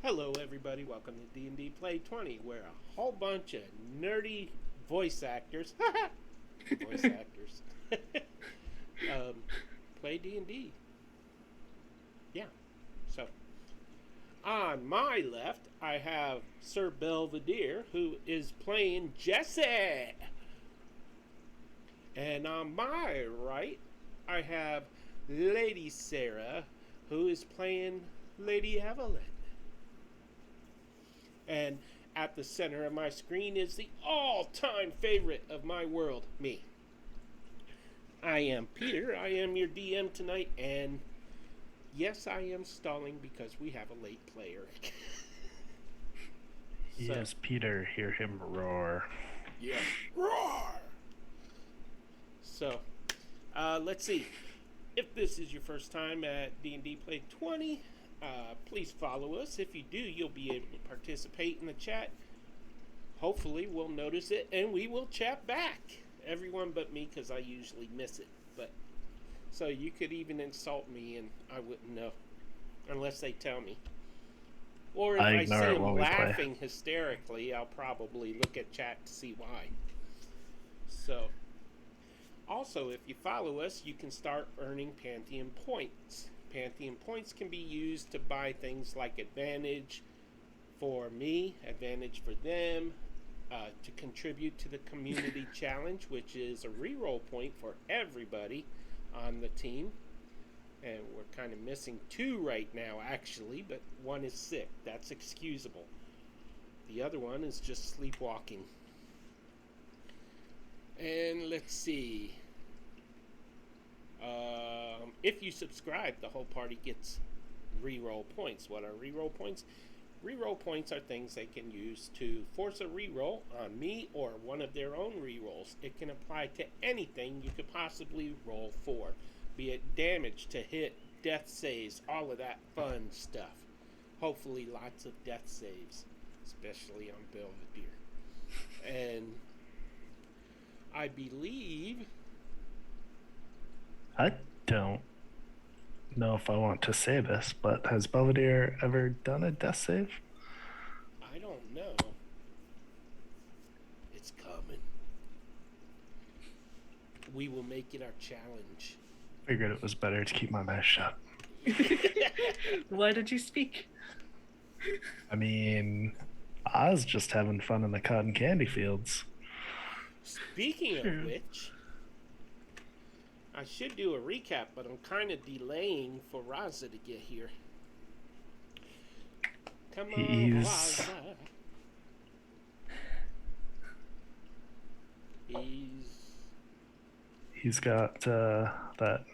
Hello, everybody. Welcome to D&D Play 20, where a whole bunch of nerdy voice actors, voice actors, play D&D. Yeah. So, on my left, I have Sir Belvedere, who is playing Jesse. And on my right, I have Lady Sarah, who is playing Lady Evelyn. And at the center of my screen is the all-time favorite of my world, me. I am Peter. I am your DM tonight, and yes, I am stalling because we have a late player. Yes, Peter, hear him roar. Yes, roar! So, let's see. If this is your first time at D&D Play 20, please follow us. If you do, you'll be able to participate in the chat. Hopefully, we'll notice it and we will chat back. Everyone but me, because I usually miss it. But so you could even insult me and I wouldn't know unless they tell me. Or if I see them laughing hysterically, I'll probably look at chat to see why. So, also, if you follow us, you can start earning Pantheon points. Pantheon points can be used to buy things like advantage for me, advantage for them, to contribute to the community challenge, which is a reroll point for everybody on the team. And we're kind of missing 2 right now, actually, but one is sick. That's excusable. The other one is just sleepwalking. And let's see. If you subscribe, the whole party gets reroll points. What are reroll points? Reroll points are things they can use to force a reroll on me or one of their own rerolls. It can apply to anything you could possibly roll for, be it damage to hit, death saves, all of that fun stuff. Hopefully lots of death saves, especially on Belvedere. And I believe... I don't know if I want to say this, but has Belvedere ever done a death save? I don't know. It's coming. We will make it our challenge. Figured it was better to keep my mouth shut. Why did you speak? I mean, I was just having fun in the cotton candy fields. Speaking of which, I should do a recap, but I'm kind of delaying for Raza to get here. Come on, Raza. He's got that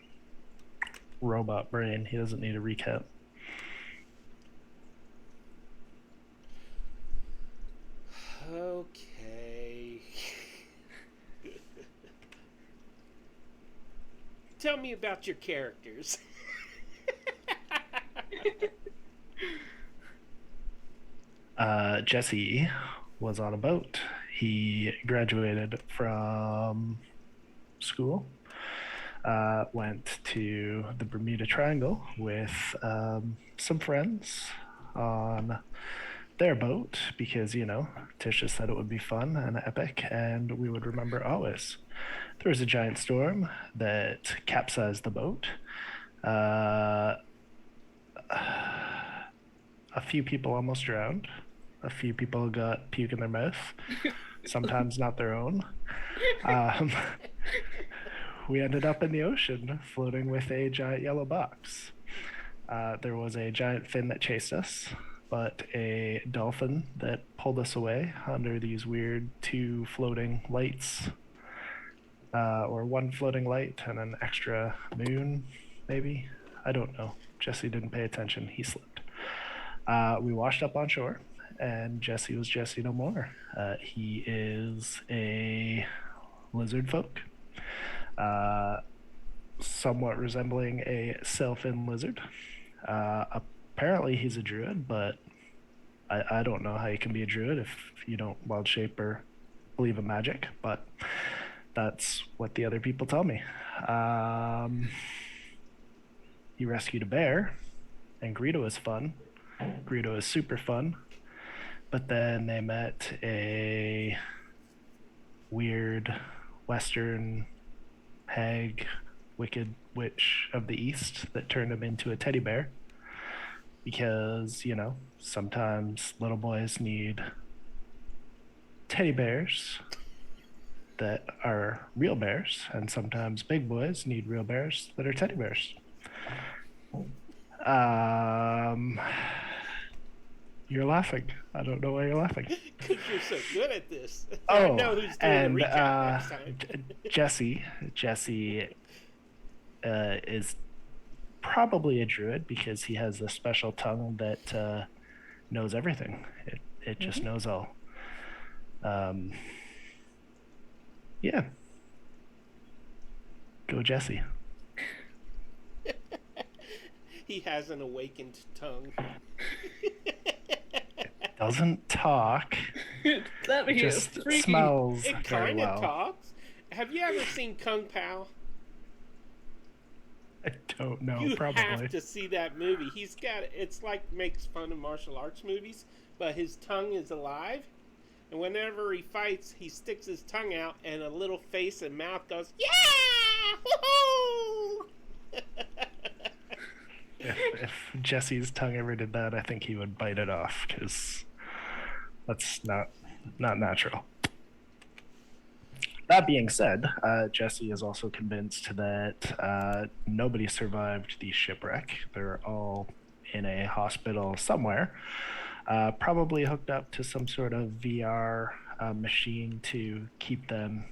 robot brain. He doesn't need a recap. Okay. Tell me about your characters. Jesse was on a boat. He graduated from school, went to the Bermuda Triangle with some friends on their boat because, you know, Tisha said it would be fun and epic and we would remember always. There was a giant storm that capsized the boat. A few people almost drowned. A few people got puke in their mouth, sometimes not their own. We ended up in the ocean floating with a giant yellow box. There was a giant fin that chased us, but a dolphin that pulled us away under these weird 2 floating lights, or 1 floating light and an extra moon, maybe? I don't know. Jesse didn't pay attention. He slipped. We washed up on shore, and Jesse was Jesse no more. He is a lizard folk, somewhat resembling a sailfin lizard. Apparently he's a druid, but I don't know how you can be a druid if you don't wild shape or believe in magic, but that's what the other people tell me. He rescued a bear, and Greedo was fun. Greedo is super fun. But then they met a weird Western hag, wicked witch of the East that turned him into a teddy bear. Because, sometimes little boys need teddy bears that are real bears, and sometimes big boys need real bears that are teddy bears. You're laughing. I don't know why you're laughing. Because you're so good at this. I Oh, know who's doing and the recap next time. Jesse is probably a druid because he has this special tongue that knows everything. It just knows all. Yeah. Go Jesse. He has an awakened tongue. Doesn't talk. That would be Just freaky. smells It very kind of well. talks. Have you ever seen Kung Pao? I don't know. You Probably. have to see that movie. He's got, it's like makes fun of martial arts movies, but his tongue is alive. And whenever he fights, he sticks his tongue out and a little face and mouth goes, yeah! Woohoo! If Jesse's tongue ever did that, I think he would bite it off because that's not natural. That being said, Jesse is also convinced that nobody survived the shipwreck. They're all in a hospital somewhere, probably hooked up to some sort of VR machine to keep them,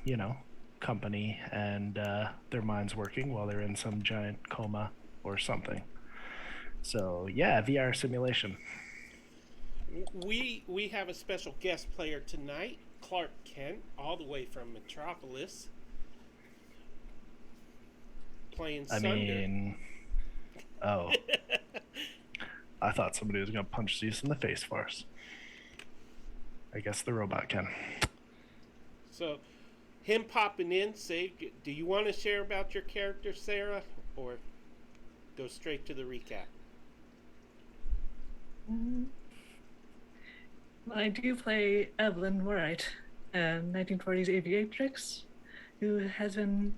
company and their minds working while they're in some giant coma or something. So yeah, VR simulation. We have a special guest player tonight, Clark Kent, all the way from Metropolis, playing Sunder. Oh. I thought somebody was going to punch Zeus in the face for us. I guess the robot can. So, him popping in, do you want to share about your character, Sarah, or go straight to the recap? I do play Evelyn Wright, a 1940s aviatrix who has been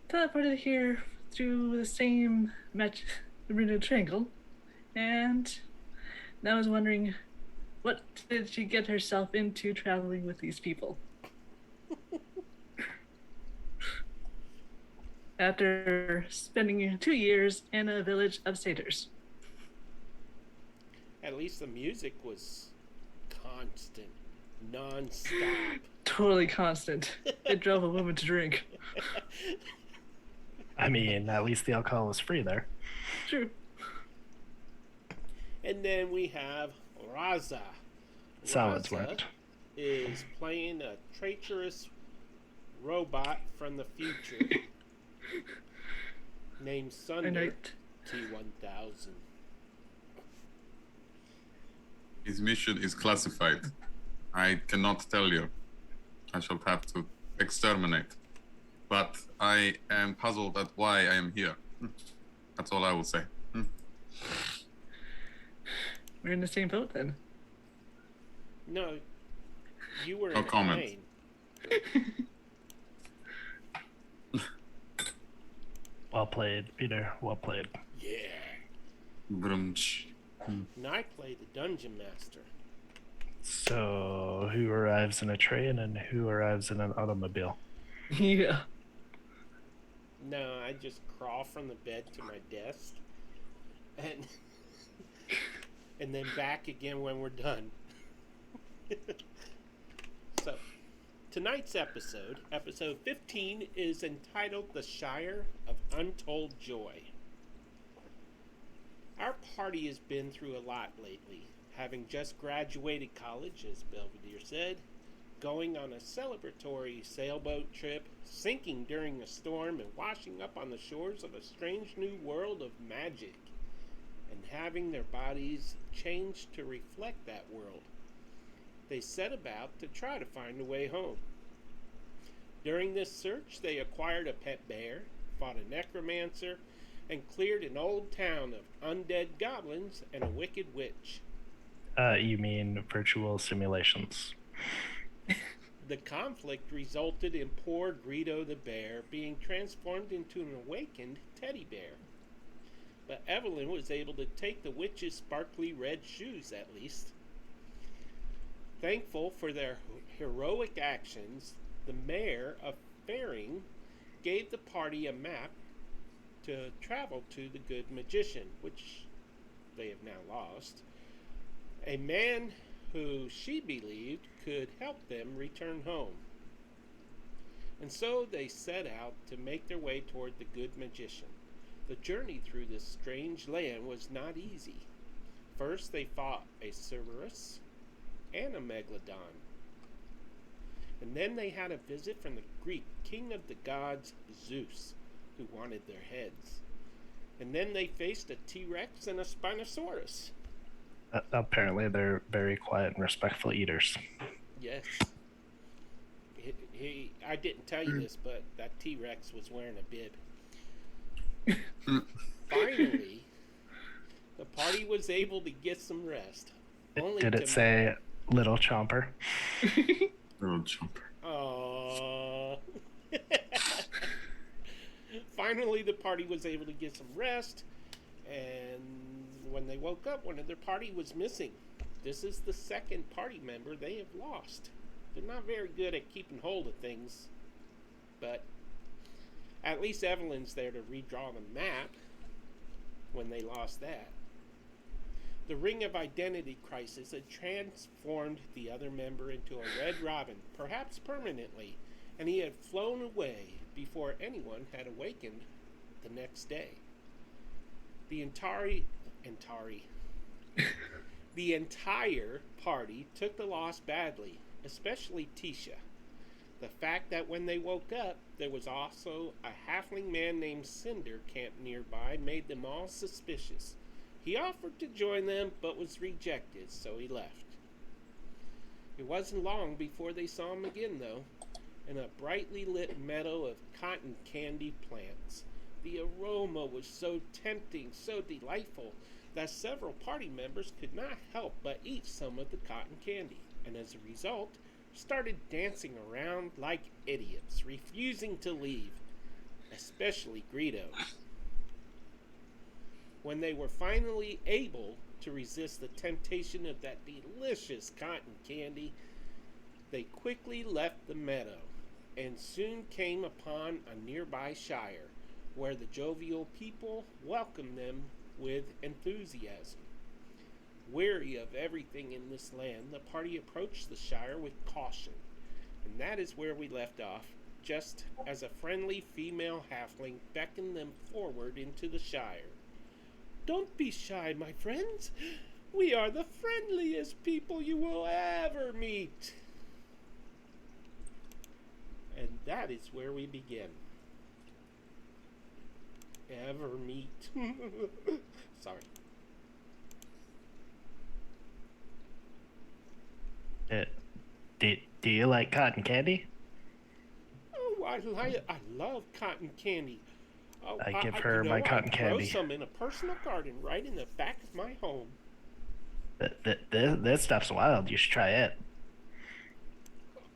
teleported here through the same Bermuda Triangle, and I was wondering, what did she get herself into traveling with these people? After spending 2 years in a village of satyrs. At least the music was constant, non-stop. Totally constant. It drove a woman to drink. I mean, at least the alcohol was free there. True. And then we have Raza. Salads Raza went. is playing a treacherous robot from the future named Sunder T-1000. His mission is classified. I cannot tell you. I shall have to exterminate. But I am puzzled at why I am here. That's all I will say. We're in the same boat then. No, you were No in a comment. plane. Well played, Peter. Well played. Yeah. Brunch. And I play the Dungeon Master. So, who arrives in a train and who arrives in an automobile? Yeah. No, I just crawl from the bed to my desk and and then back again when we're done. So, tonight's episode 15, is entitled The Shire of Untold Joy. Our party has been through a lot lately, having just graduated college, as Belvedere said, going on a celebratory sailboat trip, sinking during a storm, and washing up on the shores of a strange new world of magic, and having their bodies changed to reflect that world. They set about to try to find a way home. During this search, they acquired a pet bear, fought a necromancer, and cleared an old town of undead goblins and a wicked witch. You mean virtual simulations? The conflict resulted in poor Greedo the bear being transformed into an awakened teddy bear. But Evelyn was able to take the witch's sparkly red shoes at least. Thankful for their heroic actions, the mayor of Faring gave the party a map to travel to the good magician, which they have now lost. A man who she believed could help them return home. And so they set out to make their way toward the good magician. The journey through this strange land was not easy. First they fought a Cerberus and a Megalodon. And then they had a visit from the Greek king of the gods, Zeus, who wanted their heads. And then they faced a T-Rex and a Spinosaurus. Apparently, they're very quiet and respectful eaters. Yes. I didn't tell you this, but that T-Rex was wearing a bib. Finally, the party was able to get some rest. Did it say Little Chomper? Little Chomper. Aww. Finally, the party was able to get some rest, and when they woke up, one of their party was missing. This is the second party member they have lost. They're not very good at keeping hold of things, but at least Evelyn's there to redraw the map when they lost that. The Ring of Identity crisis had transformed the other member into a Red Robin, perhaps permanently, and he had flown away before anyone had awakened the next day. The entire party took the loss badly, especially Tisha. The fact that when they woke up, there was also a halfling man named Cinder camped nearby made them all suspicious. He offered to join them, but was rejected, so he left. It wasn't long before they saw him again, though, in a brightly lit meadow of cotton candy plants. The aroma was so tempting, so delightful, that several party members could not help but eat some of the cotton candy, and as a result, started dancing around like idiots, refusing to leave, especially Greedo. When they were finally able to resist the temptation of that delicious cotton candy, they quickly left the meadow and soon came upon a nearby shire where the jovial people welcomed them with enthusiasm. Weary of everything in this land, the party approached the shire with caution, and that is where we left off, just as a friendly female halfling beckoned them forward into the shire. "Don't be shy, my friends. We are the friendliest people you will ever meet." And that is where we begin. Ever meet. Sorry. Do you like cotton candy? Oh, I love cotton candy. Oh, I give her my cotton candy. I grow some in a personal garden right in the back of my home. This stuff's wild. You should try it.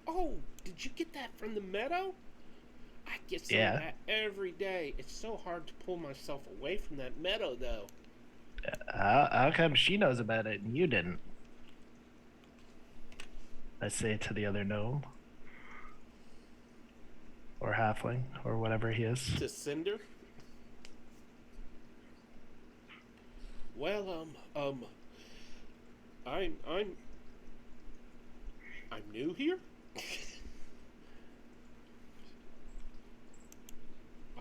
Oh, did you get that from the meadow? I get some of that every day. It's so hard to pull myself away from that meadow, though. How come she knows about it and you didn't? I say to the other gnome. Or halfling, or whatever he is. To Cinder? Well, I'm new here?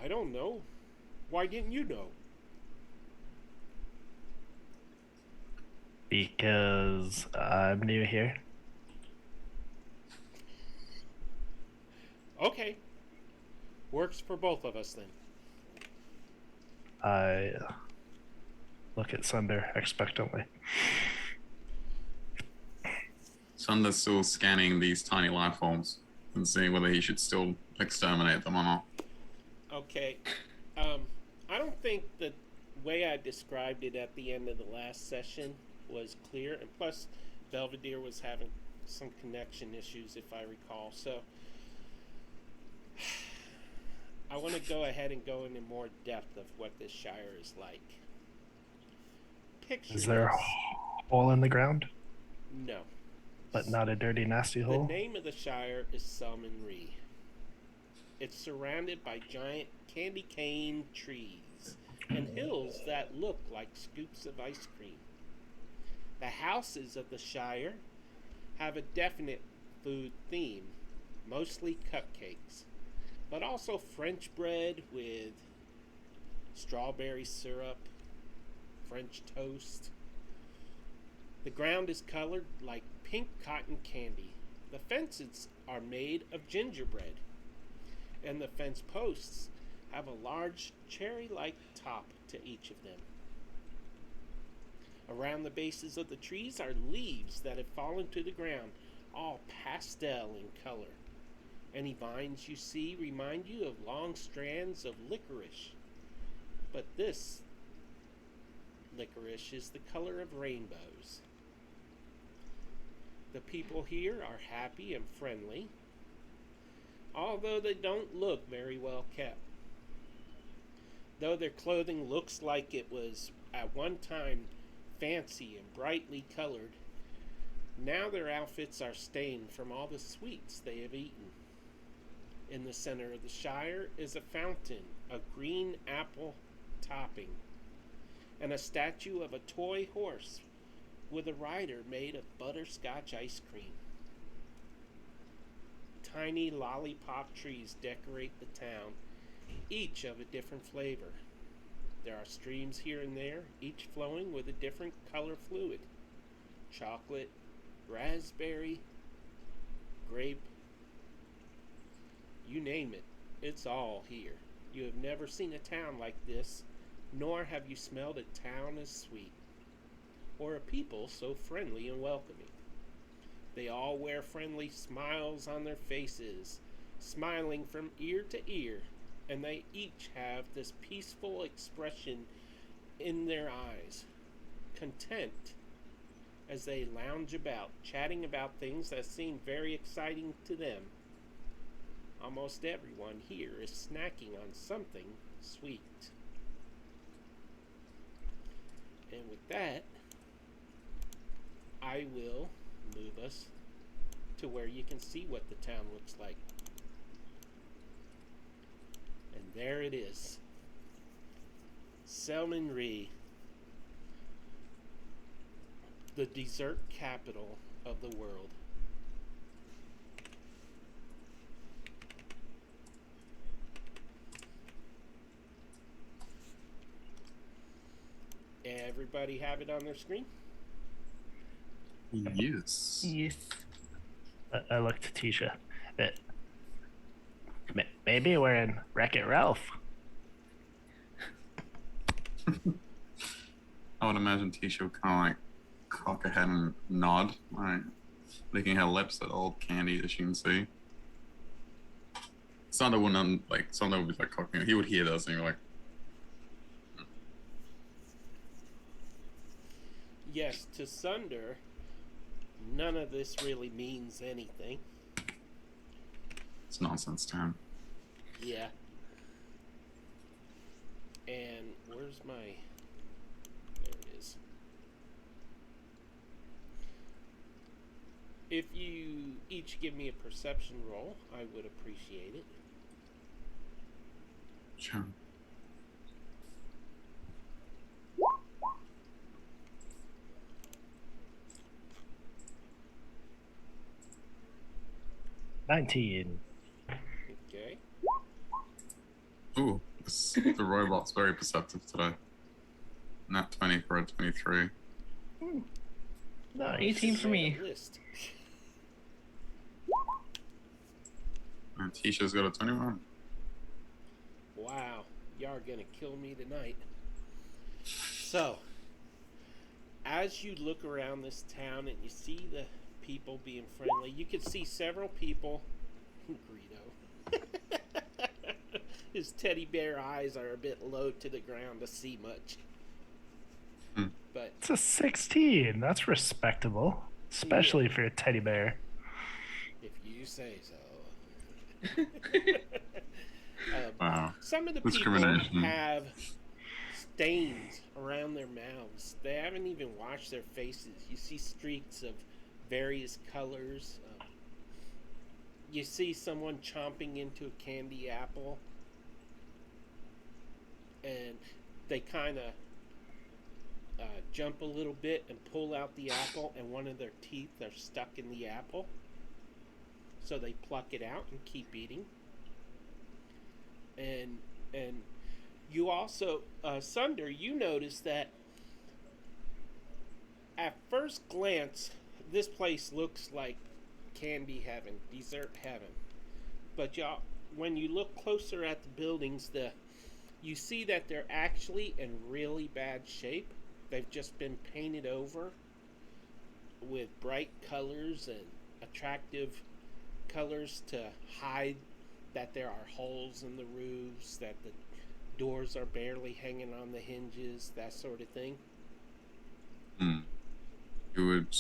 I don't know. Why didn't you know? Because I'm new here. Okay. Works for both of us then. I look at Sunder expectantly. Sunder's still scanning these tiny life forms and seeing whether he should still exterminate them or not. Okay. I don't think the way I described it at the end of the last session was clear, and plus Belvedere was having some connection issues, if I recall. So I want to go ahead and go into more depth of what this Shire is like. Picture Is there a this. hole in the ground, No. but not a dirty, nasty The hole? name of the Shire is Salmonree. It's surrounded by giant candy cane trees and hills that look like scoops of ice cream. The houses of the Shire have a definite food theme, mostly cupcakes, but also French bread with strawberry syrup, French toast. The ground is colored like pink cotton candy. The fences are made of gingerbread, and the fence posts have a large cherry-like top to each of them. Around the bases of the trees are leaves that have fallen to the ground, all pastel in color. Any vines you see remind you of long strands of licorice, but this licorice is the color of rainbows. The people here are happy and friendly, although they don't look very well kept. Though their clothing looks like it was at one time fancy and brightly colored, now their outfits are stained from all the sweets they have eaten. In the center of the Shire is a fountain of green apple topping, and a statue of a toy horse with a rider made of butterscotch ice cream. Tiny lollipop trees decorate the town, each of a different flavor. There are streams here and there, each flowing with a different color fluid. Chocolate, raspberry, grape, you name it, it's all here. You have never seen a town like this, nor have you smelled a town as sweet, or a people so friendly and welcoming. They all wear friendly smiles on their faces, smiling from ear to ear, and they each have this peaceful expression in their eyes, content as they lounge about, chatting about things that seem very exciting to them. Almost everyone here is snacking on something sweet. And with that, I will move us to where you can see what the town looks like. And there it is. Salmonree, the dessert capital of the world. Everybody have it on their screen? Yes. Yes. I looked to Tisha. Maybe we're in Wreck-It Ralph. I would imagine Tisha would kind of like cock her head and nod, like licking her lips at all candy that she can see. Sunder wouldn't like. Sunder would be like cocking. He would hear this and be like, Yes, to Sunder, none of this really means anything. "It's nonsense to him." Yeah. And where's my... There it is. If you each give me a perception roll, I would appreciate it. Sure. $19. Okay. Ooh, the robot's very perceptive today. Nat 20 for a 23. Nice. 18 for me. List. And Tisha's got a 21. Wow, y'all are gonna kill me tonight. So, as you look around this town and you see the people being friendly, you can see several people. Greedo. His teddy bear eyes are a bit low to the ground to see much. But It's a 16. That's respectable, especially for a teddy bear. if you say so. Wow. Some of the people Discrimination. have stains around their mouths. They haven't even washed their faces. You see streaks of various colors. You see someone chomping into a candy apple. And they kind of jump a little bit and pull out the apple, and one of their teeth are stuck in the apple. So they pluck it out and keep eating. And you also, Sunder, you notice that at first glance, this place looks like candy heaven, dessert heaven. But y'all, when you look closer at the buildings, you see that they're actually in really bad shape. They've just been painted over with bright colors and attractive colors to hide that there are holes in the roofs, that the doors are barely hanging on the hinges, that sort of thing. He would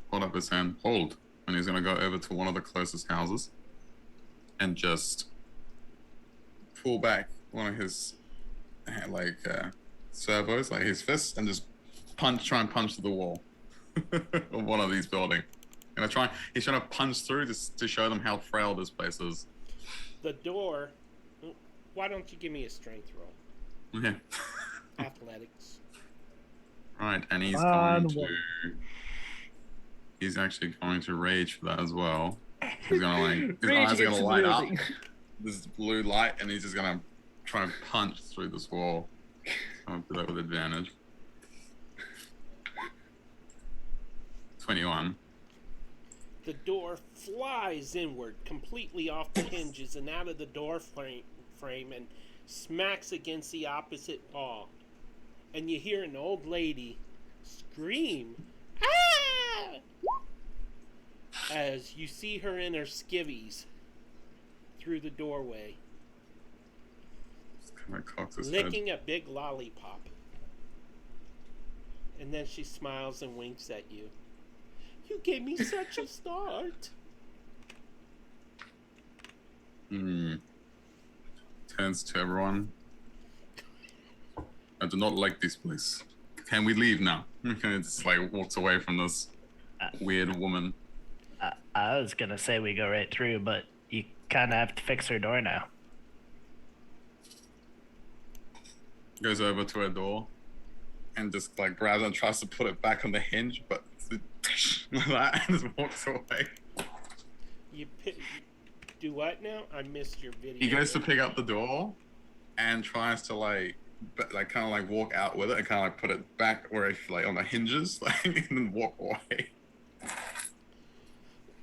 hold up his hand, hold, and he's going to go over to one of the closest houses and just pull back one of his servos, like his fists, and just try and punch through the wall of one of these buildings. He's trying to punch through to show them how frail this place is. The door, why don't you give me a strength roll? Okay. Athletics. Right, and he's actually going to rage for that as well. He's gonna his eyes are gonna light up. This blue light, and he's just gonna try and punch through this wall. I'll do that with advantage. 21. The door flies inward, completely off the hinges and out of the door frame, and smacks against the opposite wall. And you hear an old lady scream, "Ah!" as you see her in her skivvies through the doorway, Kind of cocks his licking a big lollipop. And then she smiles and winks at you. You gave me such a start. Turns to everyone. I do not like this place. Can we leave now? And just walks away from this weird woman. I was gonna say we go right through, but you kind of have to fix her door now. Goes over to her door and just grabs and tries to put it back on the hinge, but like that, and just walks away. You do what now? I missed your video. He goes to pick up the door and tries to walk out with it and kind of put it back where it's on the hinges, and then walk away.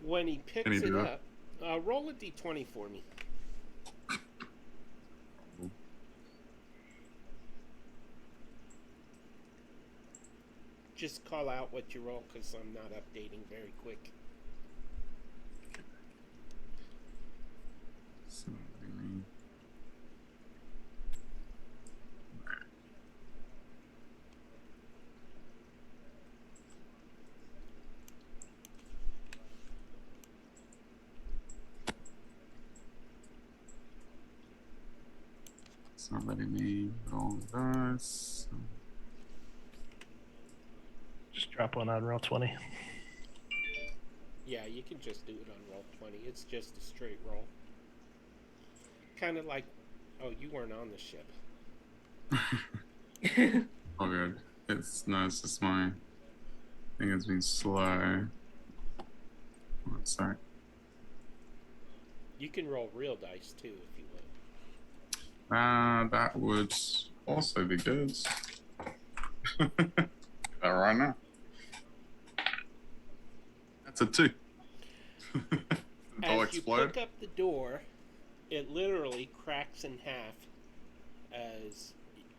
When he picks it up, roll a d20 for me. Just call out what you roll, because I'm not updating very quick. It's not letting me roll this. Just drop one on roll 20. Yeah, you can just do it on roll 20. It's just a straight roll. Kind of like, oh, you weren't on the ship. Oh good. It's just my thing has been slow. Oh, sorry. You can roll real dice too if you would. That would also be good. That right now. That's a 2. The door As you explode. pick up the door, it literally cracks in half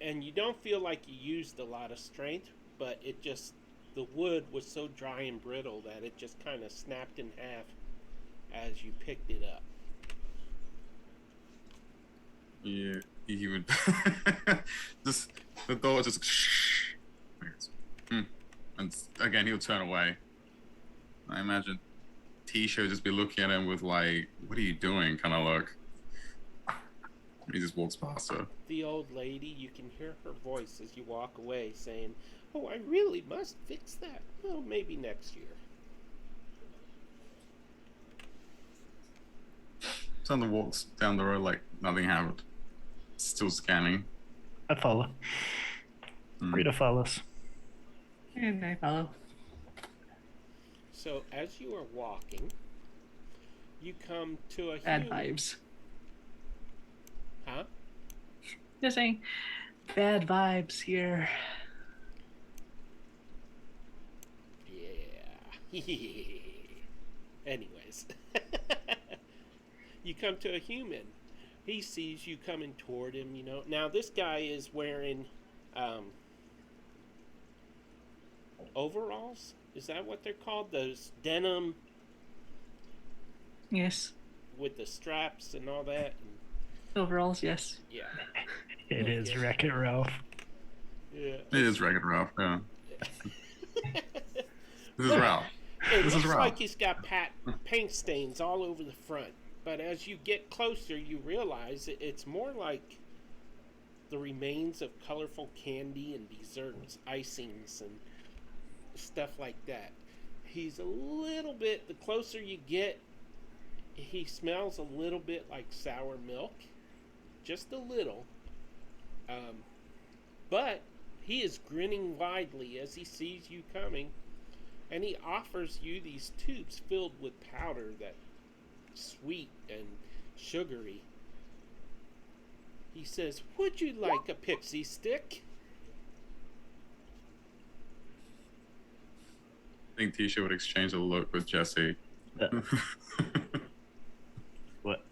and you don't feel like you used a lot of strength, but the wood was so dry and brittle that it just kind of snapped in half as you picked it up. Yeah, he would just the door just and again he'll turn away. I imagine Tisha would just be looking at him with like, "What are you doing?" kind of look. He just walks past her. The old lady, you can hear her voice as you walk away saying, "Oh, I really must fix that. Well, maybe next year." Sandra walks down the road like nothing happened. Still scanning. I follow. Rita follows. And I follow. So as you are walking, you come to a Bad human. vibes. Huh? Just saying, bad vibes here. Yeah. Anyways. You come to a human. He sees you coming toward him, you know. Now, this guy is wearing overalls. Is that what they're called? Those denim Yes. with the straps and all that. And, Overalls, yes. yeah. It is Okay. Wreck-It Ralph. Yeah. It is Wreck-It Ralph. Yeah. This is Ralph. It This is looks Ralph. like he's got paint stains all over the front. But as you get closer, you realize it's more like the remains of colorful candy and desserts, icings, and stuff like that. He's a little bit, the closer you get, he smells a little bit like sour milk. Just a little. But he is grinning widely as he sees you coming. And he offers you these tubes filled with powder that sweet and sugary. He says, "Would you like a pixie stick?" I think Tisha would exchange a look with Jesse. What?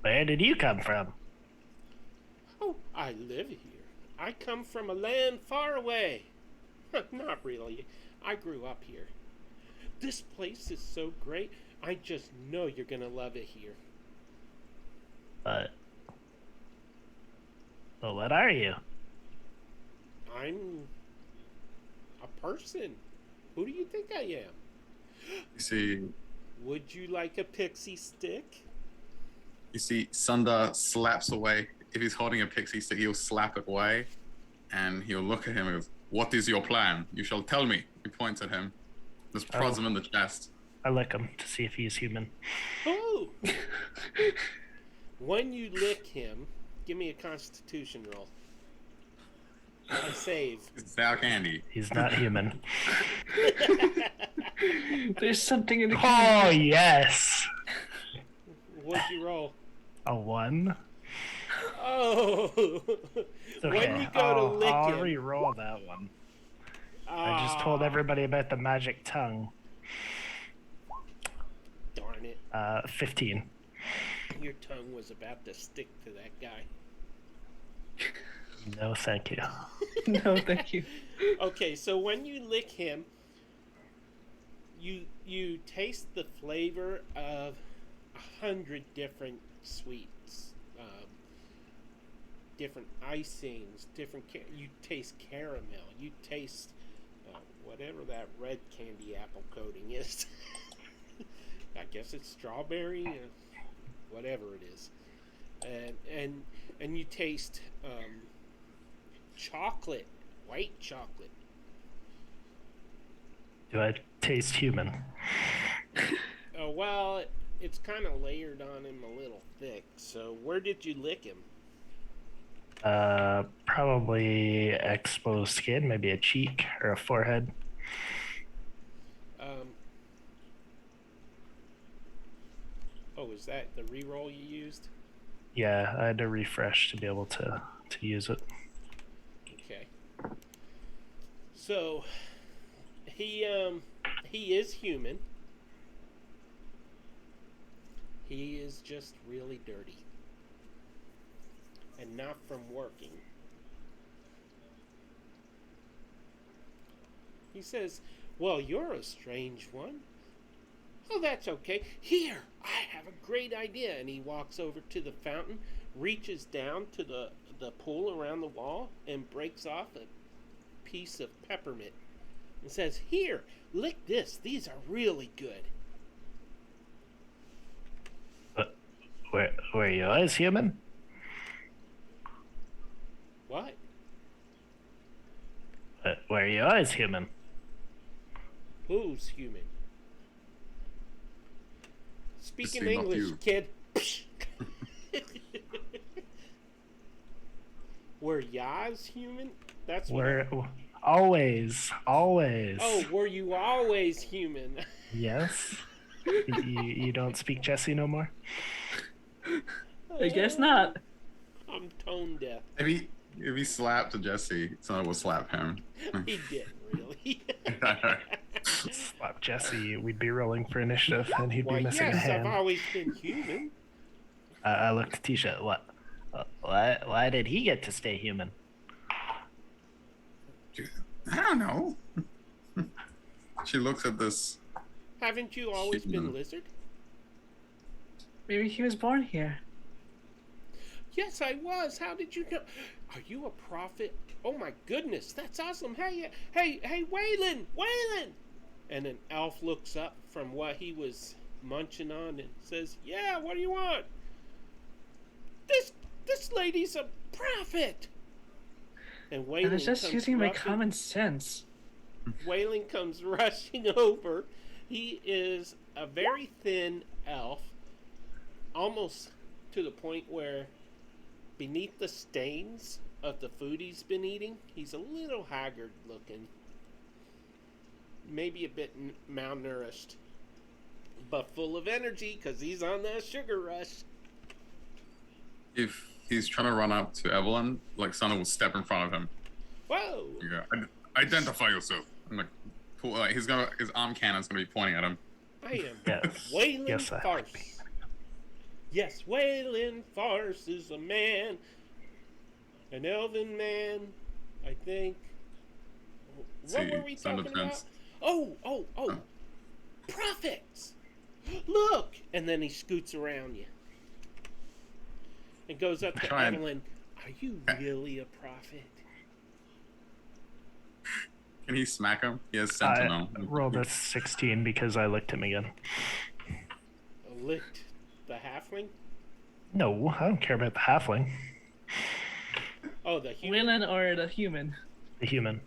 Where did you come from? "Oh, I live here. I come from a land far away." "Not really. I grew up here. This place is so great. I just know you're gonna love it here." But what are you? "I'm a person. Who do you think I am?" You see, "Would you like a pixie stick?" Sundar slaps away. If he's holding a pixie stick, he'll slap it away, and he'll look at him and goes, "What is your plan? You shall tell me." He points at him. Just prods him in the chest. I lick him to see if he's human. Oh! When you lick him, give me a Constitution roll. I save. It's sour candy. He's not human. There's something in the Oh, yes! What'd you roll? A 1? Oh! It's okay. When you go to lick I'll him, re-roll that one. I just told everybody about the magic tongue. Darn it! 15. Your tongue was about to stick to that guy. No, thank you. No, thank you. Okay, so when you lick him, you taste the flavor of 100 different sweets, different icings, you taste caramel, you taste whatever that red candy apple coating is. I guess it's strawberry, whatever it is, and you taste chocolate, white chocolate. Do I taste human? Well, it's kind of layered on him a little thick. So where did you lick him? Probably exposed skin, maybe a cheek or a forehead. Oh, is that the reroll you used? Yeah, I had to refresh to be able to use it. Okay. So he is human. He is just really dirty. And not from working. He says, "Well, you're a strange one." "Oh, that's okay. Here, I have a great idea." And he walks over to the fountain, reaches down to the pool around the wall and breaks off a piece of peppermint and says, "Here, lick this. These are really good." Were yours human? What? Were yours human? Who's human? Speaking See, not English, you. kid. Were y'all human? That's what. We're always. Oh, were you always human? Yes. You don't speak Jesse no more? I guess not. I'm tone deaf. If he slapped Jesse, someone will slap him. He didn't really. Slap Jesse, we'd be rolling for initiative, and he'd Why, be missing a yes, I've hand. always been human. I looked at Tisha. Why did he get to stay human? I don't know. She looks at this. Haven't you always been Human. lizard? Maybe he was born here. Yes, I was. How did you know? Are you a prophet? Oh my goodness, that's awesome. Hey, Waylon! And an elf looks up from what he was munching on and says, "Yeah, what do you want?" This lady's a prophet. And Waylon I was just comes using my rushing- common sense. Waylon comes rushing over. He is a very thin elf, almost to the point where beneath the stains of the food he's been eating, he's a little haggard looking. Maybe a bit malnourished, but full of energy because he's on that sugar rush. If he's trying to run up to Evelyn, like Sana will step in front of him. Whoa! You go, identify yourself. I'm like, cool. Like, his arm cannon's gonna be pointing at him. I am Yes. Waylon Yes, I Farce. Yes, Waylon Farce is a man. An elven man, I think. What See, were we sound talking about? defense. Oh. Prophets! Look! And then he scoots around you. And goes up to Try and- Evelyn. Are you really a prophet? Can he smack him? He has Sentinel. I rolled a 16 because I licked him again. Licked the halfling? No, I don't care about the halfling. Oh, the human? Waylon or the human? The human.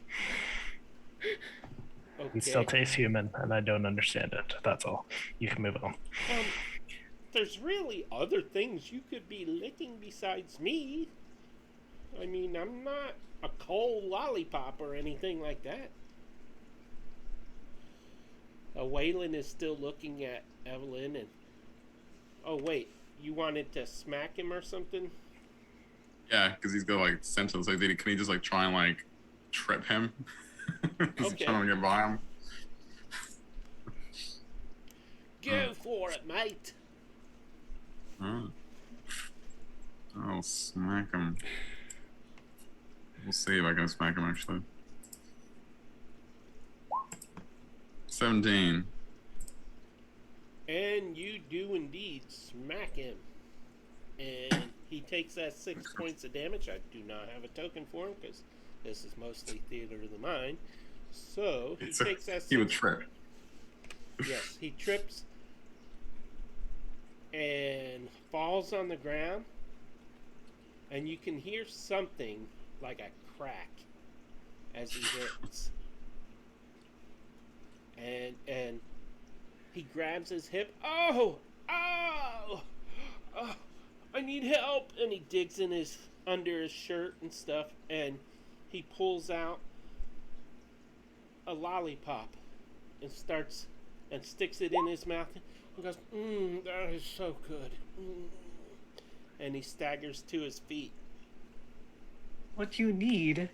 Okay. He still tastes human, and I don't understand it. That's all. You can move on. There's really other things you could be licking besides me. I mean, I'm not a cold lollipop or anything like that. Waylon is still looking at Evelyn and... Oh, wait. You wanted to smack him or something? Yeah, because he's got like Sentinel. So can he just like try and like trip him? He's Okay. trying to get by him. Go for it, mate. Oh. I'll smack him. We'll see if I can smack him actually. 17. And you do indeed smack him. And he takes that 6 points of damage. I do not have a token for him because this is mostly theater of the mind. So he takes that 6. He would trip. Yes, he trips and falls on the ground. And you can hear something like a crack as he hits. And he grabs his hip. Oh! I need help! And he digs in under his shirt and stuff, and he pulls out a lollipop and sticks it in his mouth and goes, that is so good. And he staggers to his feet. What you need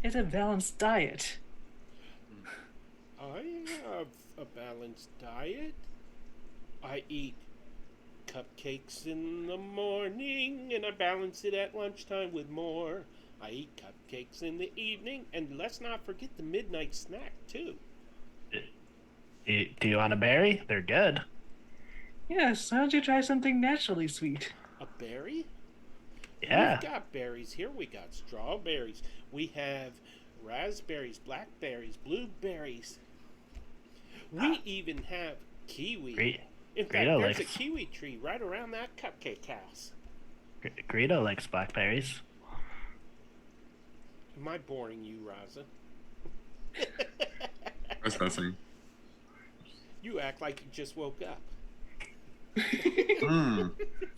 is a balanced diet. I have a balanced diet. I eat cupcakes in the morning, and I balance it at lunchtime with more. I eat cupcakes in the evening, and let's not forget the midnight snack, too. Do you want a berry? They're good. Yes, why don't you try something naturally sweet? A berry? Yeah. We've got berries here. We got strawberries. We have raspberries, blackberries, blueberries. We even have kiwi. In fact, Greedo there's a likes kiwi tree right around that cupcake house. Greedo likes blackberries. Am I boring you, Raza? Processing. You act like you just woke up.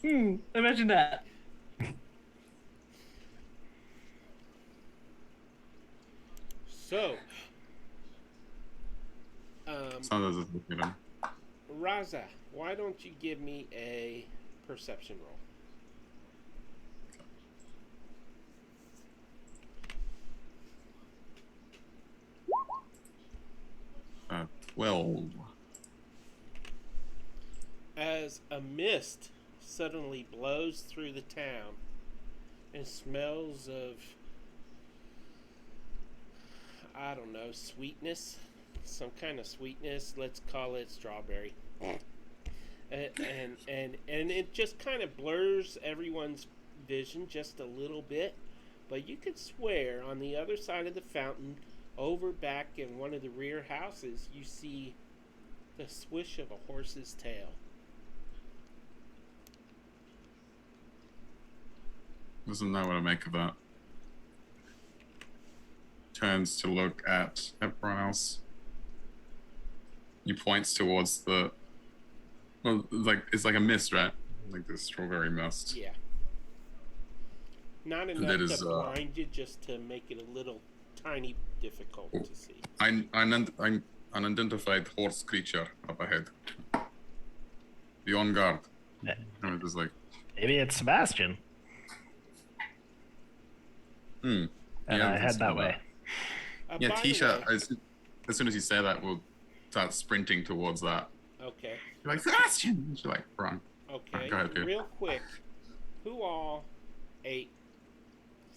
Imagine that. So, Sounds as if, you know. Raza, why don't you give me a perception roll? 12. As a mist suddenly blows through the town and smells of, I don't know, sweetness, some kind of sweetness, let's call it strawberry. And it just kind of blurs everyone's vision just a little bit, but you could swear on the other side of the fountain, over back in one of the rear houses, you see the swish of a horse's tail. Doesn't know what to make of that. Turns to look at everyone else. He points towards the. Well, it's like a mist, right? Like this strawberry mist. Yeah. Not enough That is, to blind you, just to make it a little tiny difficult to see. An unidentified horse creature up ahead. Be on guard. Yeah. And it was like, Maybe it's Sebastian. And yeah, I head that way. Yeah, By the Tisha, way- as soon as you say that, we'll start sprinting towards that. Okay. You're like, Sebastian! And she's like, run. Okay. Go ahead, dude. Real quick, who all ate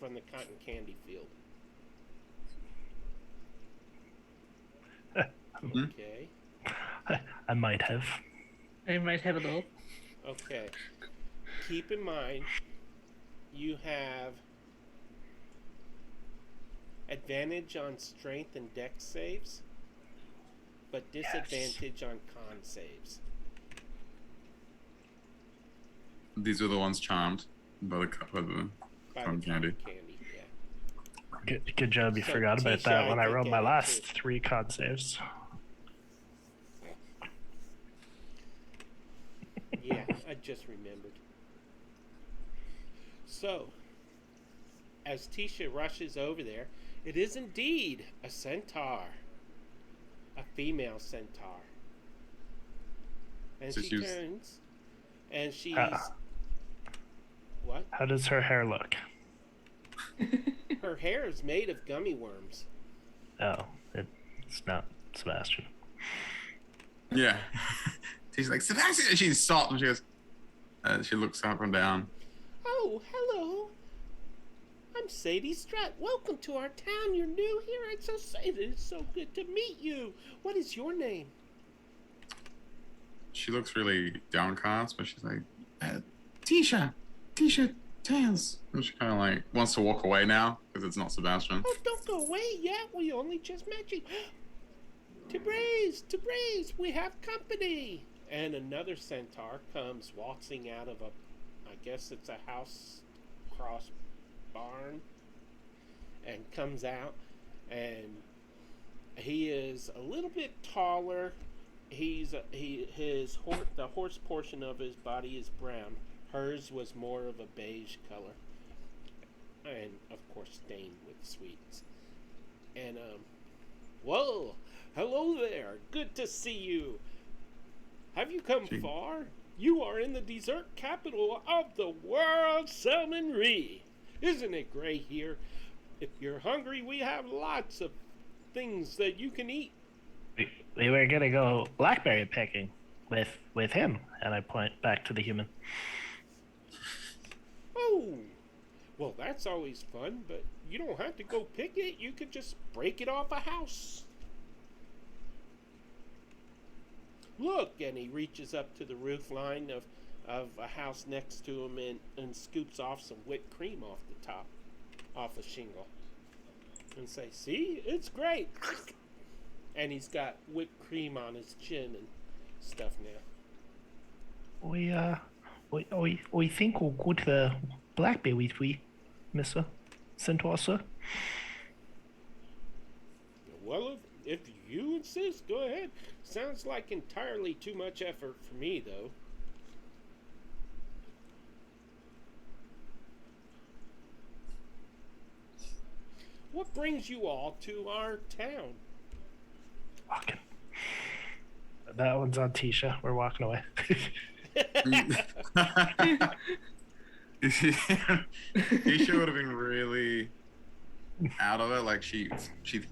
from the cotton candy field? Okay. I might have. I might have a little. Okay. Keep in mind, you have advantage on strength and dex saves, but disadvantage on con saves. These are the ones charmed by the By the cotton candy. candy, yeah. Good job you So, forgot about Tisha, that I when I think rolled my I last did. 3 con saves. Yeah, I just remembered. So, as Tisha rushes over there, it is indeed a centaur. A female centaur. And So she she was- turns, and she's... What? How does her hair look? Her hair is made of gummy worms. Oh, it's not Sebastian. Yeah. She's like, Sebastian! And she's stopped and she goes, she looks up and down. Oh, hello. I'm Sadie Strutt. Welcome to our town. You're new here. I'm so excited. It's so good to meet you. What is your name? She looks really downcast, but she's like, Tisha Tails. And she kind of like wants to walk away now because it's not Sebastian. Oh, don't go away yet. We only just met you. To Braze, we have company. And another centaur comes waltzing out of I guess it's a house cross barn, and comes out, and he is a little bit taller. The horse portion of his body is brown. Hers was more of a beige color, and of course stained with sweets. And whoa, hello there. Good to see you. Have you come far? You are in the dessert capital of the world, Selman Ree. Isn't it great here? If you're hungry, we have lots of things that you can eat. We were gonna go blackberry picking with him, and I point back to the human. Oh, well, that's always fun, but you don't have to go pick it. You could just break it off a house. Look, and he reaches up to the roof line of of a house next to him and scoops off some whipped cream off the top, off a shingle. And say, see, it's great. And he's got whipped cream on his chin and stuff now. We think we'll go to the Blackberry with we, Mr. Centaur, sir. Well, if you insist, go ahead. Sounds like entirely too much effort for me, though. What brings you all to our town? Walking. That one's on Tisha. We're walking away. Isha would have been really out of it. Like she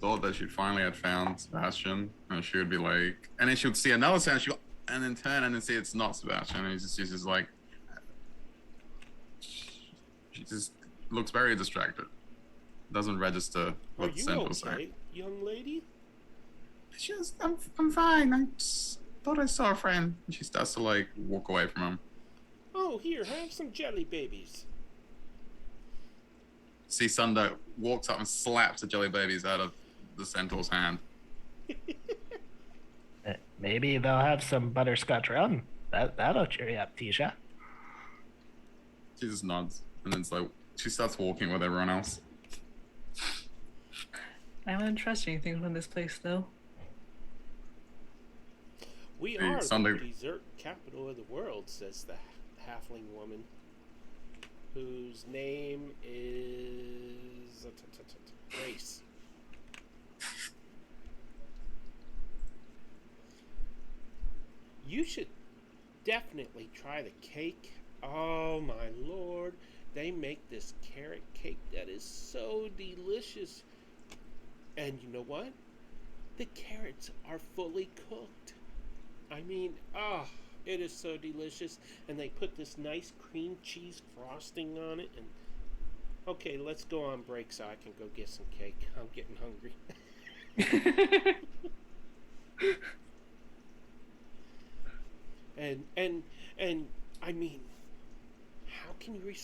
thought that she finally had found Sebastian, and she would be like, and then she would see another sound, and then turn and then see it's not Sebastian, and she's just like, she just looks very distracted. Doesn't register what the scent was saying. Young lady? I'm fine. I just thought I saw a friend. And she starts to like walk away from him. Oh, here, have some jelly babies. See, Sunder walks up and slaps the jelly babies out of the centaur's hand. Maybe they'll have some butterscotch rum. That'll cheer you up, Tisha. She just nods, and then it's like she starts walking with everyone else. I wouldn't trust anything from this place, though. We Hey, are Sunday. the dessert capital of the world, says the halfling woman, whose name is Grace. You should definitely try the cake. Oh my lord, they make this carrot cake that is so delicious. And you know what? The carrots are fully cooked. I mean, it is so delicious. And they put this nice cream cheese frosting on it. And okay, let's go on break so I can go get some cake. I'm getting hungry. and I mean, how can you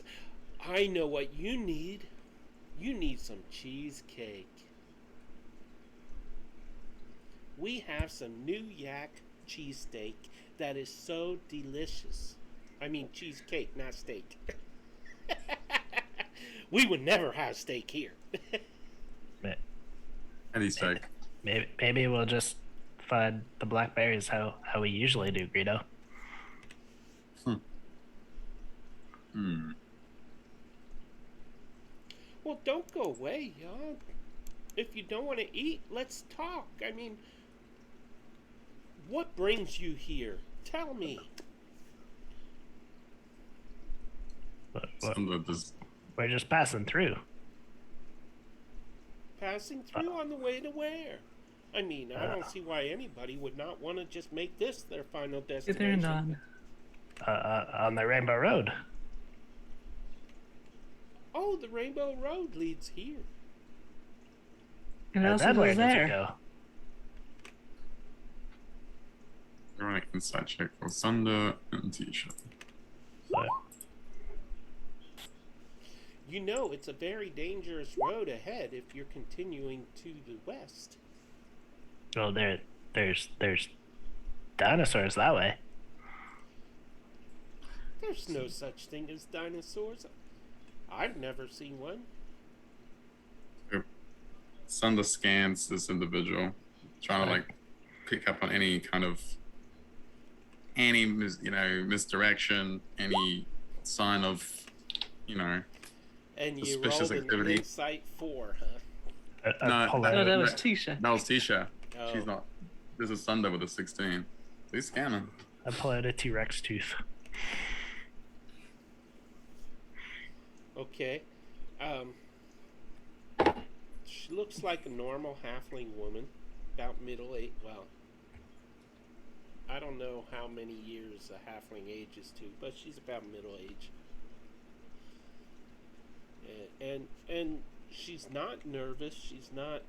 I know what you need. You need some cheesecake. We have some new yak cheesesteak that is so delicious. I mean cheesecake, not steak. We would never have steak here. Any steak. Maybe we'll just find the blackberries how we usually do, Greedo. Well, don't go away, y'all. If you don't want to eat, let's talk. I mean, what brings you here? Tell me. We're just passing through. Passing through on the way to where? I mean, I don't see why anybody would not want to just make this their final destination. They're none. On the Rainbow Road. Oh, the Rainbow Road leads here. And also that way goes does it there. go? Right, inside check for Sunder and Tisha. You know, it's a very dangerous road ahead if you're continuing to the west. Well, there's dinosaurs that way. There's no such thing as dinosaurs. I've never seen one. Sunder scans this individual, trying to like pick up on any kind of misdirection, any sign of And you suspicious rolled activity. an insight 4, huh? No, that was Tisha. That was Tisha. Oh. She's not. This is Sunder with a 16. He's scanning. I pull out a T-Rex tooth. Okay. She looks like a normal halfling woman, about middle age. Well, I don't know how many years a halfling ages to, but she's about middle age. And she's not nervous. She's not.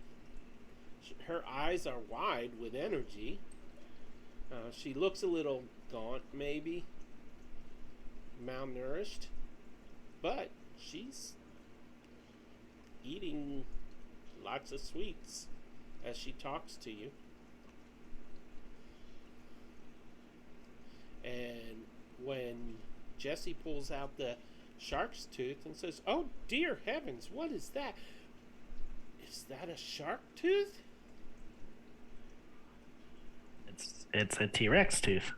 Her eyes are wide with energy. She looks a little gaunt, maybe. malnourished, but she's eating lots of sweets as she talks to you. And when Jesse pulls out the shark's tooth and says, "Oh dear heavens, what is that? Is that a shark tooth?" It's a T-Rex tooth.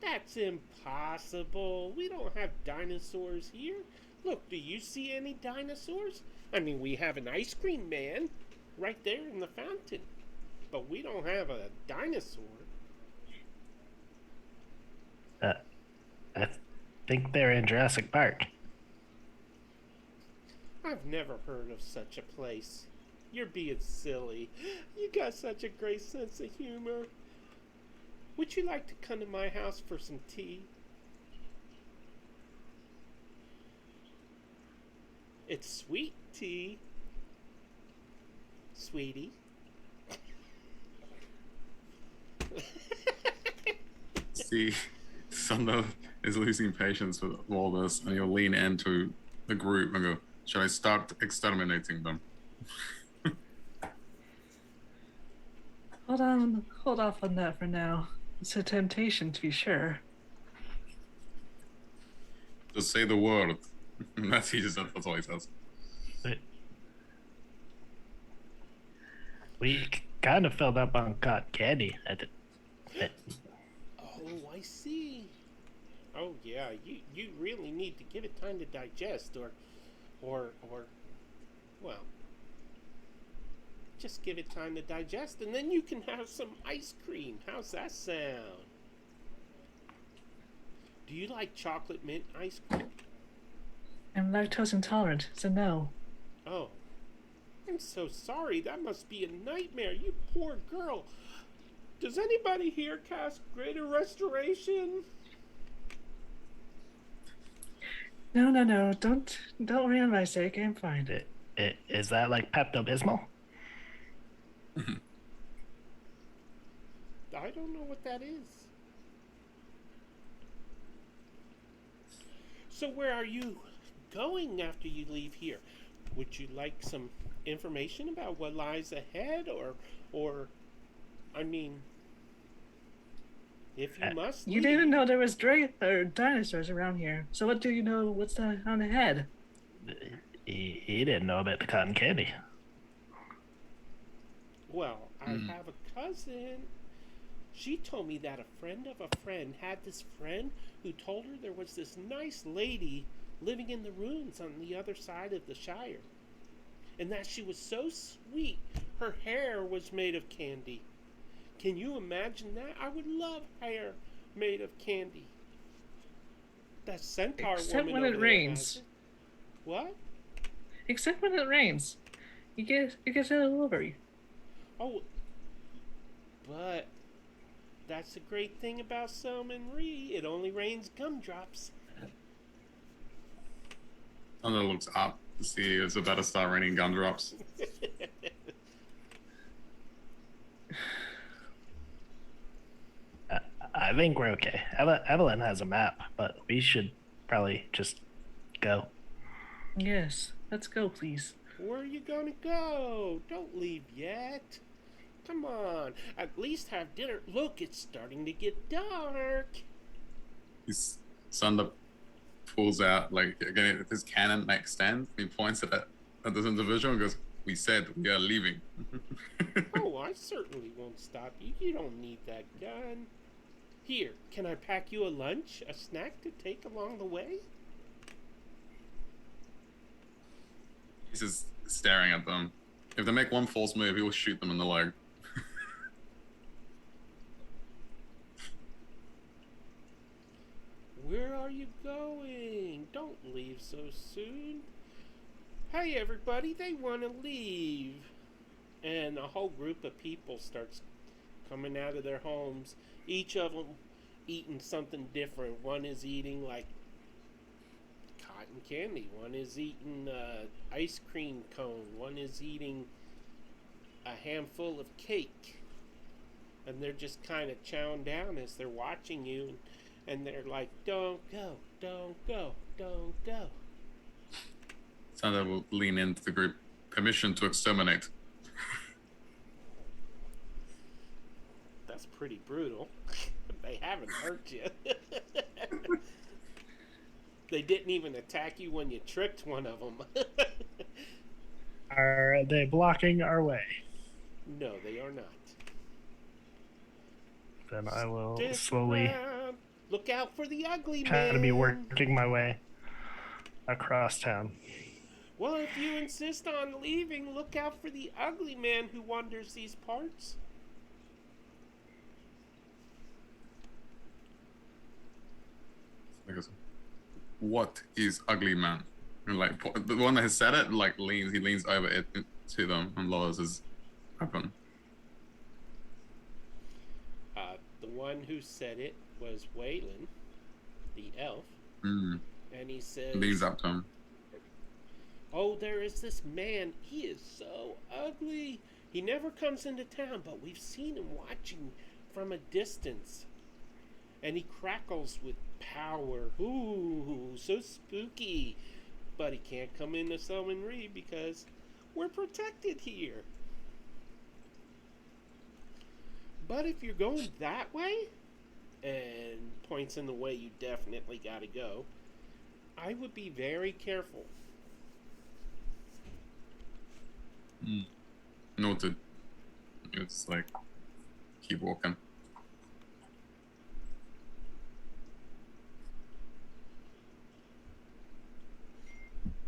That's impossible. We don't have dinosaurs here. Look, do you see any dinosaurs? I mean, we have an ice cream man right there in the fountain, but we don't have a dinosaur. I think they're in Jurassic Park. I've never heard of such a place. You're being silly. You got such a great sense of humor. Would you like to come to my house for some tea? It's sweet tea, sweetie. See, Sunder is losing patience with all this, and he'll lean into the group and go, "Should I start exterminating them?" Hold off on that for now. It's a temptation, to be sure. Just say the word. That's all he says. We kind of filled up on cotton candy. Oh, I see. Oh yeah, you really need to give it time to digest, or well, just give it time to digest, and then you can have some ice cream. How's that sound? Do you like chocolate mint ice cream? I'm lactose intolerant, so no. Oh, I'm so sorry. That must be a nightmare. You poor girl. Does anybody here cast Greater Restoration? No. Don't worry on my sake. I'm fine. Is that like Pepto-Bismol? I don't know what that is. So where are you going after you leave here? Would you like some information about what lies ahead, or I mean, if you must You leave, didn't know there was dinosaurs around here. So what do you know? What's on ahead? He didn't know about the cotton candy. Well, I have a cousin. She told me that a friend of a friend had this friend who told her there was this nice lady living in the ruins on the other side of the Shire. And that she was so sweet, her hair was made of candy. Can you imagine that? I would love hair made of candy. That centaur Except woman when over it there rains. has it. What? Except when it rains. It gets all over you. Oh, but that's the great thing about Selman Ree. It only rains gumdrops. Sunder looks up to see it's about to start raining gumdrops. I think we're okay. Evelyn has a map, but we should probably just go. Yes. Let's go, please. Where are you gonna go? Don't leave yet. Come on, at least have dinner. Look, it's starting to get dark. Sunder pulls out, like, again, his cannon makes stand. He points it at this individual and goes, "We said we are leaving." Oh, I certainly won't stop you. You don't need that gun. Here, can I pack you a lunch, a snack to take along the way? He's just staring at them. If they make one false move, he will shoot them in the leg. Where are you going? Don't leave so soon. Hey, everybody, they want to leave. And a whole group of people starts coming out of their homes. Each of them eating something different. One is eating, like, cotton candy. One is eating ice cream cone. One is eating a handful of cake. And they're just kind of chowing down as they're watching you. and they're like, "Don't go, don't go, don't go." Santa will lean into the group. Permission to exterminate. That's pretty brutal. They haven't hurt you. They didn't even attack you when you tricked one of them. Are they blocking our way? No, they are not. Then I will Stick slowly around. Look out for the ugly man. kind of be working my way across town. Well, if you insist on leaving, look out for the ugly man who wanders these parts. What is ugly man? And like the one that has said it, like he leans over it to them and lowers his weapon. The one who said it was Waylon, the elf, Mm. and he says, Leans up to him. "Oh, there is this man. He is so ugly. He never comes into town, but we've seen him watching from a distance. And he crackles with power. Ooh, so spooky. But he can't come into Summon Reed because we're protected here. But if you're going that way," and points in the way you definitely gotta go, "I would be very careful." Noted. It's like, keep walking.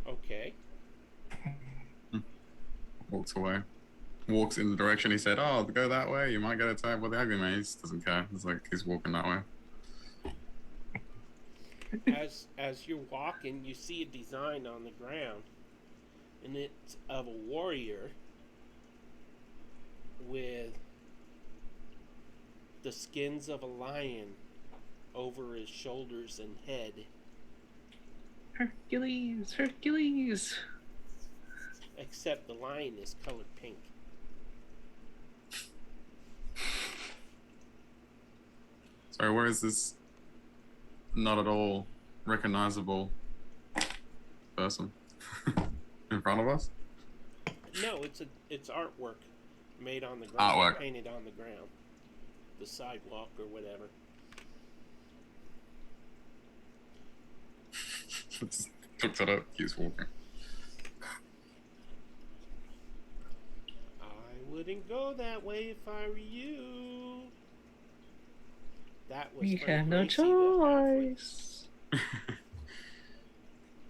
Okay. Walks away. Walks in the direction he said, "Oh, go that way. You might get attacked by the ugly man." He just doesn't care. It's like he's walking that way. As you're walking, you see a design on the ground, and it's of a warrior with the skins of a lion over his shoulders and head, Hercules, Hercules. except the lion is colored pink. Sorry, where is this not at all recognizable person? In front of us? No, it's artwork made on the ground, Artwork. painted on the ground, the sidewalk or whatever. Just looks at it, keeps walking. I wouldn't go that way if I were you. That was We from have no Gracie the Halfling. choice.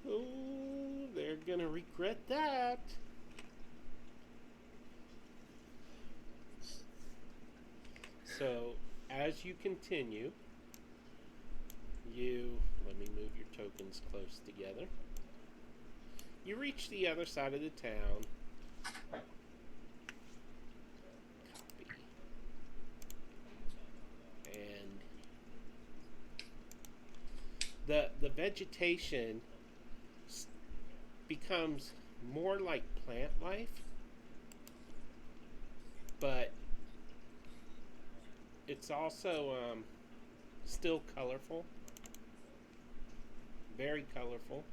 Oh, they're gonna regret that. So, as you continue, let me move your tokens close together. You reach the other side of the town. Copy. And the vegetation becomes more like plant life, but it's also still colorful, very colorful.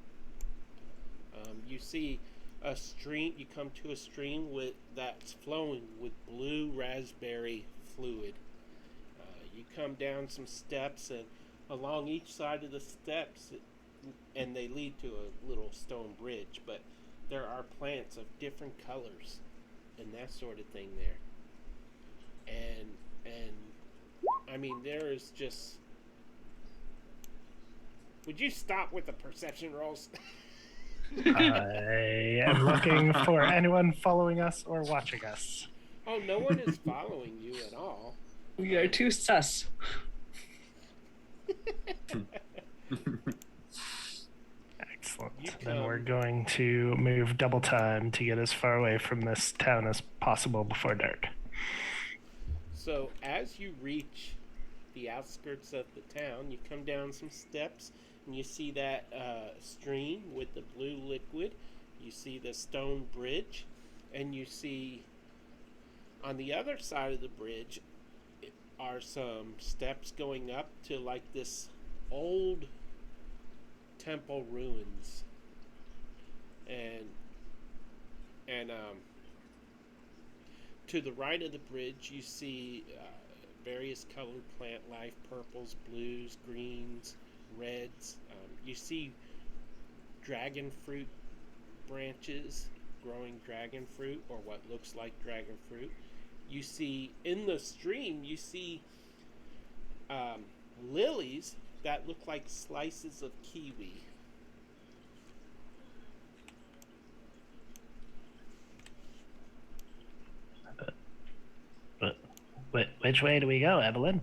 You see a stream. You come to a stream that's flowing with blue raspberry fluid. You come down some steps, and along each side of the steps, and they lead to a little stone bridge. But there are plants of different colors and that sort of thing there. And I mean, there is just. Would you stop with the perception rolls? I am looking for anyone following us or watching us. Oh, no one is following you at all. We are too sus. Excellent. You Then we're come- going to move double time to get as far away from this town as possible before dark. So as you reach the outskirts of the town, you come down some steps, and you see that stream with the blue liquid. You see the stone bridge, and you see on the other side of the bridge are some steps going up to like this old temple ruins, and to the right of the bridge you see various colored plant life: purples, blues, greens, reds. You see dragon fruit branches growing dragon fruit, or what looks like dragon fruit. You see in the stream, you see lilies that look like slices of kiwi. Which way do we go, Evelyn?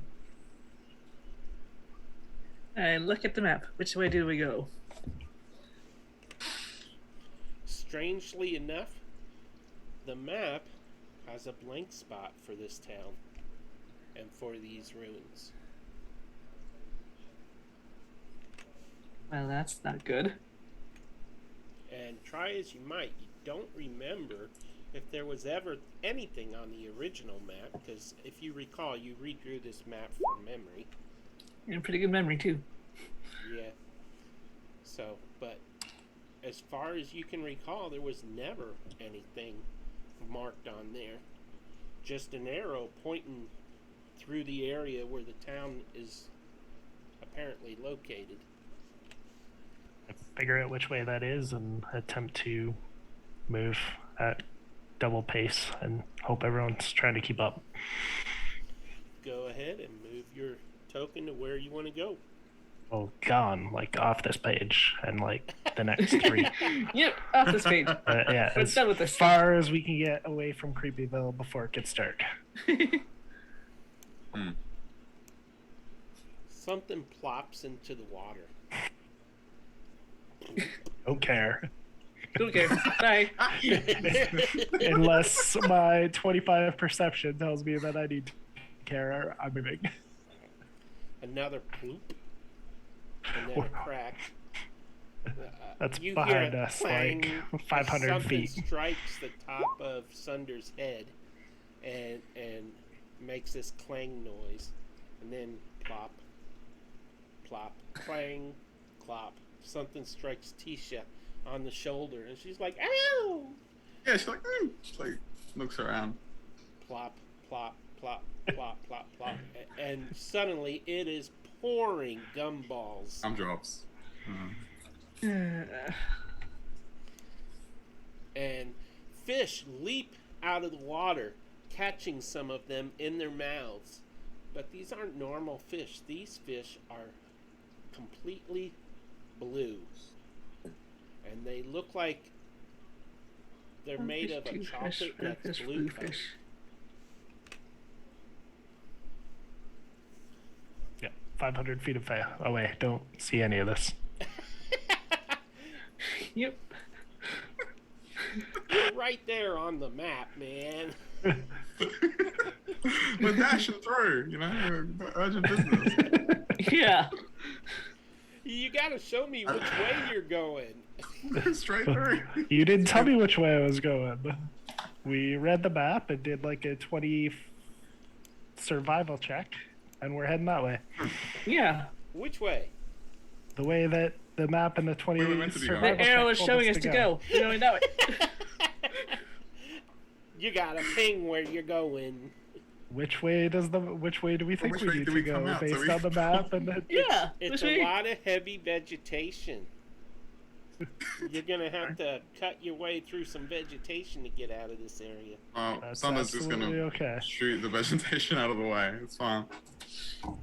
And look at the map. Which way do we go? Strangely enough, the map has a blank spot for this town and for these ruins. Well, that's not good. And try as you might, you don't remember if there was ever anything on the original map, because if you recall, you redrew this map from memory. You have pretty good memory, too. Yeah. So, but as far as you can recall, there was never anything marked on there. Just an arrow pointing through the area where the town is apparently located. Figure out which way that is and attempt to move at double pace and hope everyone's trying to keep up. Go ahead and move your token to where you want to go. Oh, gone, like off this page and like the next 3. Yep, off this page. Yeah, We're as done with this. far as we can get away from Creepyville before it gets dark. Something plops into the water. Don't care. Don't care. Bye. Unless my 25 perception tells me that I need to care, I'm moving. Another poop. And then a crack. That's You behind hear a us, clang, like 500 something feet. strikes the top of Sunder's head and makes this clang noise. And then plop, plop, clang, clop. Something strikes Tisha on the shoulder, and she's like, "Ow!" Yeah, she's like, she like looks around. Plop, plop, plop, plop, plop, plop, and suddenly it is pouring gumballs. Gumdrops. And fish leap out of the water, catching some of them in their mouths. But these aren't normal fish. These fish are completely blue. And they look like they're made of a chocolate that's blue color. Yeah, 500 feet away. Don't see any of this. Yep. You're right there on the map, man. We're dashing through, you know, urgent business. Yeah. You gotta show me which way you're going. Straight through. You didn't tell me which way I was going. We read the map and did like a 20 survival check, and we're heading that way. Yeah. Which way? The way that the map and the 20 We were meant to be going. survival The arrow check is told showing us to go. We're going that way. You gotta ping where you're going. Which way do we think Which we way need do to we go come out? based So we- on the map and the Yeah. It's which a way? lot of heavy vegetation. You're gonna have to cut your way through some vegetation to get out of this area. Well, That's Sanders just absolutely gonna okay. shoot the vegetation out of the way. It's fine. He's gonna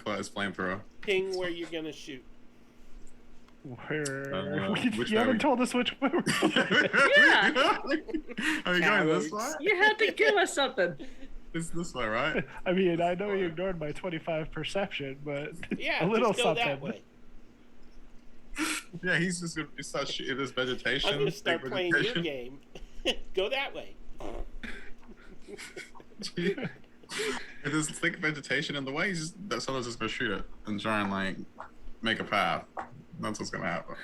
pull out his flamethrower. Ping where you're gonna shoot. You Which way haven't we- told us which way we're going. Yeah. Are you going this way? Cowards. You had to give us something. It's this way, right? I mean, I know you ignored my 25 perception, but Yeah, a little just go something. that way. Yeah, he's just gonna start shooting this vegetation. I'm gonna start big playing your vegetation. game. Go that way. If there's thick vegetation in the way, someone's just gonna shoot it and try and like make a path. That's what's gonna happen.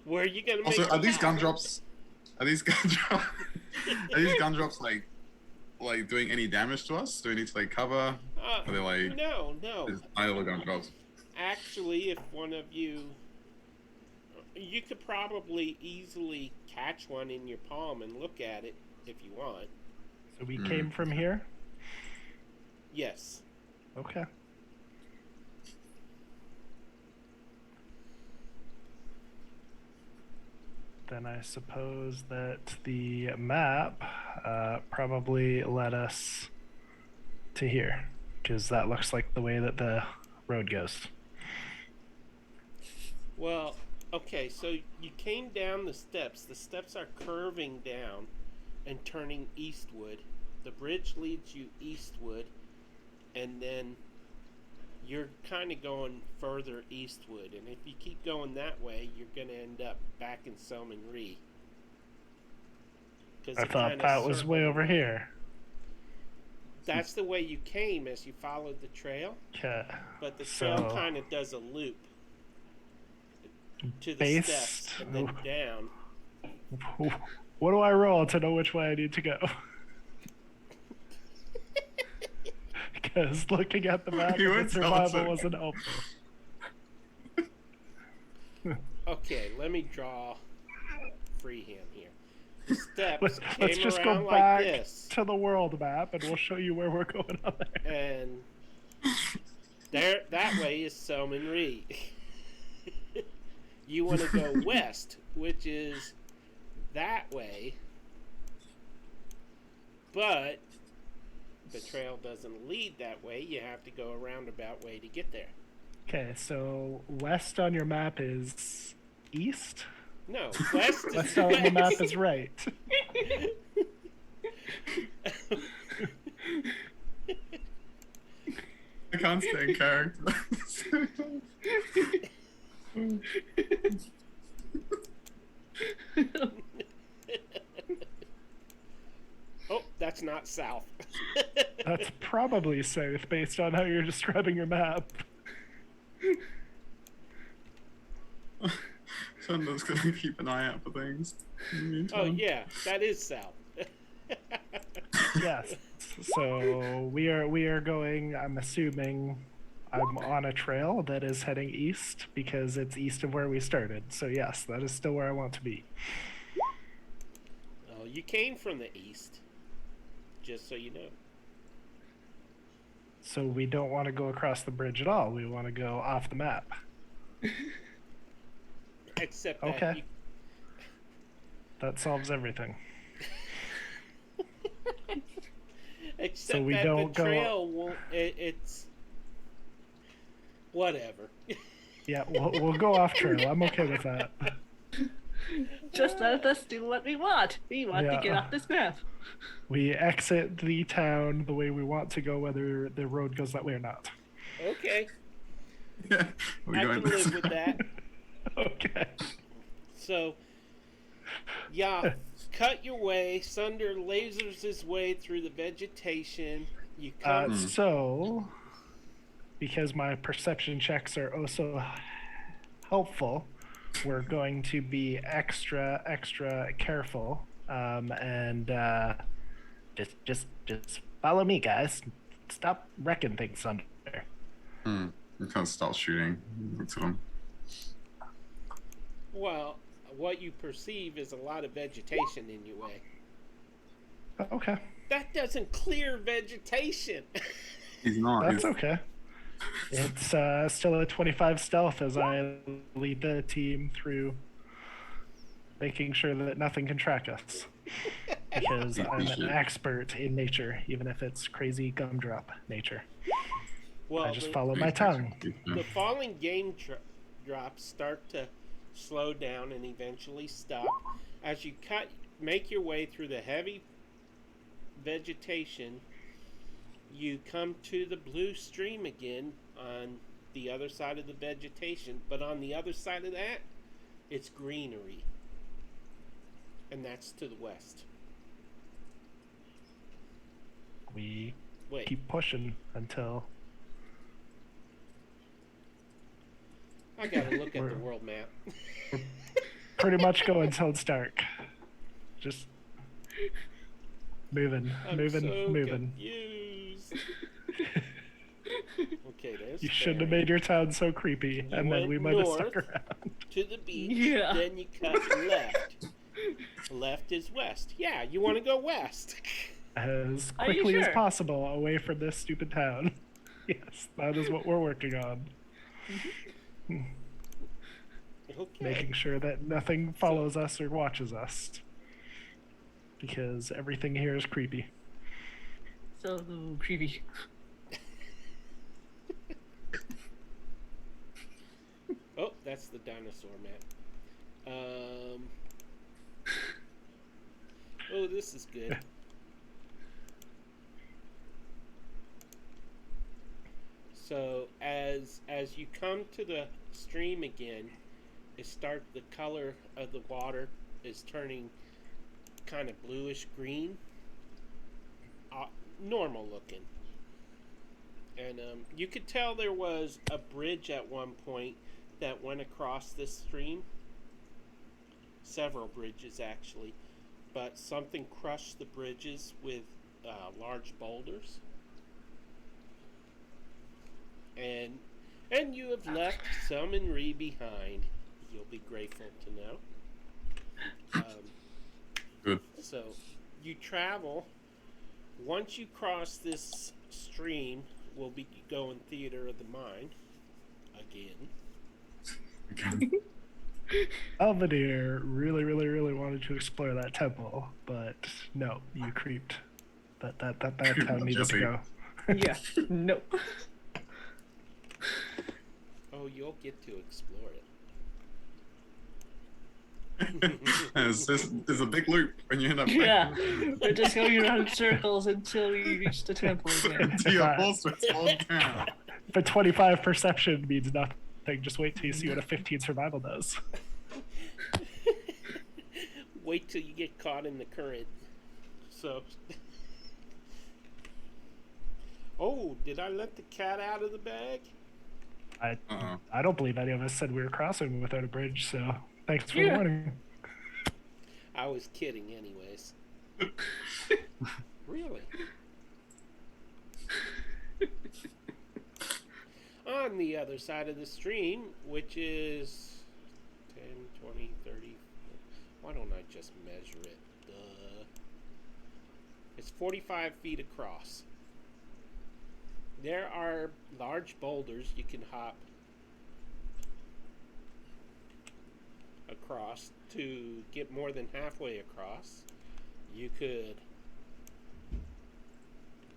Where are you gonna Also, make are the these path? gumdrops? Are these gumdrops? Are these gumdrops like like doing any damage to us? Do we need to like cover? Are they like No. just idle gunshots? Actually, if one of you could probably easily catch one in your palm and look at it if you want. So we came from here? Yes. Okay. Then I suppose that the map probably led us to here, because that looks like the way that the road goes. Well, okay, so you came down the steps. The steps are curving down and turning eastward. The bridge leads you eastward, and then you're kind of going further eastward. And if you keep going that way, you're going to end up back in Selman Ree. I thought that was way over here. That's the way you came as you followed the trail. Okay. But the trail kind of does a loop to the steps and then down. What do I roll to know which way I need to go? Because looking at the map, the survival wasn't helpful. Okay, let me draw freehand here. The steps Let's came just around go back like this, to the world map, and we'll show you where we're going on there. and there that way is Selman Ree. You want to go west, which is that way, but the trail doesn't lead that way. You have to go a roundabout way to get there. Okay, so west on your map is east. No, west is West on the map is right. I can't stay in character. Oh, that's not south. That's probably south based on how you're describing your map. Sunder's gonna keep an eye out for things. Oh yeah, that is south. Yes. So we are going, I'm assuming I'm on a trail that is heading east because it's east of where we started. So yes, that is still where I want to be. Oh, you came from the east, just so you know. So we don't want to go across the bridge at all. We want to go off the map. Except that Okay. That solves everything. except So we that don't the go- trail won't. It's whatever. Yeah, we'll go off trail. I'm okay with that. Just let us do what we want. We want to Yeah. get off this map. We exit the town the way we want to go, whether the road goes that way or not. Okay, Yeah, I can live with that. Okay. So, yeah, cut your way. Sunder lasers his way through the vegetation. You come. So, because my perception checks are oh so helpful, we're going to be extra careful. And just follow me, guys. Stop wrecking things under. You can't start shooting to them. Well, what you perceive is a lot of vegetation in your way. Okay, That doesn't clear vegetation. He's not. that's okay. It's still a 25 stealth as I lead the team through making sure that nothing can track us. Because I'm an expert in nature, even if it's crazy gumdrop nature. Well, I just follow my tongue. the falling game drops start to slow down and eventually stop as you make your way through the heavy vegetation. You come to the blue stream again on the other side of the vegetation, but on the other side of that, it's greenery, and that's to the west. We Wait, keep pushing until I gotta look at the world map. pretty much go until it's dark. Just moving, I'm moving, so moving. confused. Okay, there's You shouldn't have ferry. made your town so creepy, You and then went we might have stuck north. around. To the beach, Yeah. then you cut left. Left is west. Yeah, you want to go west. As Are you quickly as sure? possible away from this stupid town. Yes, that is what we're working on. Okay. Making sure that nothing follows us or watches us. Because everything here is creepy. So creepy. Oh, that's the dinosaur map. Oh, this is good. So as you come to the stream again, the color of the water is turning kind of bluish green, normal looking, and you could tell there was a bridge at one point that went across this stream. Several bridges actually, but something crushed the bridges with large boulders. And you have left some in Ree behind. You'll be grateful to know. Good. So you travel. Once you cross this stream, we'll be going Theater of the Mind again. Alvadir really, really, really wanted to explore that temple, but no, you creeped. That town needed to Jesse. go. Yeah. No. Oh, you'll get to explore it. There's a big loop when you end up Yeah. We're just going around in circles until we reach the temple again. to your horse old town. But 25 perception means nothing. Just wait till you see what a 15 survival does. Wait till you get caught in the current. So. Oh, did I let the cat out of the bag? I don't believe any of us said we were crossing without a bridge, so thanks for the Yeah. warning. I was kidding, anyways. Really? On the other side of the stream, which is 10, 20, 30. Why don't I just measure it? Duh. It's 45 feet across. There are large boulders you can hop across to get more than halfway across. You could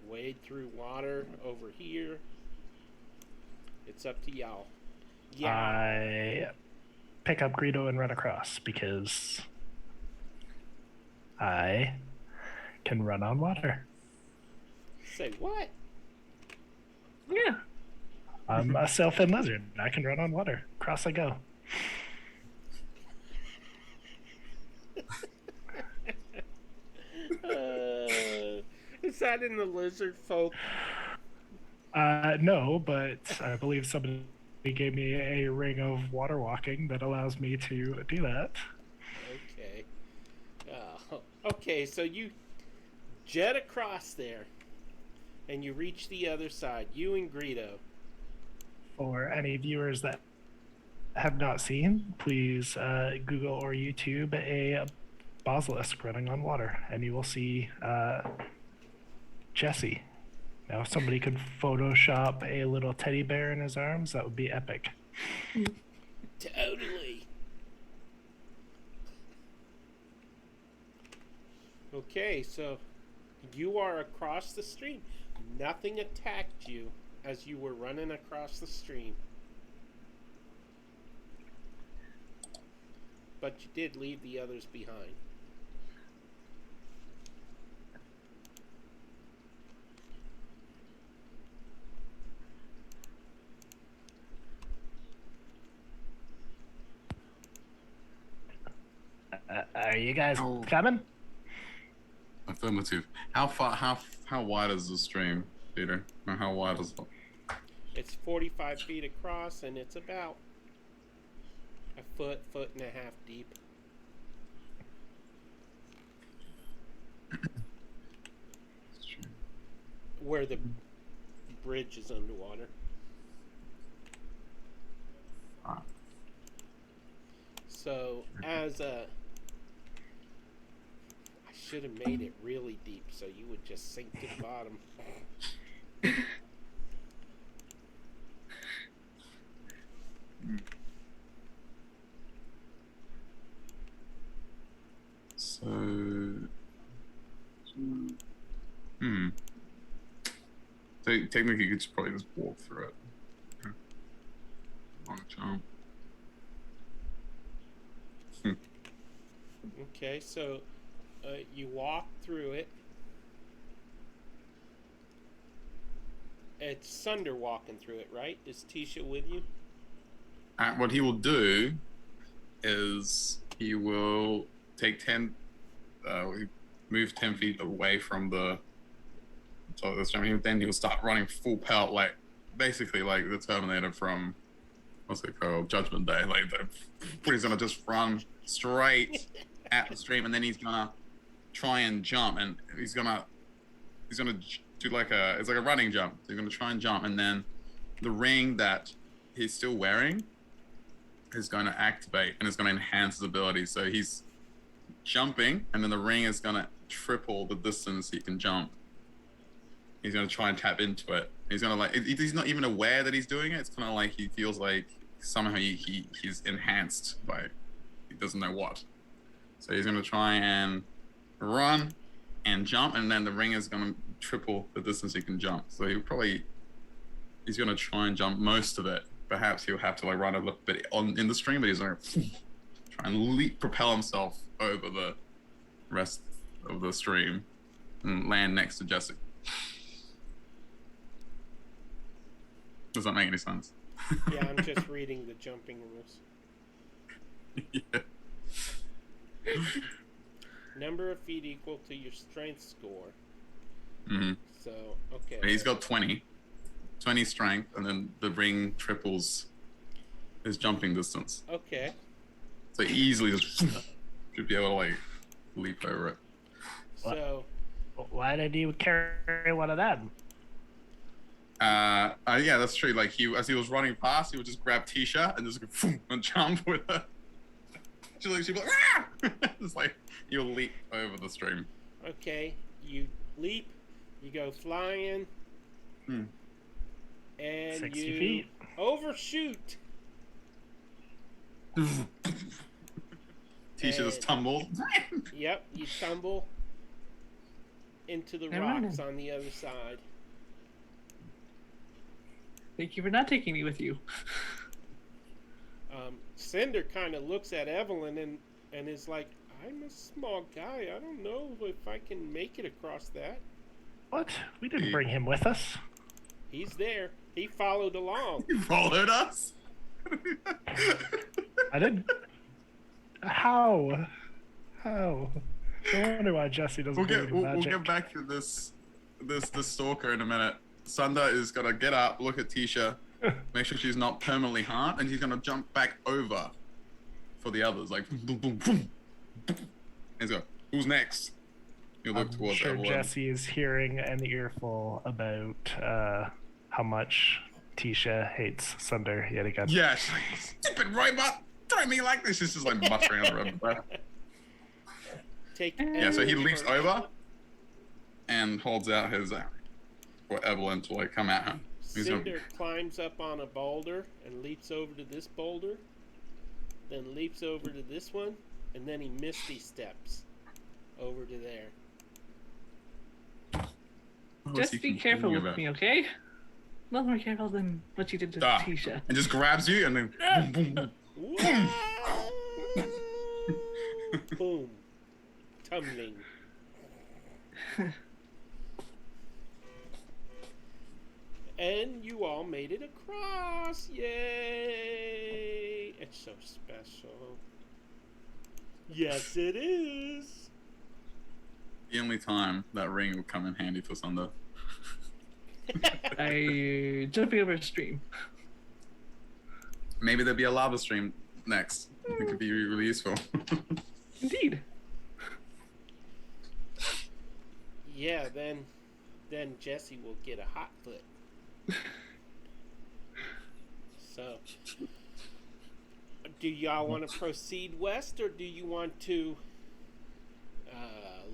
wade through water over here. It's up to y'all. Yeah. I pick up Greedo and run across because I can run on water. Say what? Yeah. I'm a sailfin lizard. I can run on water. Across I go. Is that in the lizard folk? No, but I believe somebody gave me a ring of water walking that allows me to do that. Okay. Okay, so you jet across there, and you reach the other side. You and Greedo. For any viewers that have not seen, please Google or YouTube a basilisk running on water, and you will see Jesse. Now, if somebody could Photoshop a little teddy bear in his arms, that would be epic. Totally. Okay, so you are across the stream. Nothing attacked you as you were running across the stream. But you did leave the others behind. Are you guys Oh. coming? Affirmative. How wide is the stream, Peter? Or how wide is it? It's 45 feet across, and it's about a foot and a half deep. where the bridge is underwater. So as a, I should have made it really deep so you would just sink to the bottom. So, so technically, you could just probably just walk through it. Long jump. Okay, so you walk through it. It's Sunder walking through it, right? Is Tisha with you? What he will do is he will take 10, move 10 feet away from the top of the stream. Then he'll start running full pelt, like basically like the Terminator from what's it called, Judgment Day. Like he's gonna just run straight at the stream, and then he's gonna try and jump, and he's gonna do like it's like a running jump. So he's gonna try and jump, and then the ring that he's still wearing is going to activate and it's going to enhance his ability. So he's jumping, and then the ring is going to triple the distance he can jump. He's going to try and tap into it. He's going to like, he's not even aware that he's doing it. It's kind of like he feels like somehow he's enhanced by, he doesn't know what. So he's going to try and run and jump, and then the ring is going to triple the distance he can jump. So he's going to try and jump most of it. Perhaps he'll have to like run a little bit in the stream, but he's going to try and propel himself over the rest of the stream and land next to Jesse. Does that make any sense? Yeah, I'm just reading the jumping rules. Yeah. Number of feet equal to your strength score. Mm-hmm. So, okay. He's got 20 strength, and then the ring triples his jumping distance. Okay. So easily just should be able to like leap over it. So. Why did you carry one of them? Yeah, that's true. Like as he was running past, he would just grab Tisha and just go and jump with her. She'd be like, ah! It's like you'll leap over the stream. Okay, you leap, you go flying, and 60 you feet. overshoot. Tisha just tumbles. Yep, you tumble into the Never rocks mind. on the other side. Thank you for not taking me with you. Cinder kind of looks at Evelyn and is like, I'm a small guy. I don't know if I can make it across that. What? We didn't bring him with us. He's there. He followed along. You followed us? I didn't. How? No wonder why Jesse doesn't believe in We'll magic. get back to this stalker in a minute. Sunder is gonna get up, look at Tisha, make sure she's not permanently harmed, and he's gonna jump back over for the others, like boom, boom, boom. He's go, who's next? You look I'm towards sure Evelyn. Jesse is hearing an earful about how much Tisha hates Sunder yet again. Yeah, she's like, stupid robot, throw me like this. She's just like muttering under her breath. Take Yeah, so he Evelyn leaps first. over and holds out his arm for Evelyn to like come at him. He's gonna- Cinder climbs up on a boulder and leaps over to this boulder, then leaps over to this one, and then he misty steps over to there. What was Just he be careful complaining with about? me, okay? A lot more careful than what you did to Ah, Tisha. and just grabs you and then boom, boom, boom. Boom. Tumbling. And you all made it across. Yay! It's so special. Yes, it is. The only time that ring will come in handy for Sunder. Jumping over a stream. Maybe there'll be a lava stream next. It could be really useful. Indeed. Yeah, then then Jesse will get a hot foot. So, do y'all want to proceed west, or do you want to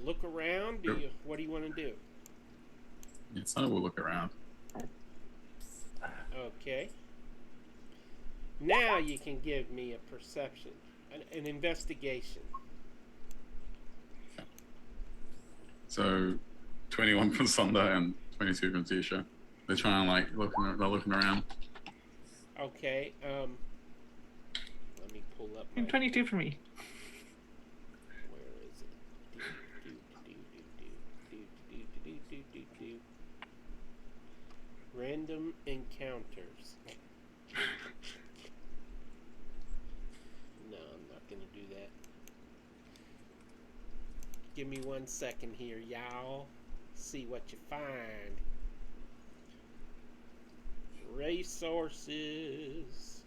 look around? What do you want to do? Yes, I will look around. Okay. Now you can give me a perception, an investigation. So, 21 from Sunder and 22 from Tisha. They're trying to they're looking around. Okay. Let me pull up. And 22 for me. Where is it? Random encounters. No, I'm not gonna do that. Give me 1 second here, y'all. See what you find. Resources.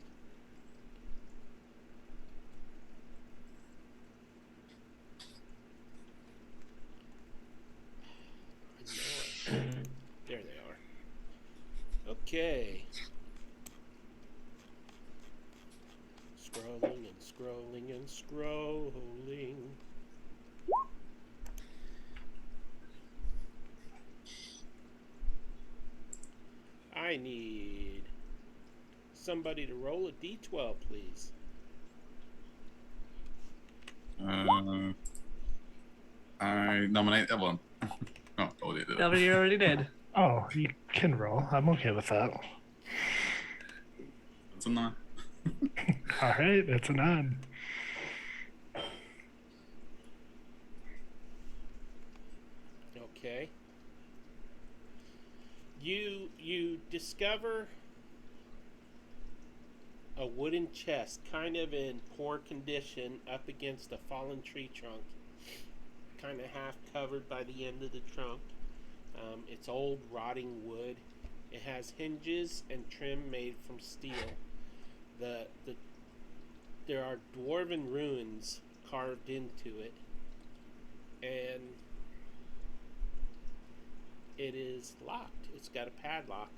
There they are. Okay. Scrolling and scrolling and scrolling. I need somebody to roll a d12, please. I nominate Evelyn. Oh, already did it. That you already did. Oh, you can roll. I'm okay with that. It's a 9. All right, it's a 9. Okay. You discover a wooden chest, kind of in poor condition, up against a fallen tree trunk, kind of half covered by the end of the trunk. It's old, rotting wood. It has hinges and trim made from steel. There are dwarven runes carved into it, and it is locked. It's got a padlock.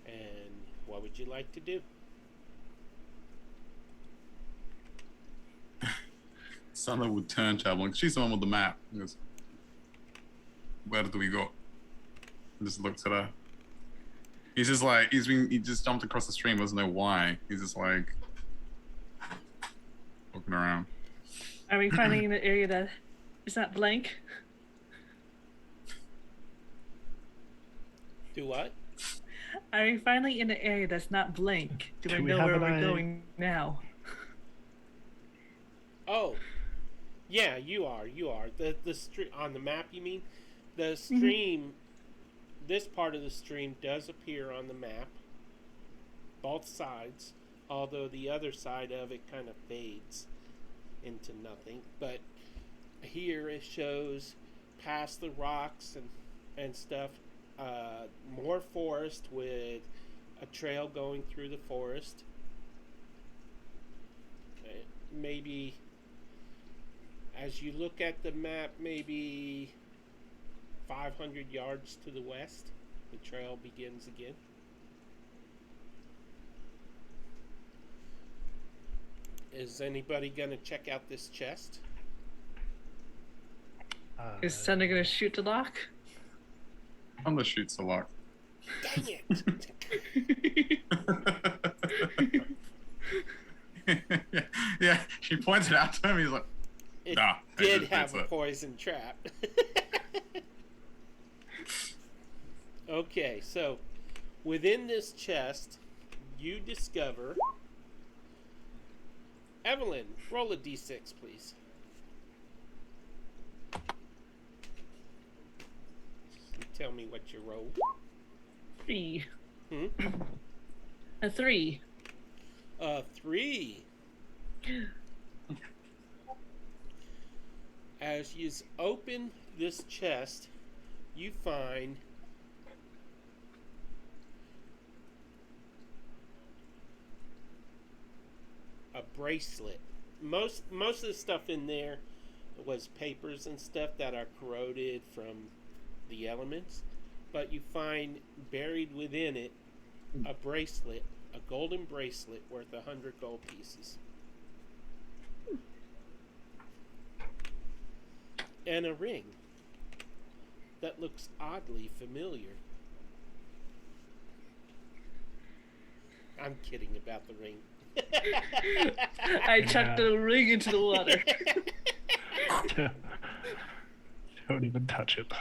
And what would you like to do? Sunder would turn to Evelyn. She's the one with the map. He goes, where do we go? And just looks at her. He's just like, he just jumped across the stream, doesn't know why. He's just like, looking around. Are we finally in an area that is not blank? Do what? Are we finally in an area that's not blank? Do I we know have where an we're eye? going now? Oh, yeah, you are. The stream on the map. You mean the stream? This part of the stream does appear on the map. Both sides, although the other side of it kind of fades into nothing. But here it shows past the rocks and stuff. More forest with a trail going through the forest. Maybe as you look at the map, maybe 500 yards to the west, the trail begins again. Is anybody gonna check out this chest? Is Sunder gonna shoot the lock? Sunder shoots a lot. Dang it! yeah, she pointed out to him. He's like, It nah, did have a poison trap. Okay, so within this chest, you discover... Evelyn, roll a d6, please. Tell me what you rolled. 3. Hmm? A 3. 3. As you open this chest, you find bracelet. Most of the stuff in there was papers and stuff that are corroded from the elements, but you find buried within it a bracelet, a golden bracelet worth 100 gold pieces. And a ring that looks oddly familiar. I'm kidding about the ring. I chucked the ring into the water. Don't even touch it.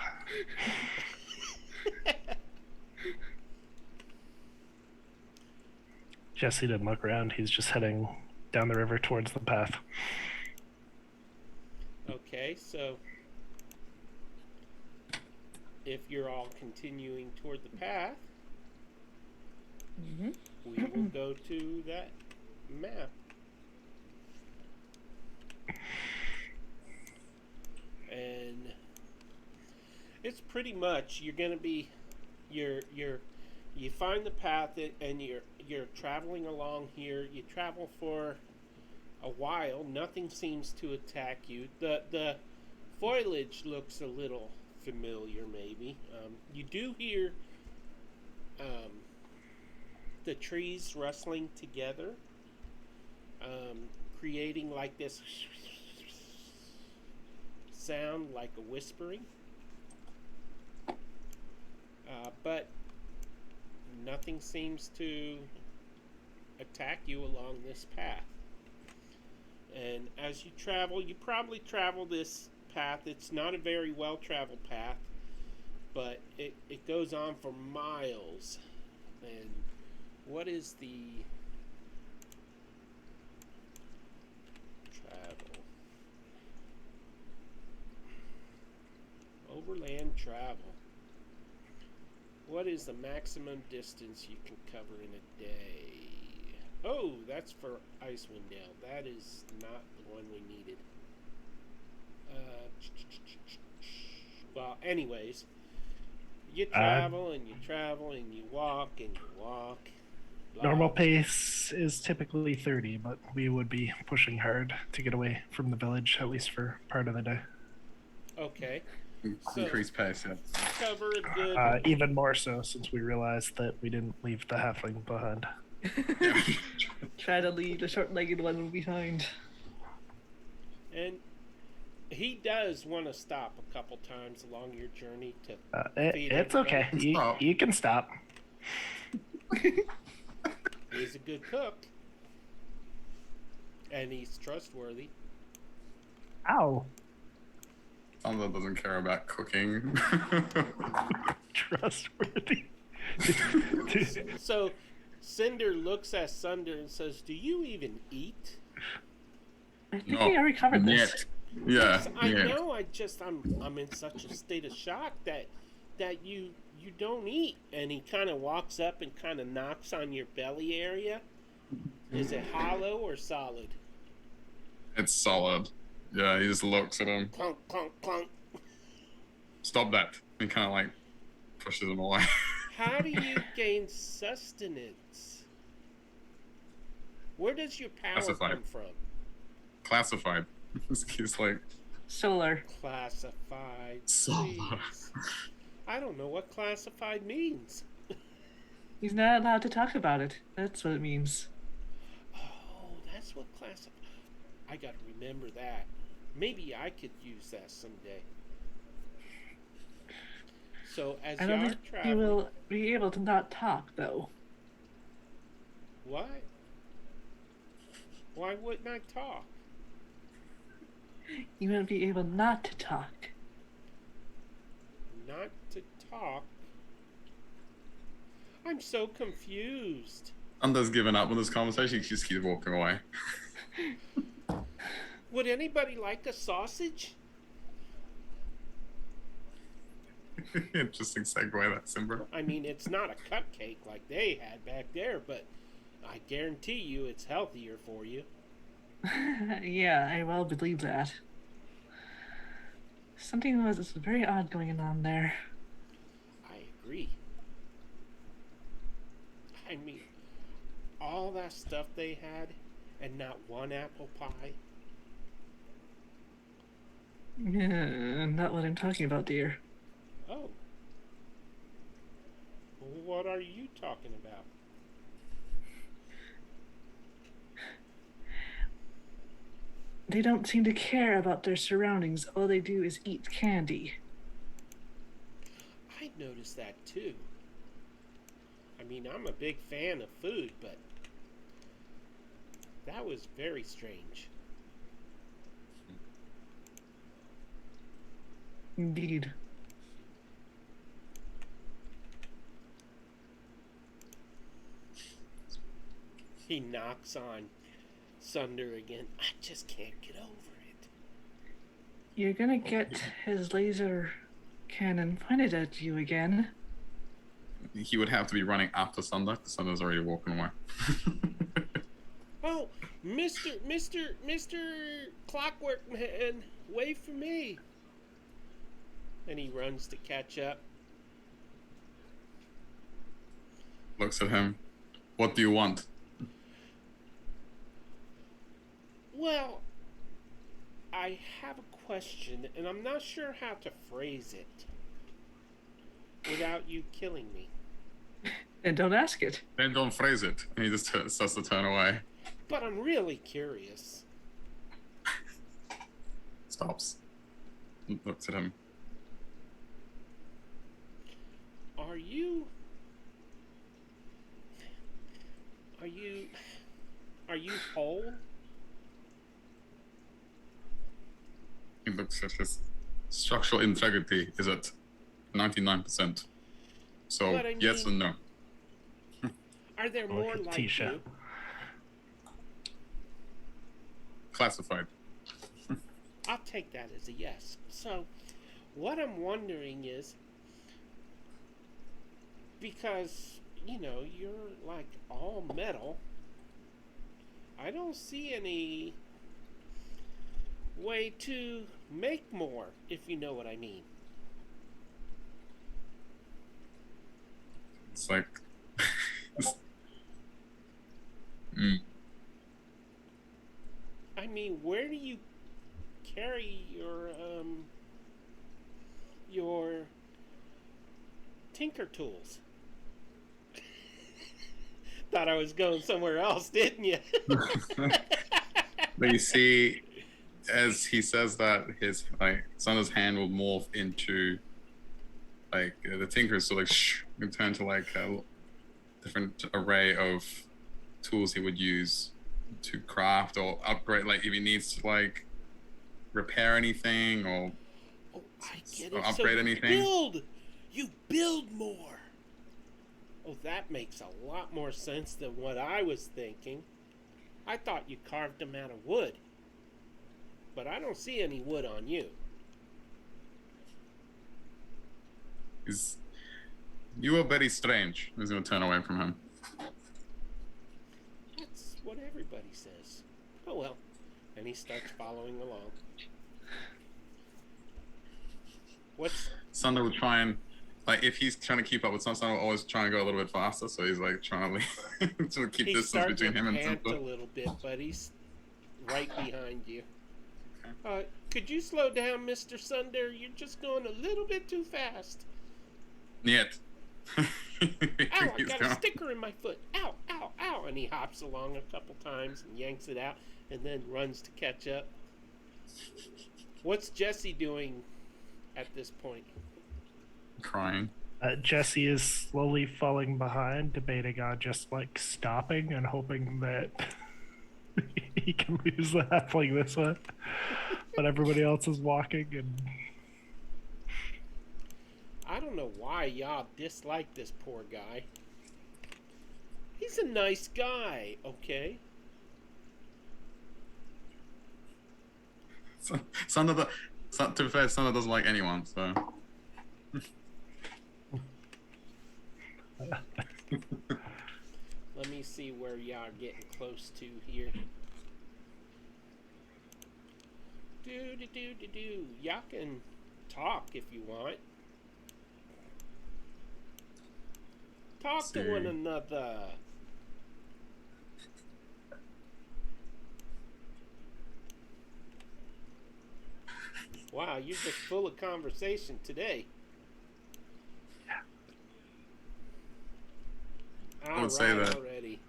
Jesse didn't look around. He's just heading down the river towards the path. Okay, so if you're all continuing toward the path, Mm-hmm. we will go to that map. And it's pretty much you're gonna be you find the path and you're traveling along here. You travel for a while. Nothing seems to attack you. The foliage looks a little familiar, maybe. You do hear the trees rustling together, creating like this sound, like a whispering. But nothing seems to attack you along this path. And as you travel, you probably travel this path. It's not a very well-traveled path, but it goes on for miles. And what is the travel? Overland travel. What is the maximum distance you can cover in a day? Oh, that's for Icewind Dale. That is not the one we needed. Well, anyways, you travel and you travel and you walk and you walk. Normal pace is typically 30, but we would be pushing hard to get away from the village, at least for part of the day. Okay. Increased pace, yeah. Cover a good... Even more so since we realized that we didn't leave the halfling behind. Try to leave the short-legged one behind. And he does want to stop a couple times along your journey to feed It's him. okay. You can stop. He's a good cook. And he's trustworthy. Ow. Sandra doesn't care about cooking. Trustworthy. So Cinder looks at Sunder and says, "Do you even eat?" I think we already covered this. Yet. Yeah. I yeah. know. I'm in such a state of shock that you don't eat. And he kind of walks up and kind of knocks on your belly area. Is it hollow or solid? It's solid. Yeah, he just looks at him. Clunk, clunk, clunk. Stop that. He kind of like pushes him away. How do you gain sustenance? Where does your power Classified. come from? Classified. He's like Solar. Classified. Solar. Please. I don't know what classified means. He's not allowed to talk about it. That's what it means. Oh, that's what classified. I gotta remember that. Maybe I could use that someday. So as I you don't are think he traveling, will be able to not talk, though. what? Why wouldn't I talk? You won't be able not to talk. Not to talk. I'm so confused. Sandra's given up on this conversation. He just keeps walking away. Would anybody like a sausage? Interesting segue, that Simber. I mean, it's not a cupcake like they had back there, but I guarantee you it's healthier for you. Yeah, I well believe that. Something was very odd going on there. I agree. I mean, all that stuff they had, And not one apple pie? Yeah, not what I'm talking about, dear. Oh. Well, what are you talking about? They don't seem to care about their surroundings. All they do is eat candy. I noticed that too. I mean, I'm a big fan of food, but that was very strange. Indeed. He knocks on Sunder again. I just can't get over it. You're gonna get his laser cannon pointed at you again. He would have to be running after Sunder, because Sunder's already walking away. Oh, Mr. Clockwork Man, wait for me. And he runs to catch up. Looks at him. What do you want? Well, I have a question, and I'm not sure how to phrase it without you killing me. And don't ask it. Then don't phrase it. And he just starts to turn away. But I'm really curious. Stops. Looks at him. Are you whole? He looks at his structural integrity is at 99%. So But I yes mean- and no. Are there more at like Tisha. you? Classified. I'll take that as a yes. So, what I'm wondering is, because, you know, you're like all metal, I don't see any way to make more, if you know what I mean. It's like I mean, where do you carry your tinker tools? Thought I was going somewhere else, didn't you? But you see, as he says that, his Sunder's hand will morph into the tinker, so and turn to a different array of tools he would use to craft or upgrade, if he needs to repair anything or Oh, I get or it. upgrade so anything. You build more. Oh, that makes a lot more sense than what I was thinking. I thought you carved them out of wood. But I don't see any wood on you. You are very strange. He's gonna turn away from him. That's what everybody says. Oh well. And he starts following along. What's Sunder would try and if he's trying to keep up with Sunder will always try and go a little bit faster, so he's trying to to keep he distance starts between to him and pant a Sunder. little bit, but he's right behind you. Could you slow down, Mr. Sunder? You're just going a little bit too fast. Yet. Ow, I got a sticker in my foot. Ow, ow, ow. And he hops along a couple times and yanks it out and then runs to catch up. What's Jesse doing at this point? Crying. Jesse is slowly falling behind, debating on just stopping and hoping that he can lose the halfling this way. But everybody else is walking, and I don't know why y'all dislike this poor guy. He's a nice guy, okay? Sunder, to be fair, Sunder doesn't like anyone, so. Let me see where y'all are getting close to here. Do. Y'all can talk if you want. Talk to one another. Wow, you're just full of conversation today. I would say that. Already.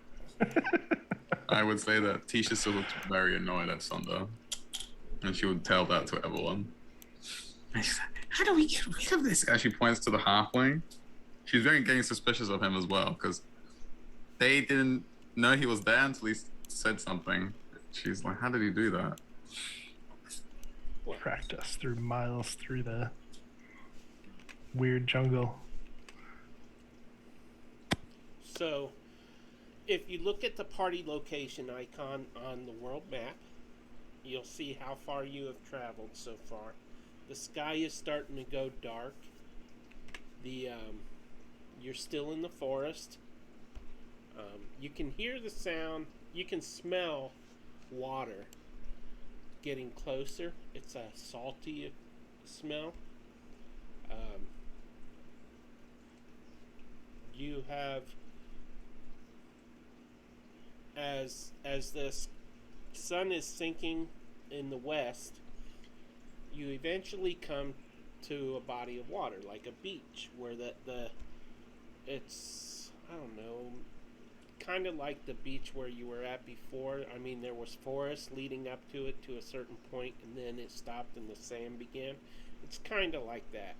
I would say that Tisha still looked very annoyed at Sunder, and she would tell that to everyone. And she's like, "How do we get rid of this guy?" She points to the halfling. She's very getting suspicious of him as well because they didn't know he was there until he said something. She's like, "How did he do that?" Practice through miles through the weird jungle. So, if you look at the party location icon on the world map, you'll see how far you have traveled so far. The sky is starting to go dark. You're still in the forest. You can hear the sound. You can smell water getting closer. It's a salty smell. You have, as the sun is sinking in the west, you eventually come to a body of water, like a beach, where it's, I don't know, kind of like the beach where you were at before. I mean, there was forest leading up to it to a certain point, and then it stopped and the sand began. It's kind of like that.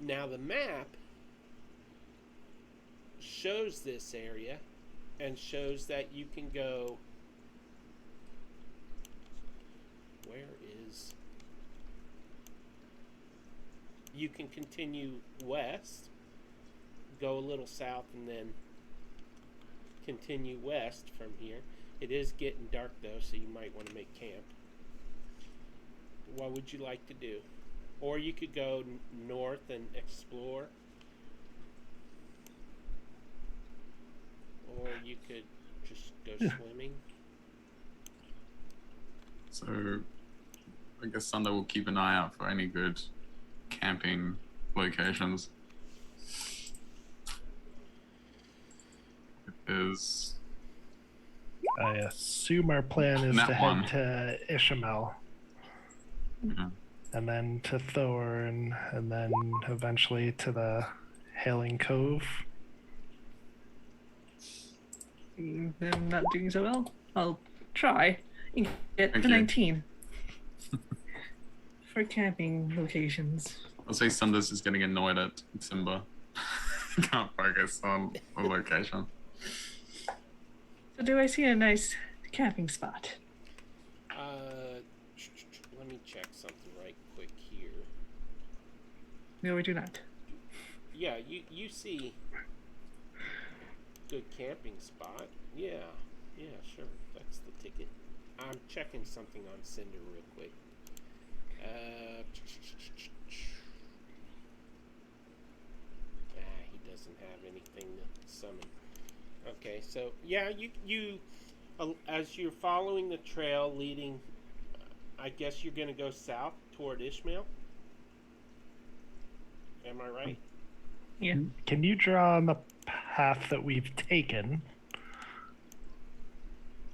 Now the map shows this area and shows that you can go, you can continue west, go a little south, and then continue west from here. It is getting dark though, so you might want to make camp. What would you like to do? Or you could go north and explore. Or you could just go swimming. So, I guess Sunder will keep an eye out for any good camping locations. It is. I assume our plan is That to one. head to Ishmael. Yeah. And then to Thorn, and then eventually to the Hailing Cove. I'm not doing so well. I'll try and get Thank to you. 19 for camping locations. I'll say Sunder's is getting annoyed at Simba. Can't focus on the location. So do I see a nice camping spot? Let me check something right quick here. No, we do not. Yeah, you see good camping spot. Yeah, sure. That's the ticket. I'm checking something on Cinder real quick. He doesn't have anything to summon. Okay, so yeah, you as you're following the trail leading, I guess you're gonna go south toward Ishmael. Am I right? Yeah. Can you draw on the path that we've taken?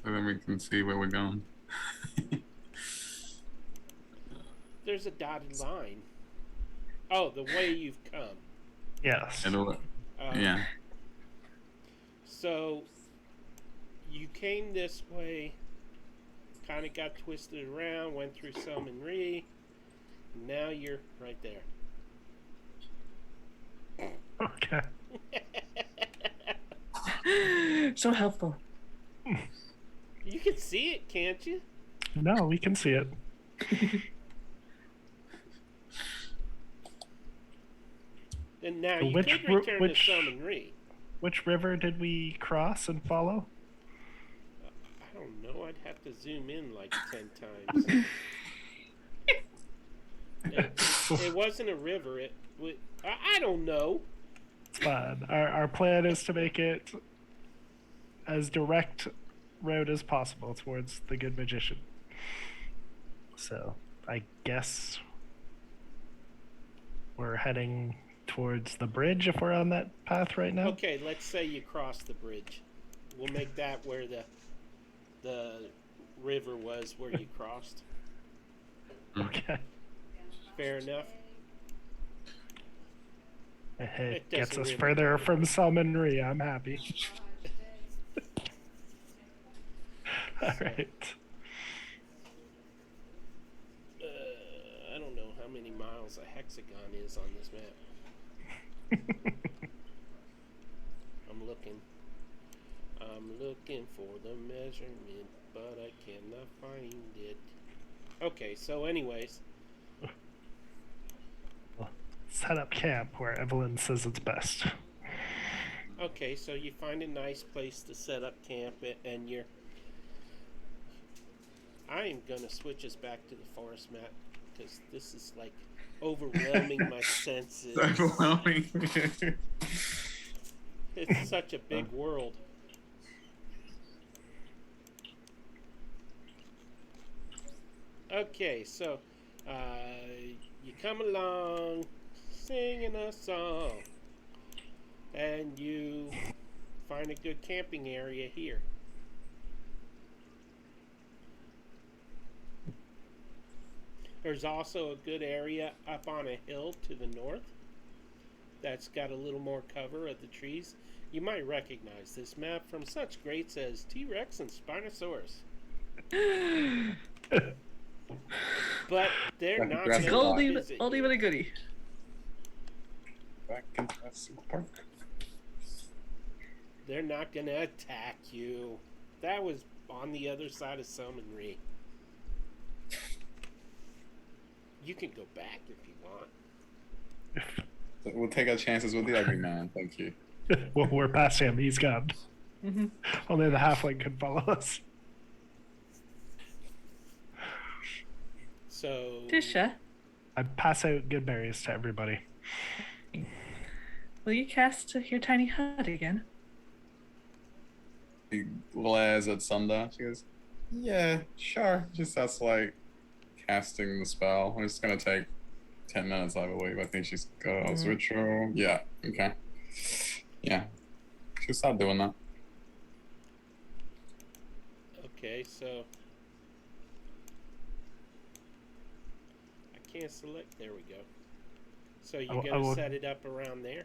So then we can see where we're going. There's a dotted line. Oh, the way you've come. Yes. Yeah. So you came this way, kind of got twisted around, went through Summon Re. Now you're right there. Okay. So helpful. You can see it, can't you? No, we can see it. And now you Which could ro- return which- to Summon Re. Which river did we cross and follow? I don't know. I'd have to zoom in like 10 times. It wasn't a river. I don't know. It's fine. Our plan is to make it as direct road as possible towards the good magician. So I guess we're heading towards the bridge if we're on that path right now. Okay, let's say you cross the bridge. We'll make that where the river was where you crossed. Okay. Fair enough. It doesn't gets us really further matter. from Salmonry. I'm happy. All right. I don't know how many miles a hexagon is on this map. I'm looking for the measurement, but I cannot find it. Okay, so anyways, Set up camp where Evelyn says it's best. okay, so you find a nice place to set up camp, and you're. I am gonna switch us back to the forest map because this is like overwhelming my senses. It's overwhelming. It's such a big world. Okay, so you come along singing a song, and you find a good camping area here. There's also a good area up on a hill to the north that's got a little more cover of the trees. You might recognize this map from such greats as T-Rex and Spinosaurus. But they're not going to Oldie, visit oldie you. but a goodie. Back in Jurassic Park. They're not going to attack you. That was on the other side of Salmonry. You can go back if you want. We'll take our chances with the ugly man. Thank you. Well, we're past him. He's gone. Mm-hmm. Only the halfling can follow us. So Tisha, I pass out good berries to everybody. will you cast your tiny hut again? He glares at Sunder. She goes, "Yeah, sure." Just that's like casting the spell. It's gonna take 10 minutes, I believe. I think she's got a ritual. Yeah. Okay. Yeah. She'll start doing that. okay, so I can't select. There we go. So you're I going to will- set it up around there.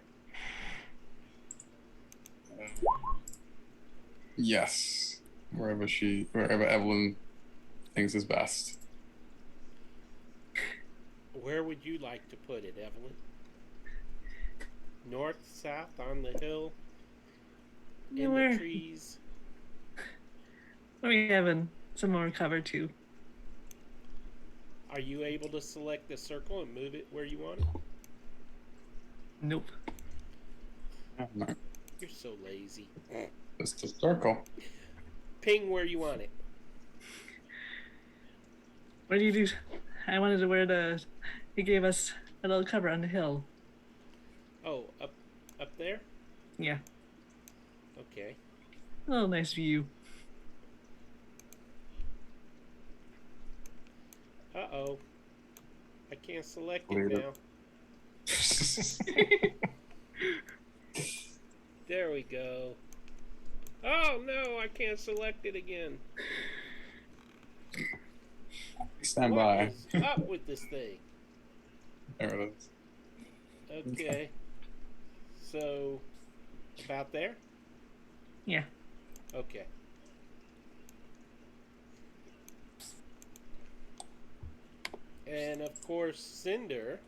Yes. Wherever Evelyn thinks is best. Where would you like to put it, Evelyn? North, south, on the hill, in Where the trees? we having some more cover too. Are you able to select the circle and move it where you want it? Nope. Oh, no. You're so lazy. Just a circle. Ping where you want it. What do you do? I wanted to wear the. He gave us a little cover on the hill. Oh, up there? Yeah, Okay. a little nice view. Uh-oh. I can't select it Later. now. There we go. Oh no, I can't select it again. Stand What by. is up with this thing? There it is. Okay. So, about there? Yeah. Okay. And of course, Cinder.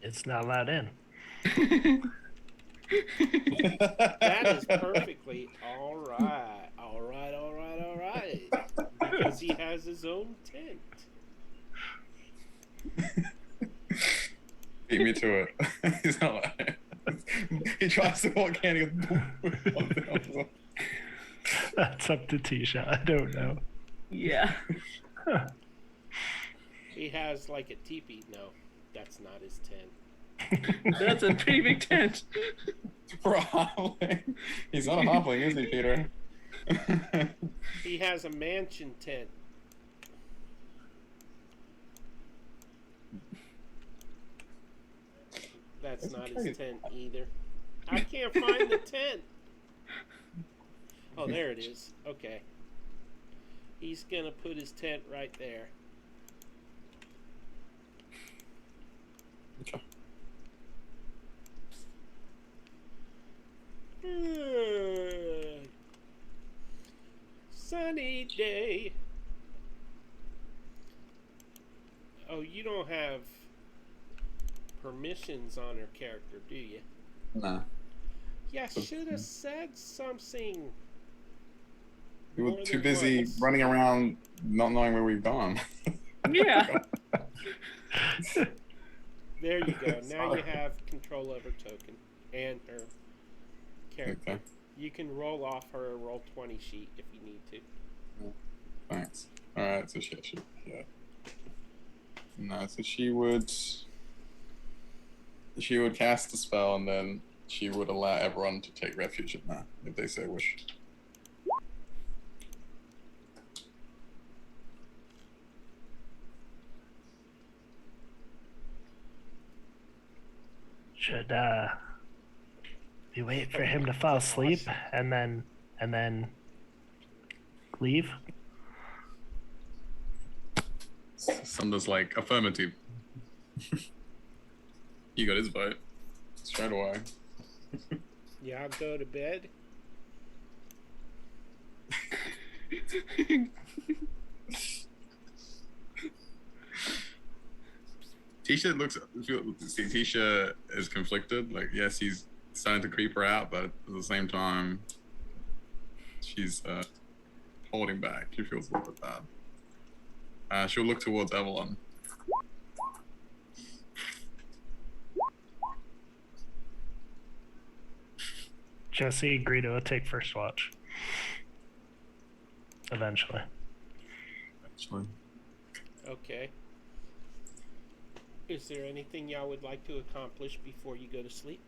It's not allowed in. That is perfectly all right. All right, all right, all right. Because he has his own tent. Beat me to it. He's not like he tries to walk in and goes, That's up to Tisha. I don't know. Yeah. He has like a teepee. No, that's not his tent. That's a pretty big tent. For a halfling. He's not a halfling, is he, Peter? He has a mansion tent. That's not his tent either. I can't find the tent. Oh, there it is. Okay. He's gonna put his tent right there. Okay. Sunny day. Oh, you don't have permissions on her character, do you? Nah. Yeah, should have said something. We were More too than busy once. running around not knowing where we've gone. Yeah. There you go. Now you Sorry. have control over token and her character. Okay. You can roll off her roll 20 sheet if you need to. Thanks. Alright, so yeah. No, so she would cast the spell and then she would allow everyone to take refuge at that if they so wish. Should we wait for him to fall asleep and then leave? Sunder's like, affirmative. You got his vote. Straight away. Y'all go to bed. Tisha is conflicted. Like, yes, he's starting to creep her out, but at the same time, she's holding back. She feels a little bit bad. She'll look towards Evelyn. Jesse, Greedo will take first watch. Eventually. Actually, Okay. Is there anything y'all would like to accomplish before you go to sleep?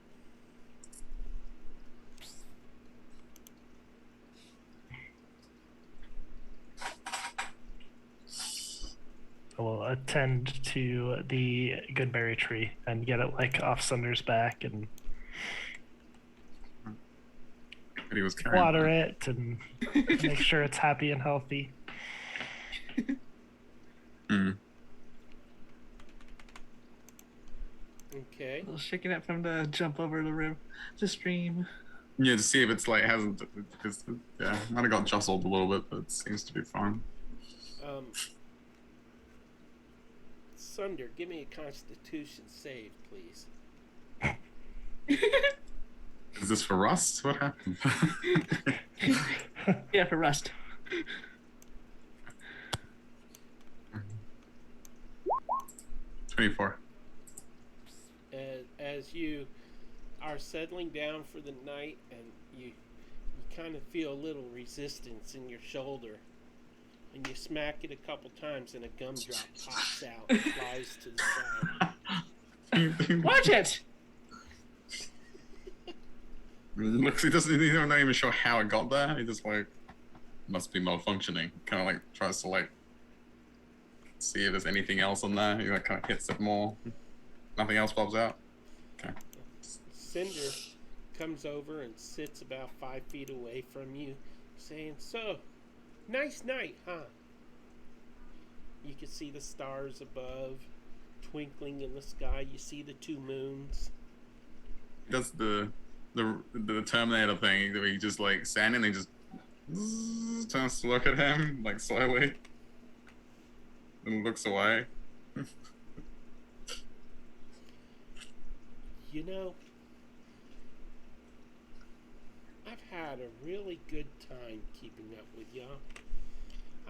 We'll attend to the goodberry tree and get it like off Sunder's back and but he was carrying water it and make sure it's happy and healthy. Mm. Okay. I was shaking it from to jump over the stream. Yeah, to see if it's like hasn't. Because yeah, might have got jostled a little bit, but it seems to be fine. Sunder, give me a Constitution save, please. Is this for Rust? What happened? Yeah, for Rust. 24. As you are settling down for the night and you kind of feel a little resistance in your shoulder and you smack it a couple times and a gumdrop pops out and flies to the side. Watch it! Looks, he's not even sure how it got there. He just like must be malfunctioning. Kind of like tries to like see if there's anything else on there. He like kind of hits it more. Nothing else pops out. Okay. Cinder comes over and sits about 5 feet away from you, saying, "So, nice night, huh?" You can see the stars above, twinkling in the sky. You see the 2 moons. He does the Terminator thing where he just like standing and he just turns to look at him like slowly and looks away. You know, I've had a really good time keeping up with y'all.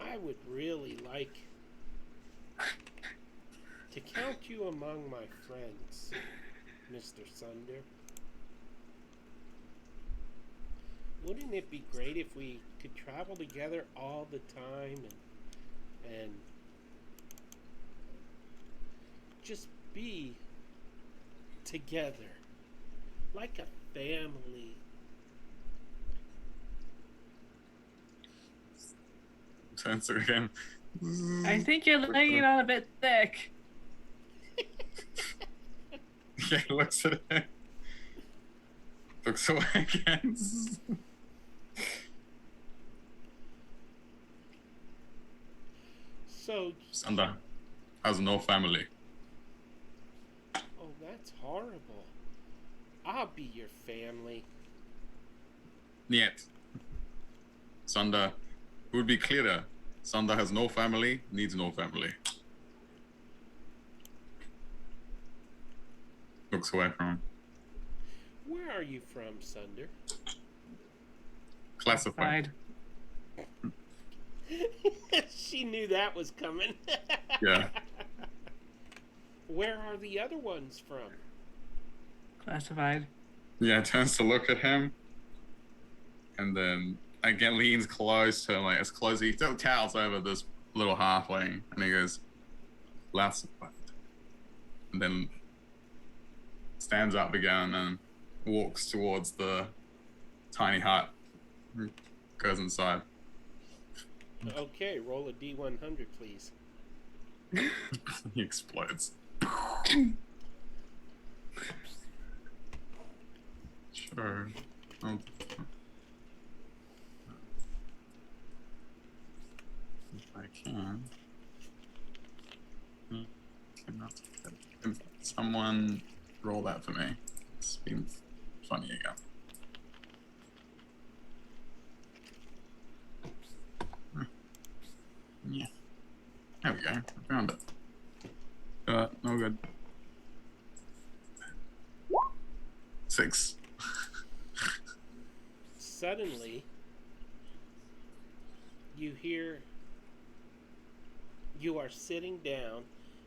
I would really like to count you among my friends, Mr. Sunder. Wouldn't it be great if we could travel together all the time and just be together like a family? Turns to again. I think you're laying it on a bit thick. Yeah, he looks at it. Looks away again. So, Sunder has no family. oh, that's horrible. I'll be your family. Yet. Sunder would be clearer. Sunder has no family, needs no family. Looks away from him. Where are you from, Sunder? Classified. She knew that was coming. Yeah. Where are the other ones from? Classified. Yeah, turns to look at him. And then again leans close to him, like as close he still towels over this little halfling and he goes, classified. And then stands up again and walks towards the tiny hut. Goes inside. Okay, roll a D100, please. He explodes. Sure. Oh. If I can. Cannot. Can someone roll that for me? It's been funny again. Yeah. There we go. I found it. No good. 6. Suddenly, you are sitting down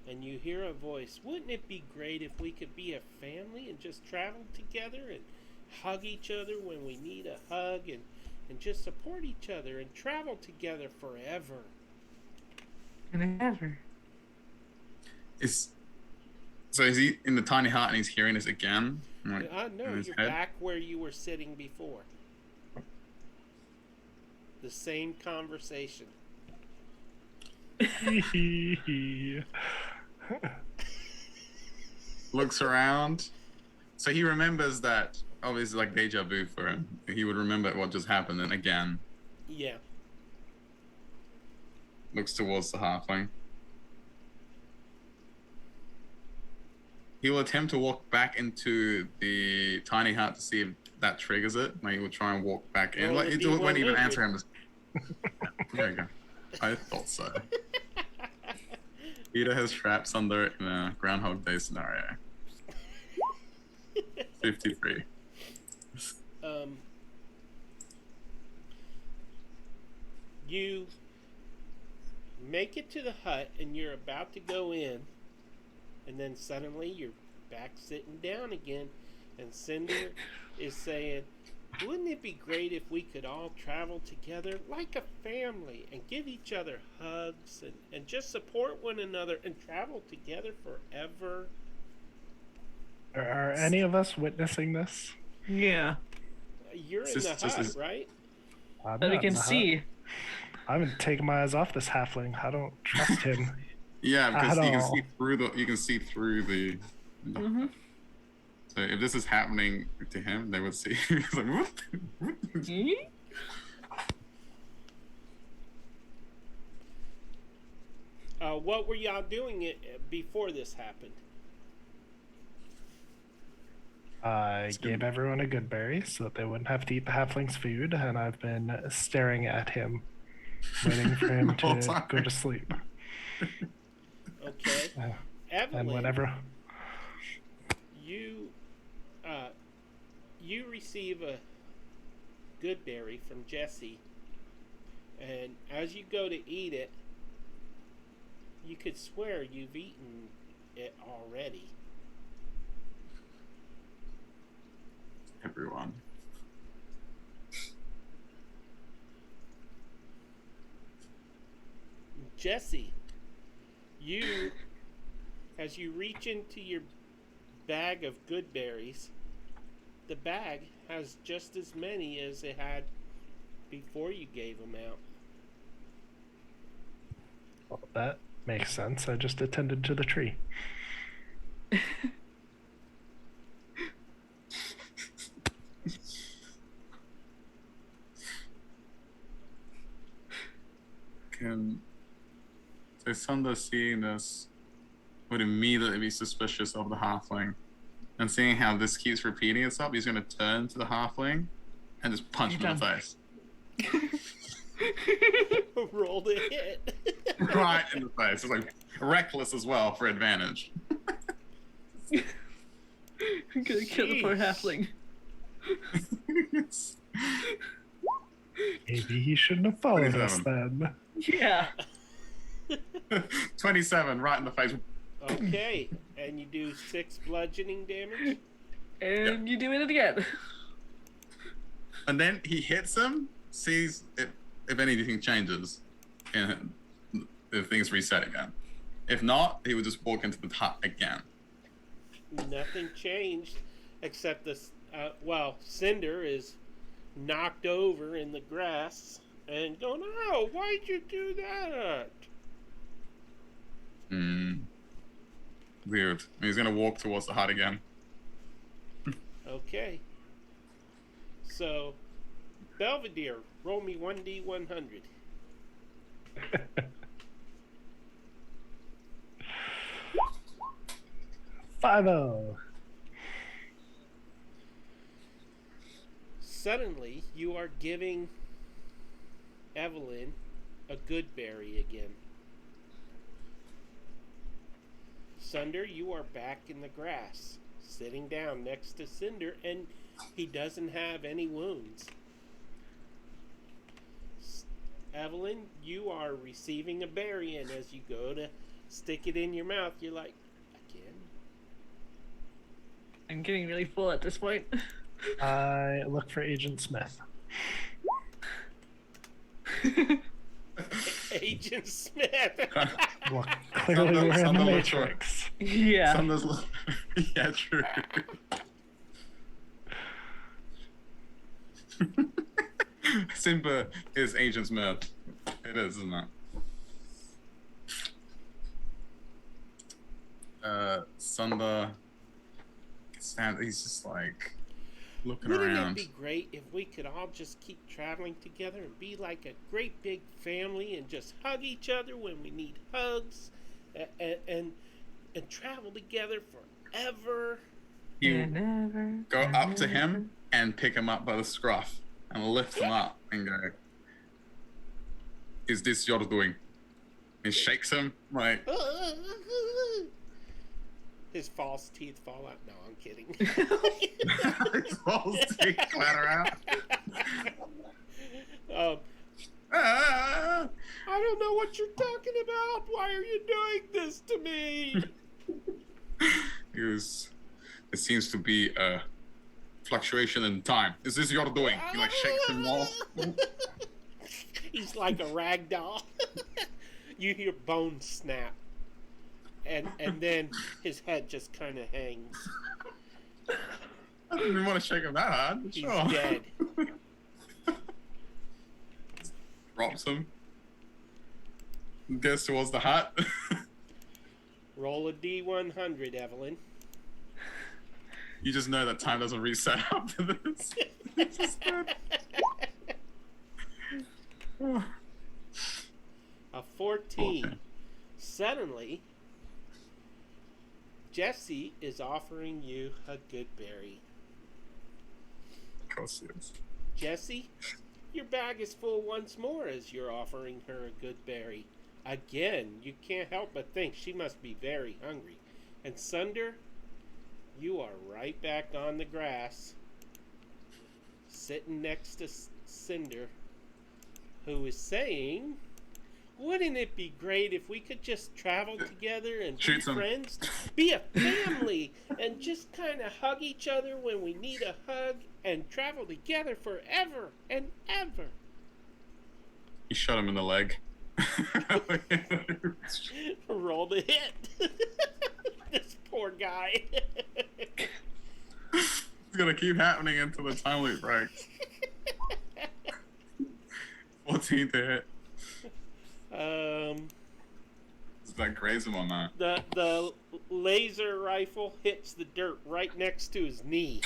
and you hear a voice. Wouldn't it be great if we could be a family and just travel together and hug each other when we need a hug and just support each other and travel together forever? And ever. So is he in the tiny hut and he's hearing this again? Like, No, in his you're head? back where you were sitting before. The same conversation. Looks around. So he remembers that. Obviously, like deja vu for him. He would remember what just happened, and again Yeah. looks towards the halfling. He will attempt to walk back into the tiny hut to see if that triggers it. Like he will try and walk back in. Roll Like a it won't even D100. answer him. There you go. I thought so. Peter has traps under it in a Groundhog Day scenario. 53. You make it to the hut and you're about to go in, and then suddenly you're back sitting down again, and Cinder is saying, wouldn't it be great if we could all travel together like a family and give each other hugs and just support one another and travel together forever? Are any of us witnessing this? Yeah. You're in Just- the hut, just- right? I'm That we not in can the hut. see. I haven't taken my eyes off this halfling. I don't trust him. Yeah, because At you can all. see through the. You can see through the. Mm-hmm. So if this is happening to him, they would see. He's like, what? What were y'all doing before this happened? I gave everyone a good berry so that they wouldn't have to eat the halfling's food, and I've been staring at him, waiting for him The whole to time. go to sleep. Okay. And Evelyn, whenever you receive a good berry from Jesse, and as you go to eat it, you could swear you've eaten it already. Everyone. Jesse, as you reach into your bag of good berries, the bag has just as many as it had before you gave them out. well, that makes sense. I just attended to the tree. So So Sunder, seeing this, would immediately be suspicious of the halfling. And seeing how this keeps repeating itself, he's going to turn to the halfling and just punch him in the face. Roll the hit. Right in the face. It's like reckless as well for advantage. I'm gonna kill the poor halfling. Maybe he shouldn't have followed us 27. then. Yeah. 27, right in the face. Okay, and you do 6 bludgeoning damage. And you do it again. And then he hits him, sees if anything changes, and if things reset again. If not, he would just walk into the hut again. Nothing changed, except this. Cinder is knocked over in the grass and going, "Oh, why'd you do that?" Weird. He's gonna walk towards the hut again. Okay. So, Belvedere, roll me 1d100. Five-0. Suddenly, you are giving Evelyn a good berry again. Sunder, you are back in the grass, sitting down next to Cinder, and he doesn't have any wounds. Evelyn, you are receiving a berry, and as you go to stick it in your mouth, you're like, again? I'm getting really full at this point. I look for Agent Smith. Agent Smith. Look, clearly we're in the Sunder looks for- Matrix. Yeah. Sunder's yeah, true. Simba is Agent Smith. It is, isn't it? Sunder, he's just like looking Wouldn't around. it be great if we could all just keep traveling together and be like a great big family and just hug each other when we need hugs and travel together forever? You go up to him and pick him up by the scruff and lift him up and go, "Is this your doing?" He shakes him like, His false teeth fall out. No, I'm kidding. his balls clatter out. Ah! I don't know what you're talking about. Why are you doing this to me? It seems to be a fluctuation in time. Is this your doing? He like shakes him off. He's like a rag doll. You hear bones snap. And then his head just kind of hangs. I didn't even want to shake him that hard. But He's sure. dead. Drops him. Goes towards the hut. Roll a D100, Evelyn. You just know that time doesn't reset after this. It's just dead. A 14. Okay. Suddenly, Jesse is offering you a good berry. Of course he is. Jesse, your bag is full once more as you're offering her a good berry. Again, you can't help but think she must be very hungry. And Sunder, you are right back on the grass, sitting next to Cinder, who is saying, "Wouldn't it be great if we could just travel together and be Shoots him. friends, be a family, and just kind of hug each other when we need a hug and travel together forever and ever?" He shot him in the leg. Roll the hit. This poor guy. It's gonna keep happening until the time loop breaks. 14 to hit. Does that graze him on that? The laser rifle hits the dirt right next to his knee.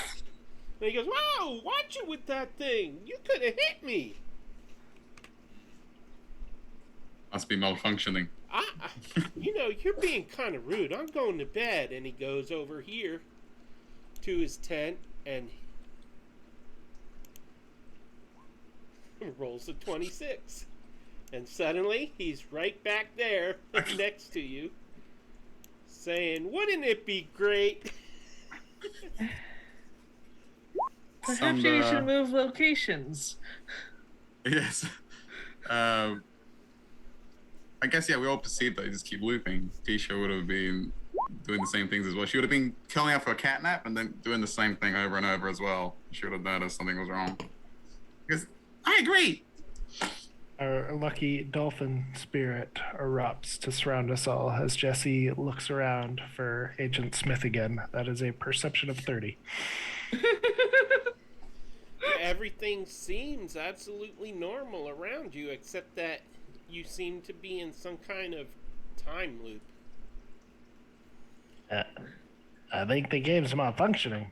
And he goes, "Whoa, watch it with that thing. You could have hit me." Must be malfunctioning. You're being kind of rude. I'm going to bed. And he goes over here to his tent and rolls a 26. And suddenly, he's right back there next to you, saying, "Wouldn't it be great?" Perhaps you should move locations. Yes. I guess, yeah, we all perceived that you just keep looping. Tisha would have been doing the same things as well. She would have been curling up for a cat nap and then doing the same thing over and over as well. She would have noticed something was wrong. Because I agree. Our lucky dolphin spirit erupts to surround us all as Jesse looks around for Agent Smith again. That is a perception of 30. Everything seems absolutely normal around you, except that you seem to be in some kind of time loop. I think the game's malfunctioning.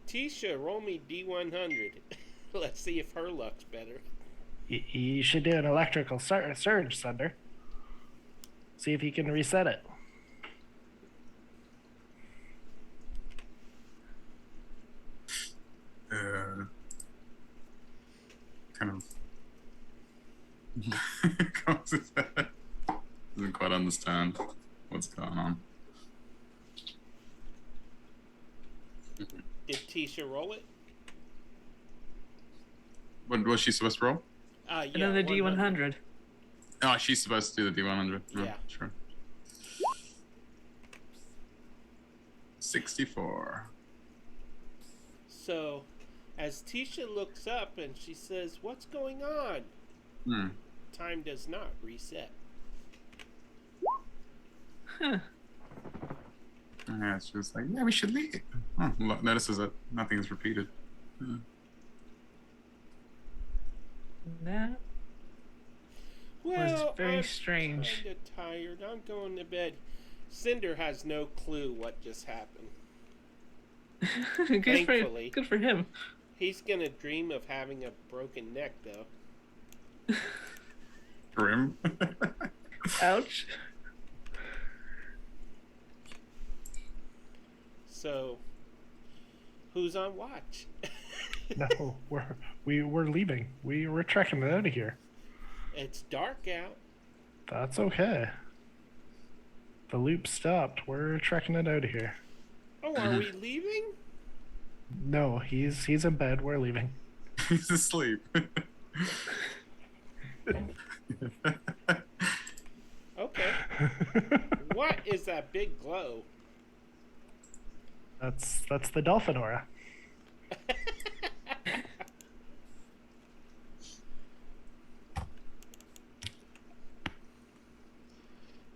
Tisha, roll me D100. Let's see if her luck's better. You should do an electrical surge, Thunder. See if you can reset it. Kind of doesn't quite understand what's going on. Did Tisha roll it? What was she supposed to roll? Yeah, Another D100. Oh, she's supposed to do the D100. Oh, Yeah. Sure. 64. So, as Tisha looks up and she says, "What's going on?" Time does not reset. Huh. Yeah, it's just like, yeah, we should leave. Oh, notices that nothing is repeated. That Well, very I'm strange. kind of tired. I'm going to bed. Cinder has no clue what just happened. Thankfully. Good for him. He's going to dream of having a broken neck, though. Grim. Ouch. So, who's on watch? No, we're leaving. We're trekking it out of here. It's dark out. That's okay. The loop stopped. We're trekking it out of here. Oh, are we leaving? No, he's in bed. We're leaving. He's asleep. Okay. What is that big glow? That's the Dolphin Aura.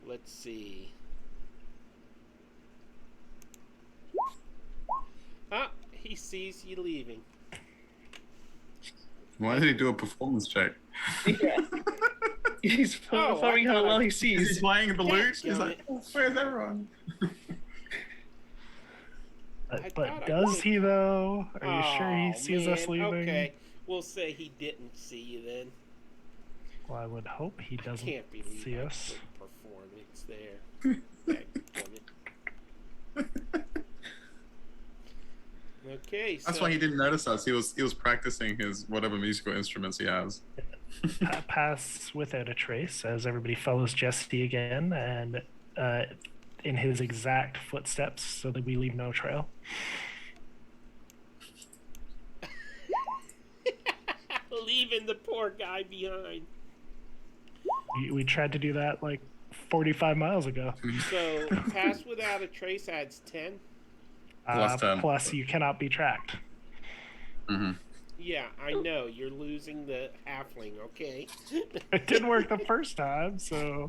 Let's see. Ah, he sees you leaving. Why did he do a performance check? Yeah. He's performing how well he Is sees. he playing the loot? He's damn like, it. oh, where's everyone? But does he though? Are you sure he sees us leaving? Okay, we'll say he didn't see you then. Well, I would hope he doesn't Can't believe see I us. put performance there. Okay, so That's why he didn't notice us. He was practicing his whatever musical instruments he has. Pass without a trace as everybody follows Jesse again and in his exact footsteps so that we leave no trail. leaving the poor guy behind. We tried to do that like 45 miles ago. So pass without a trace adds 10. Plus 10. Plus you cannot be tracked. Mm-hmm. Yeah, I know. You're losing the halfling, okay? It didn't work the first time, so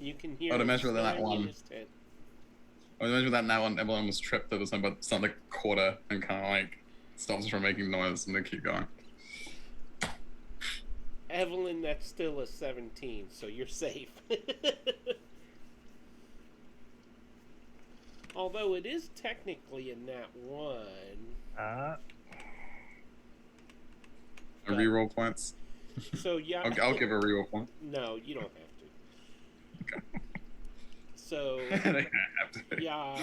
You can hear. I would him imagine that stirring in one- his tent. I imagine that now when everyone was tripped over something, but something like quarter and kind of like stops from making noise and they keep going. Evelyn, that's still a 17, so you're safe. Although it is technically a nat 1. Uh, A reroll points. So, yeah. I'll give a reroll point. No, you don't have to. Okay. So, I have to. yeah.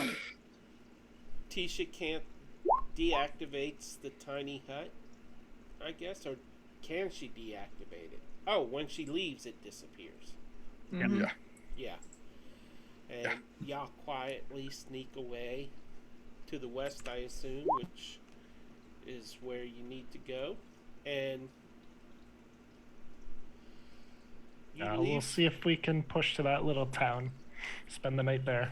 Tisha can't deactivates the tiny hut, I guess, or can she deactivate it? Oh, when she leaves, it disappears. Mhm. Yeah. Yeah. And y'all quietly sneak away to the west, I assume, which is where you need to go. And you we'll leave. see if we can push to that little town. Spend the night there.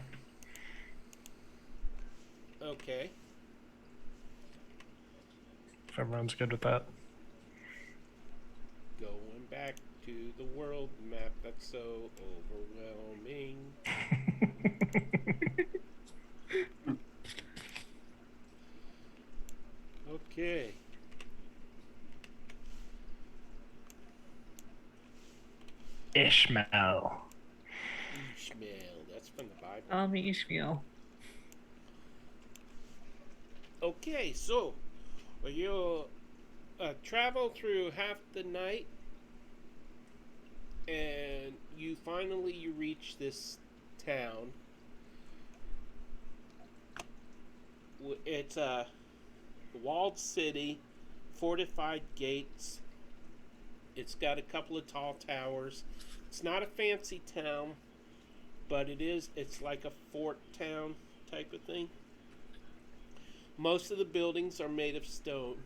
Okay. If everyone's good with that. Going back to the world map. That's so overwhelming. Okay. Ishmael. Ishmael. That's from the Bible. Call me Ishmael. Okay, so you'll travel through half the night, and you finally reach this town. It's a walled city, fortified gates. It's got a couple of tall towers. It's not a fancy town, but it's like a fort town type of thing. Most of the buildings are made of stone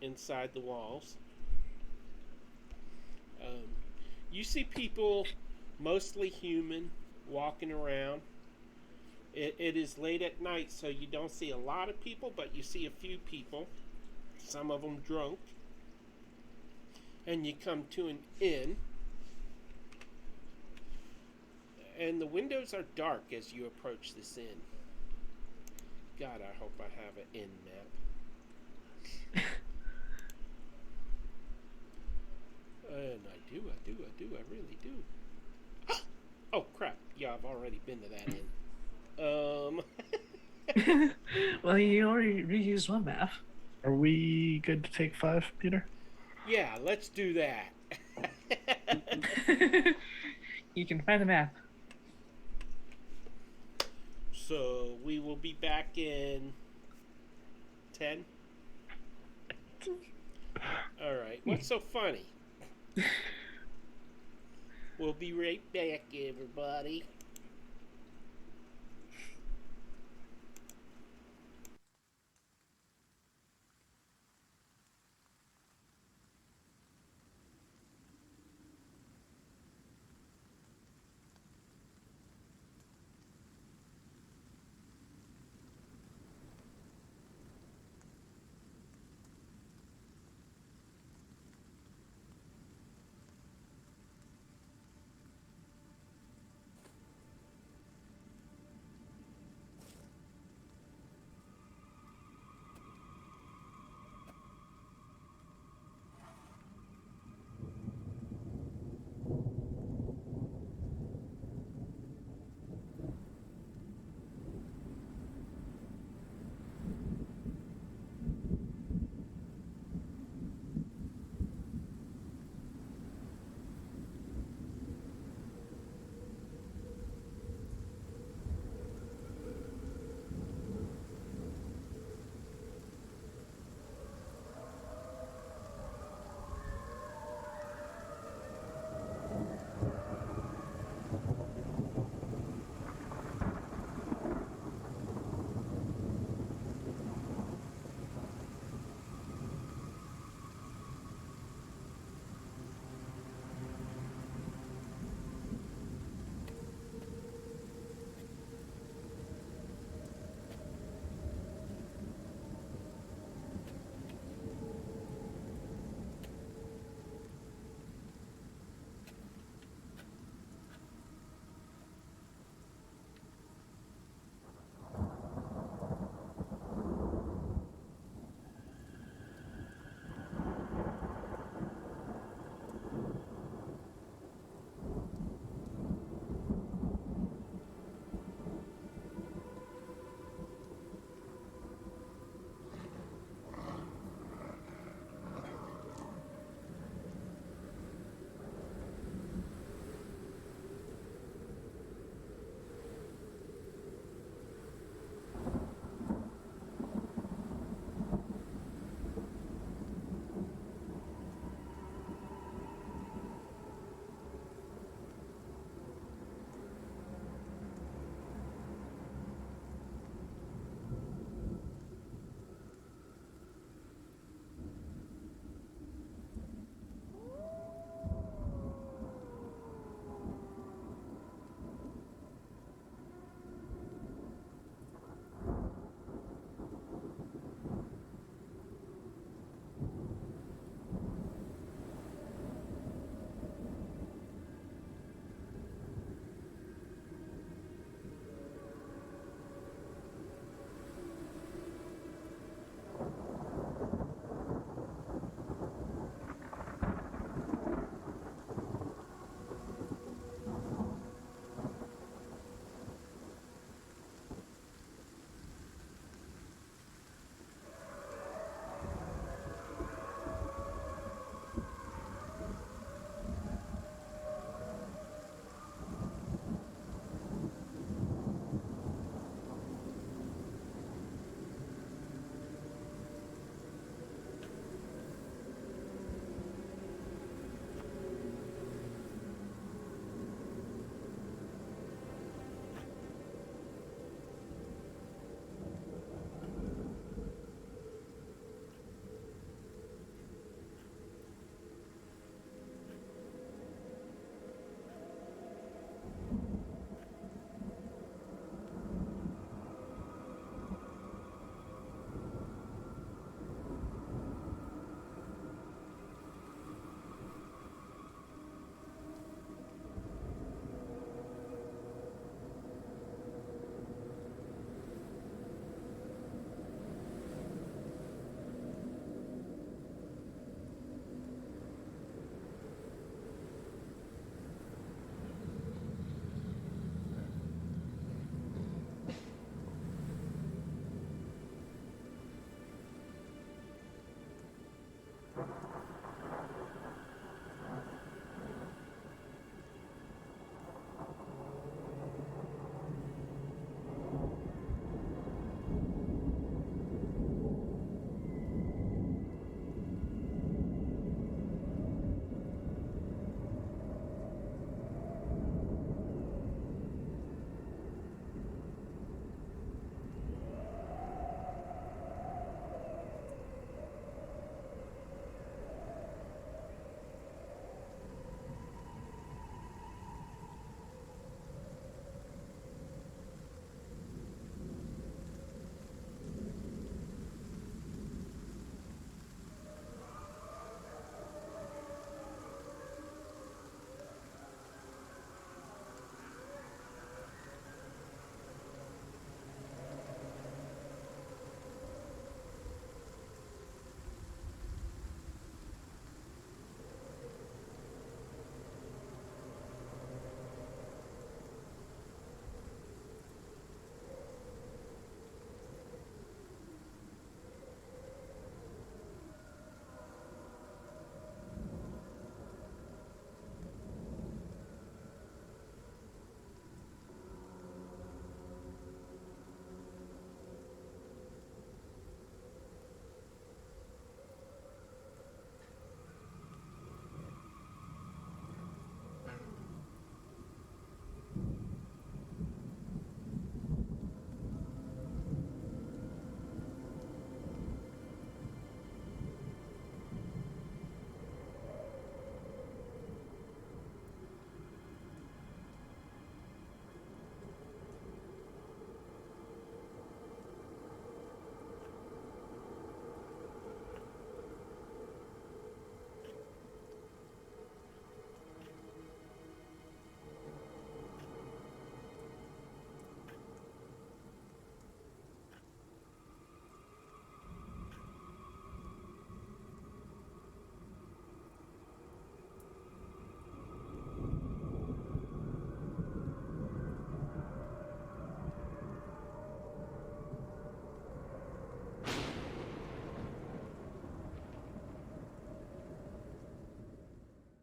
inside the walls. You see people, mostly human, walking around. It is late at night, so you don't see a lot of people, but you see a few people, some of them drunk. And you come to an inn. And the windows are dark as you approach this inn. God, I hope I have an inn map. And I really do. Oh, crap. Yeah, I've already been to that inn. Well, you already reused one map. Are we good to take 5, Peter? Yeah, let's do that. You can find a map. So we will be back in 10. Alright, what's so funny? We'll be right back, everybody.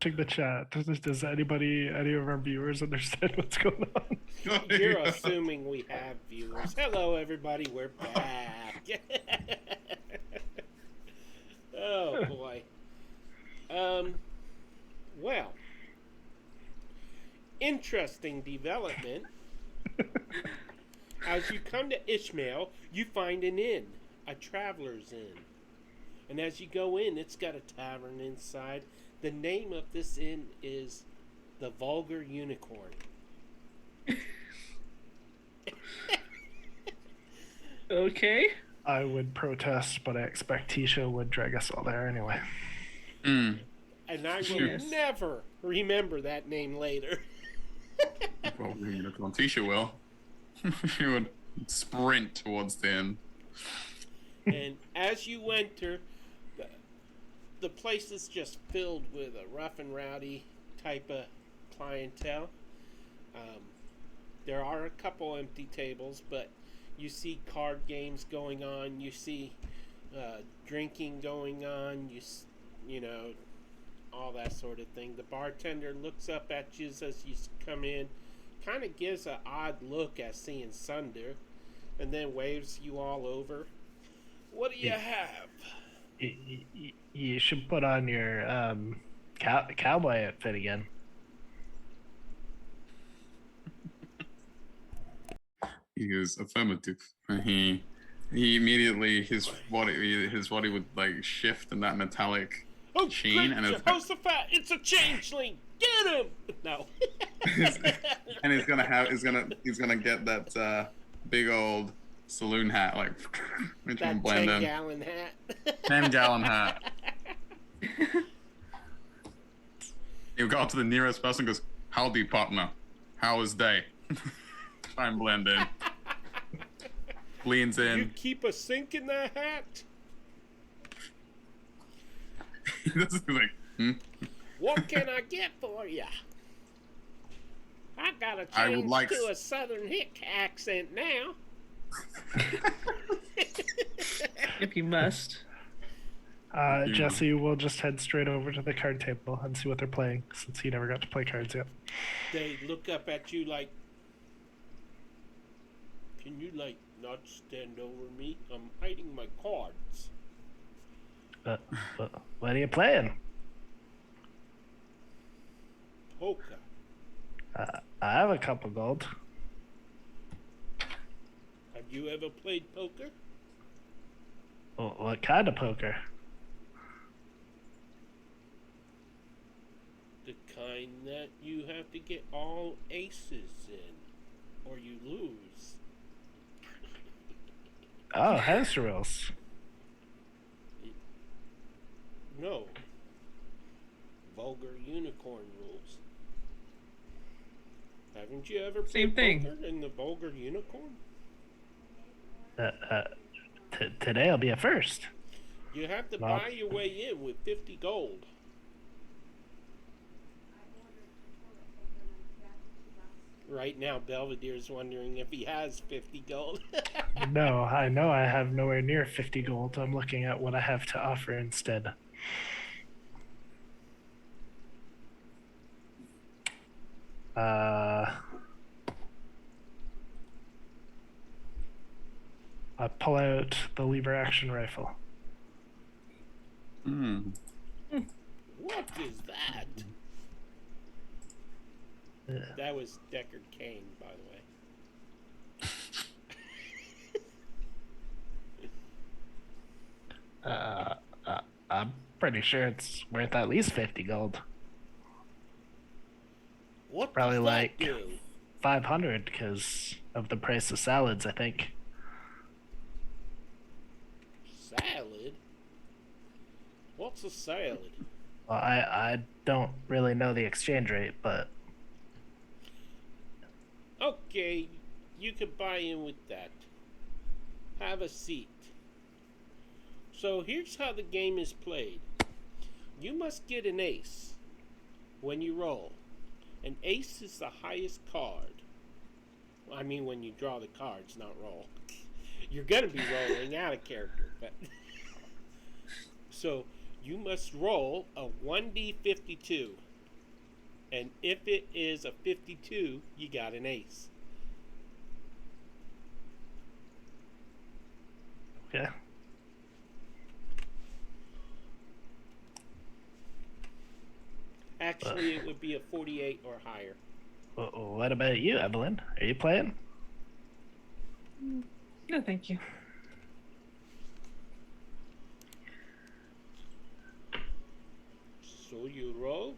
Check the chat. Does any of our viewers understand what's going on? You're assuming we have viewers. Hello, everybody. We're back. Oh boy. Well, interesting development. As you come to Ishmael, you find an inn, a traveler's inn. And as you go in, it's got a tavern inside. The name of this inn is the Vulgar Unicorn. Okay. I would protest, but I expect Tisha would drag us all there anyway. Mm. And I will Yes. never remember that name later. Well, Unicorn Tisha will. She would sprint towards the end. And as you enter, the place is just filled with a rough and rowdy type of clientele. There are a couple empty tables, but you see card games going on. You see drinking going on. You know, all that sort of thing. The bartender looks up at you as you come in, kind of gives an odd look at seeing Sunder, and then waves you all over. What do you have? You should put on your cowboy outfit again. He goes affirmative. And he immediately his body would like shift in that metallic Oh, sheen, great, and it's Jehoshaphat! It's a changeling! Get him! No. and he's gonna get that big old saloon hat, like which That one blend in. 10-gallon hat. 10-gallon hat. He'll go up to the nearest person and goes, "Howdy, partner. How is day?" Try and blend in. Leans You in. keep a sink in that hat? This is like, What can I get for ya? I gotta I would change like to a southern hick accent now. If you must. Jesse, we'll just head straight over to the card table and see what they're playing, since he never got to play cards yet. They look up at you like, can you, like, not stand over me? I'm hiding my cards. But what are you playing? Poker. I have a couple gold. Have you ever played poker? What kind of poker? The kind that you have to get all aces in, or you lose. Oh, house rules. No. Vulgar Unicorn rules. Haven't you ever Same played thing. poker in the Vulgar Unicorn? Today'll be a first. You have to Well- buy your way in with 50 gold. Right now, Belvedere's wondering if he has 50 gold. No, I know I have nowhere near 50 gold. I'm looking at what I have to offer instead. I pull out the lever action rifle. What is that? That was Deckard Cain, by the way. I'm pretty sure it's worth at least 50 gold. What Probably does like that do? 500 because of the price of salads, I think. Salad? What's a salad? Well, I don't really know the exchange rate, but Okay, you could buy in with that. Have a seat. So here's how the game is played. You must get an ace when you roll. An ace is the highest card. I mean, when you draw the cards, not roll. You're going to be rolling out of character. But so you must roll a 1d52. And if it is a 52, you got an ace. Okay. Actually, it would be a 48 or higher. What about you, Evelyn? Are you playing? No, thank you. So you roll.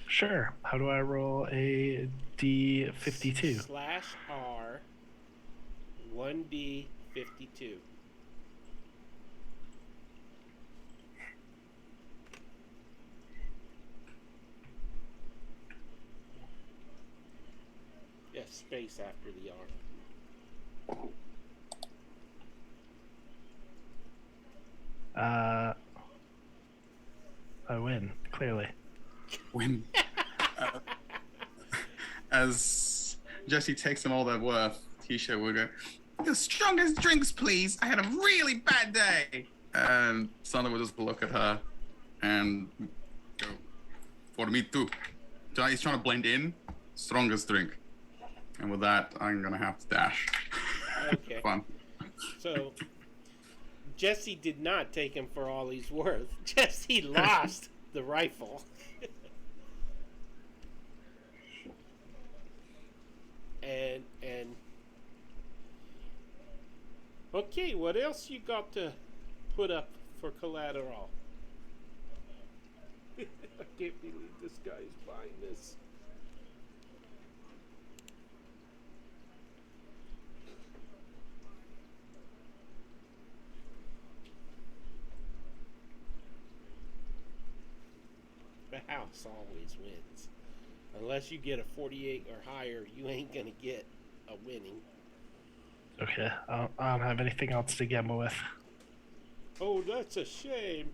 Sure. How do I roll a D52? /R 1D52. Yes, space after the R. I win, clearly. When as Jesse takes in all that worth, Tisha will go, "The strongest drinks, please. I had a really bad day." And Sander will just look at her and go, "For me too." He's trying to blend in. Strongest drink. And with that, I'm gonna have to dash. Okay. Fun. So Jesse did not take him for all he's worth. Jesse lost the rifle. and okay, what else you got to put up for collateral? I can't believe this guy is buying this. The house always wins. Unless you get a 48 or higher, you ain't gonna get a winning. Okay. I don't have anything else to gamble with. Oh, that's a shame.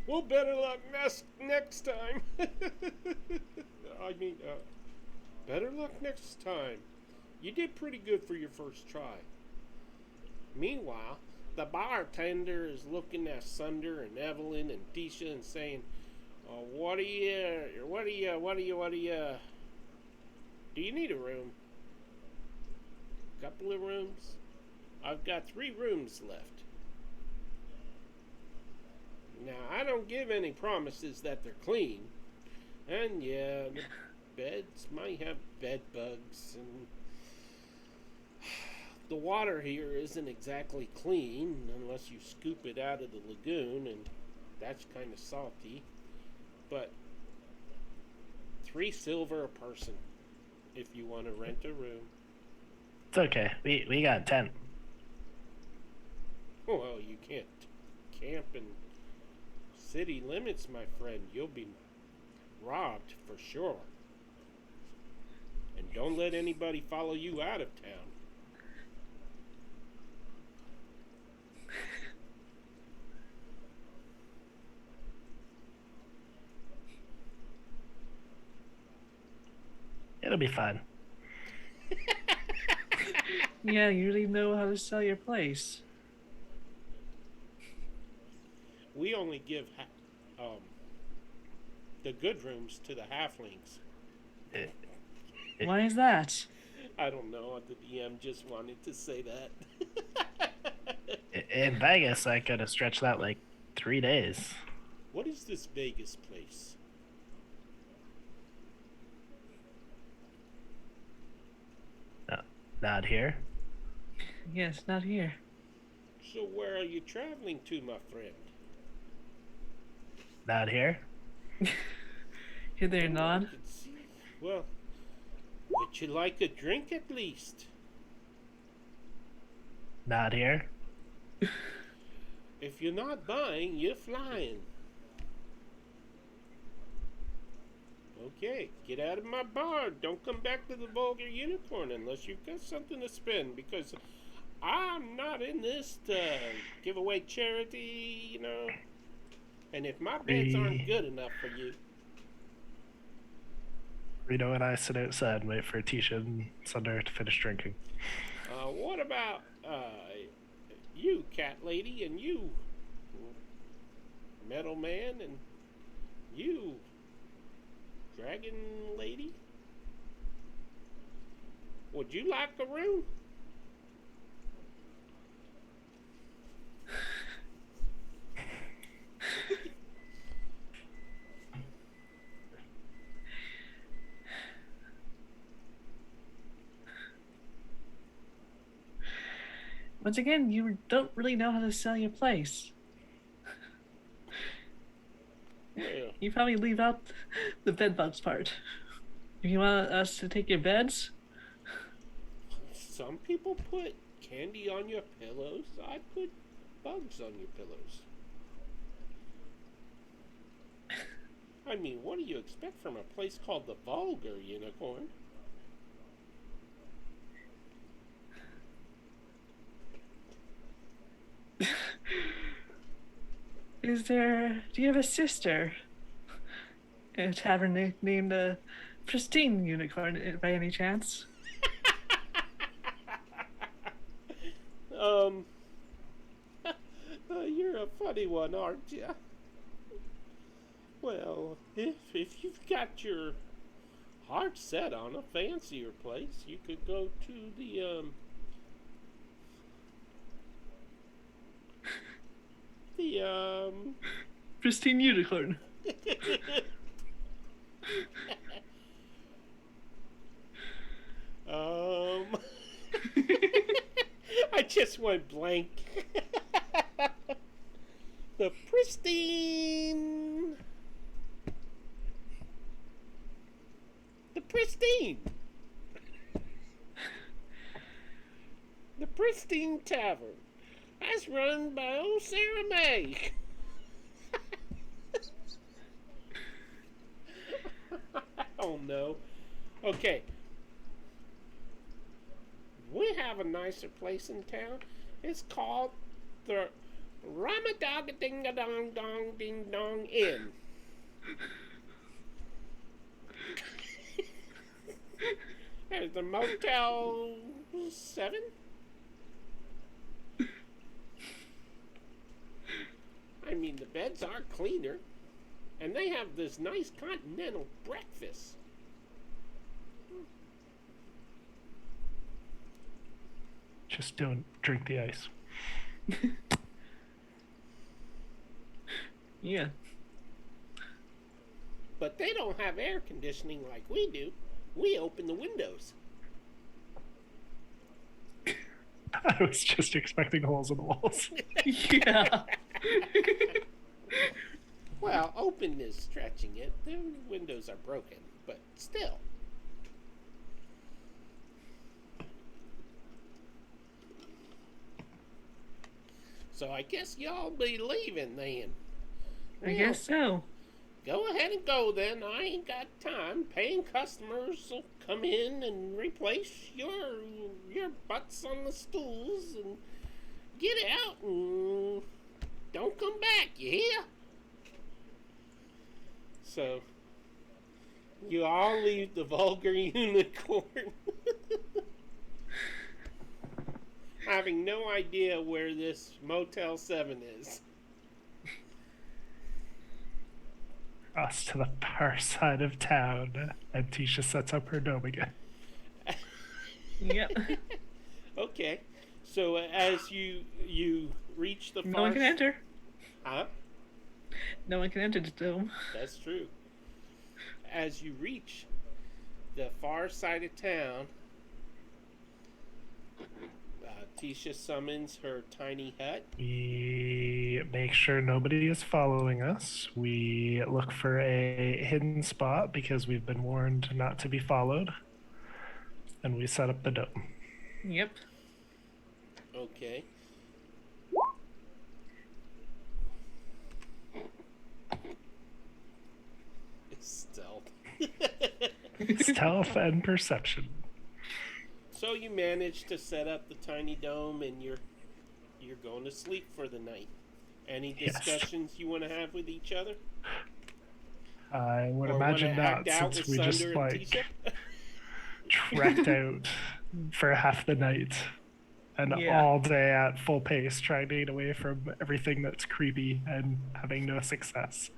Well, better luck next time. Better luck next time. You did pretty good for your first try. Meanwhile, the bartender is looking at Sunder and Evelyn and Tisha and saying, what do you, do you need a room? Couple of rooms? I've got 3 rooms left. Now, I don't give any promises that they're clean. And yeah, the beds might have bed bugs, and the water here isn't exactly clean unless you scoop it out of the lagoon, and that's kind of salty. But 3 silver a person if you want to rent a room. It's okay. We got 10. Well, you can't camp in city limits, my friend. You'll be robbed for sure. And don't let anybody follow you out of town. It'll be fine. Yeah, you really know how to sell your place. We only give the good rooms to the halflings. Why is that? I don't know. The DM just wanted to say that. In Vegas, I could have stretched that like 3 days. What is this Vegas place? No, not here. Yes, not here. So where are you traveling to, my friend? Not here. Here there, nod. I can see. Well, would you like a drink at least? Not here. If you're not buying, you're flying. Okay, get out of my bar. Don't come back to the Vulgar Unicorn unless you've got something to spend, because I'm not in this to give away charity, you know. And if my beds aren't good enough for you... Reno and I sit outside and wait for Tisha and Sunder to finish drinking. What about you, cat lady, and you, metal man, and You, dragon lady? Would you like a room? Once again, you don't really know how to sell your place. Well, You probably leave out the bed bugs part. If you want us to take your beds, some people put candy on your pillows. I put bugs on your pillows. I mean, what do you expect from a place called the Vulgar Unicorn? do you have a sister? A tavern named Pristine Unicorn by any chance? You're a funny one, aren't you? Well, if you've got your heart set on a fancier place, you could go to the Pristine Unicorn. I just went blank. The Pristine. The Pristine. The Pristine Tavern. That's run by old Sarah May. Oh no. Okay. We have a nicer place in town. It's called the Ramadog Ding Dong Dong Ding Dong Inn. There's the Motel 7. I mean, the beds are cleaner. And they have this nice continental breakfast. Just don't drink the ice. Yeah. But they don't have air conditioning like we do. We open the windows. I was just expecting holes in the walls. Yeah. Well, open is stretching it. The windows are broken, but still. So I guess y'all be leaving then. I guess so. Go ahead and go then. I ain't got time. Paying customers will come in and replace your butts on the stools and get out and don't come back, you hear? So you all leave the Vulgar Unicorn. Having no idea where this Motel 7 is. Us to the far side of town, and Tisha sets up her dome again. Yep. Okay. So as you reach the No one can enter. Huh? No one can enter the dome. That's true. As you reach the far side of town, Tisha summons her tiny hut. We make sure nobody is following us. We look for a hidden spot because we've been warned not to be followed. And we set up the dome. Yep. Okay. Stealth. Stealth and perception. So you managed to set up the tiny dome, and you're going to sleep for the night. Any Yes. discussions you want to have with each other? I would Or imagine wanna not, act out since with we just Sunder and like Tisha? trekked out for half the night and Yeah. all day at full pace trying to get away from everything that's creepy and having no success.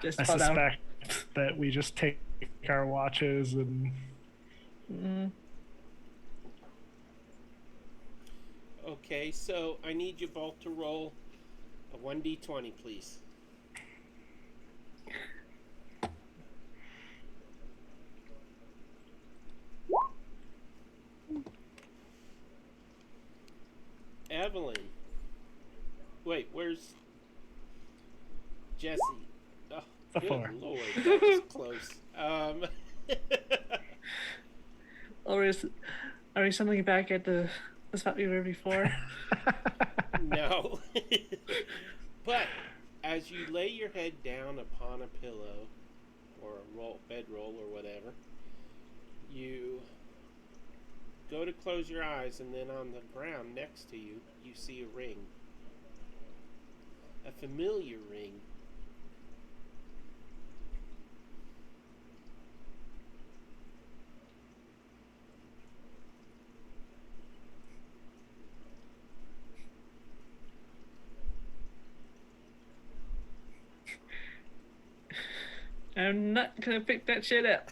Just I fall down. suspect that we just take our watches and Okay, so I need you both to roll a 1d20, please. Evelyn. Wait, where's Jesse? Oh, A good 4. lord, that was close. Are we suddenly back at the spot we were before? No. But as you lay your head down upon a pillow or a bedroll or whatever, you go to close your eyes, and then on the ground next to you, you see a ring. A familiar ring. I'm not gonna pick that shit up.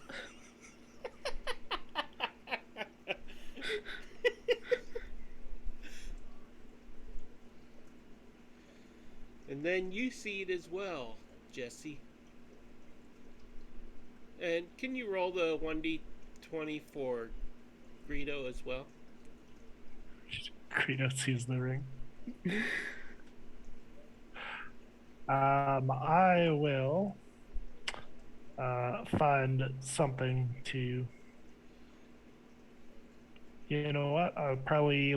And then you see it as well, Jesse. And can you roll the 1d20 for Greedo as well? Greedo sees the ring. I will find something to. You know what? I'll probably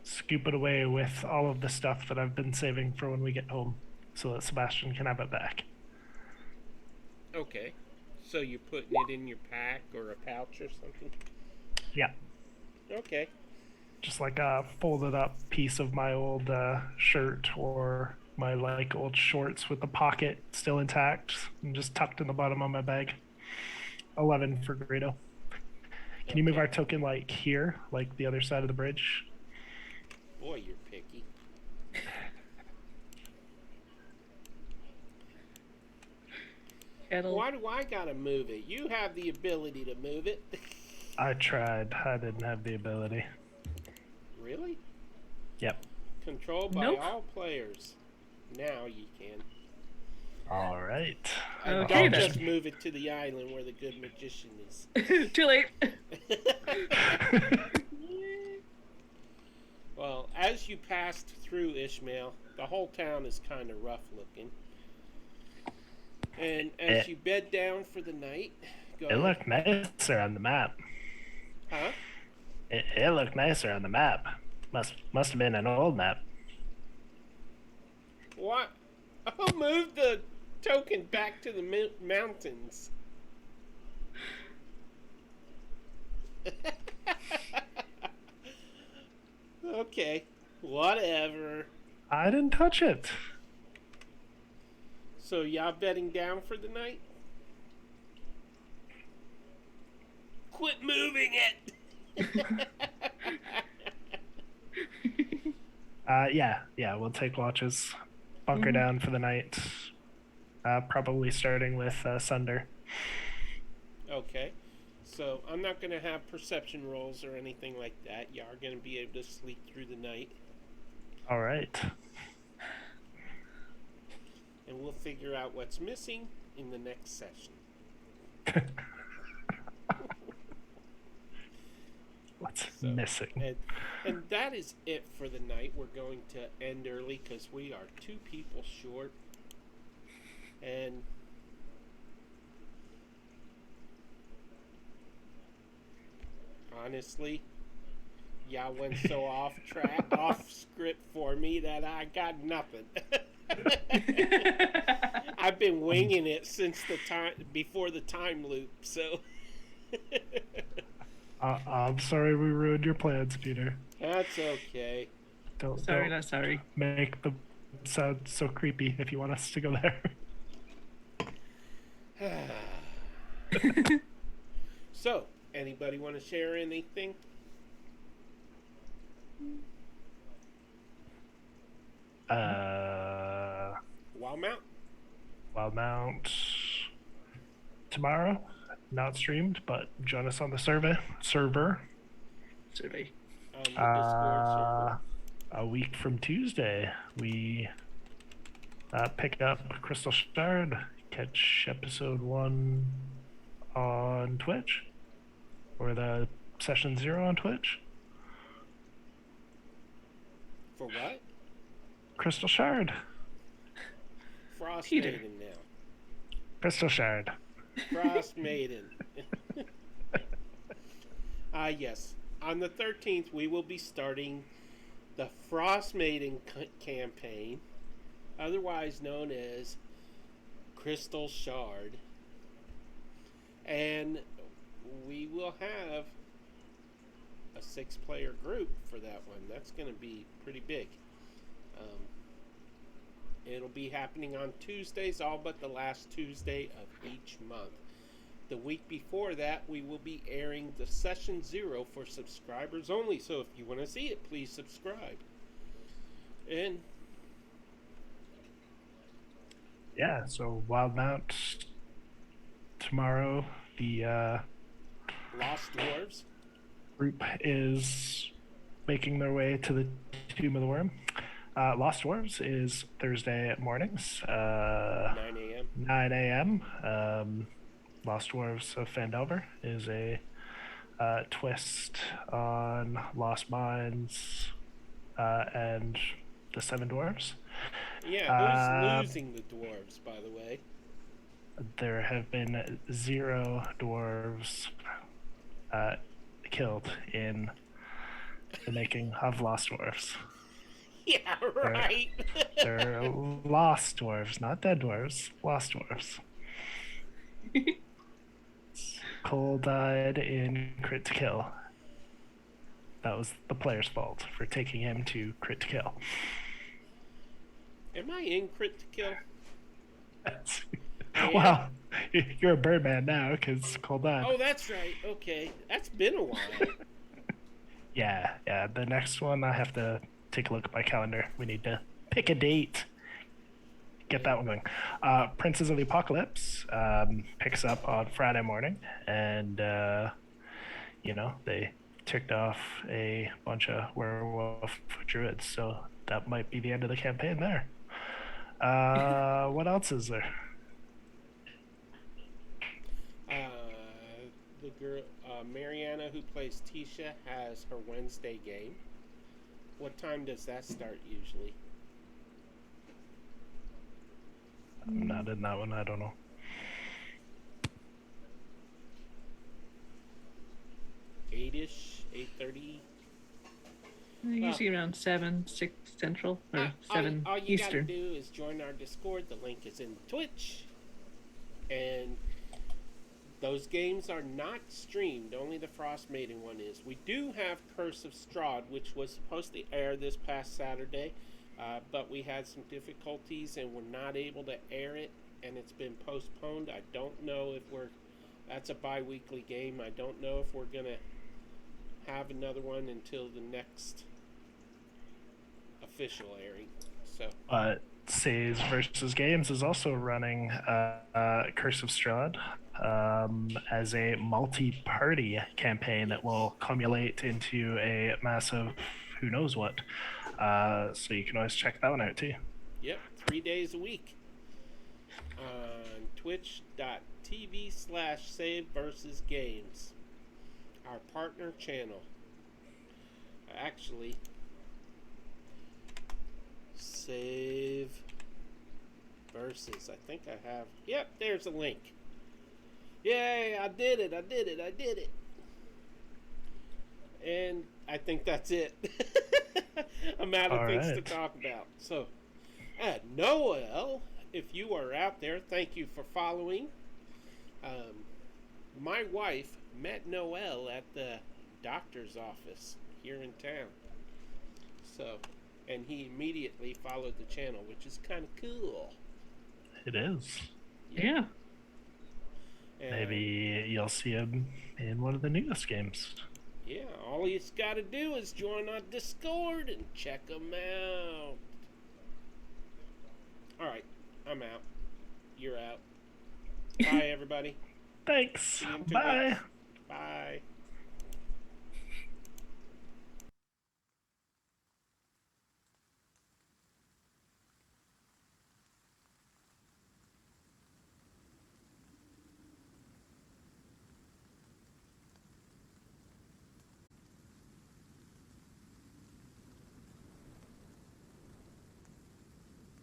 scoop it away with all of the stuff that I've been saving for when we get home, so that Sebastian can have it back. Okay. So you're putting it in your pack or a pouch or something? Yeah, Okay. just like a folded up piece of my old shirt or my old shorts with the pocket still intact and just tucked in the bottom of my bag. 11 for Greedo. Can you move our token here, the other side of the bridge? Boy, you're picky. Why do I gotta move it? You have the ability to move it. I tried. I didn't have the ability. Really? Yep. Controlled by Nope. all players. Now you can. All right. Okay, Don't then. just move it to the island where the good magician is. Too late. Well, as you passed through Ishmael, the whole town is kind of rough looking. And as you bed down for the night, go It ahead. looked nicer on the map. Huh? It looked nicer on the map. Must have been an old map. What? I'll move the token back to the mountains. Okay, whatever. I didn't touch it. So y'all bedding down for the night? Quit moving it! Yeah, we'll take watches. Bunker down for the night. Probably starting with Sunder. Okay. So I'm not going to have perception rolls or anything like that. Y'all are going to be able to sleep through the night. All right. And we'll figure out what's missing in the next session. What's missing? And that is it for the night. We're going to end early because we are 2 people short. And honestly, y'all went so off script for me that I got nothing. I've been winging it since before the time loop, so. I'm sorry we ruined your plans, Peter. That's okay. Don't Not sorry. make them sound so creepy if you want us to go there. So, anybody want to share anything? Wildmount? Wild Mount tomorrow. Not streamed, but join us on the server. Survey. On the Discord server. A week from Tuesday, we pick up Crystal Shard. Catch episode 1 on Twitch, or the session 0 on Twitch. For what? Crystal Shard. Frost Peter. Maiden now. Crystal Shard. Frost Maiden. Yes. On the 13th, we will be starting the Frost Maiden campaign, otherwise known as Crystal Shard. And we will have a 6-player group for that one. That's going to be pretty big. It'll be happening on Tuesdays, all but the last Tuesday of each month. The week before that, we will be airing the Session 0 for subscribers only. So if you want to see it, please subscribe. And Yeah, so Wild Mount tomorrow. The Lost Dwarves. group is making their way to the Tomb of the Worm. Lost Dwarves is Thursday mornings, 9 a.m. 9 a.m. Lost Dwarves of Fandelver is a twist on Lost Mines and the Seven Dwarves. Yeah, who's losing the dwarves, by the way? There have been 0 dwarves killed in the making of Lost Dwarves. Yeah, right. They're lost dwarves, not dead dwarves. Lost dwarves. Cole died in crit to kill. That was the player's fault for taking him to crit to kill. Am I in crit to kill? Well, you're a Birdman now because Cole died. Oh, that's right. Okay. That's been a while. Yeah. The next one, I have to take a look at my calendar. We need to pick a date. Get that one going. Princes of the Apocalypse picks up on Friday morning, and they ticked off a bunch of werewolf druids, so that might be the end of the campaign there. What else is there? The girl, Mariana, who plays Tisha, has her Wednesday game. What time does that start usually? I'm not in that one. I don't know. 8-ish, 8:30. Usually around 7, 6 Central, or 7 all you Eastern. gotta do is join our Discord. The link is in Twitch. And those games are not streamed. Only the Frost Maiden one is. We do have Curse of Strahd, which was supposed to air this past Saturday. But we had some difficulties and we're not able to air it. And it's been postponed. I don't know if that's a bi-weekly game. I don't know if we're going to have another one until the next official airing. So Saves versus Games is also running Curse of Strahd as a multi-party campaign that will cumulate into a massive who knows what. So you can always check that one out too. Yep, 3 days a week on twitch.tv/Save versus Games, our partner channel. Actually, Save versus. I think I have. Yep, there's a link. Yay! I did it. And I think that's it. I'm out of things to talk about. So, Noel, if you are out there, thank you for following. My wife met Noel at the doctor's office here in town. So, and he immediately followed the channel, which is kind of cool. It is. Yeah. And Maybe you'll see him in one of the newest games. yeah, all he's got to do is join our Discord and check him out. All right, I'm out. you're out. Bye, everybody. Thanks. See you in 2 Bye. weeks.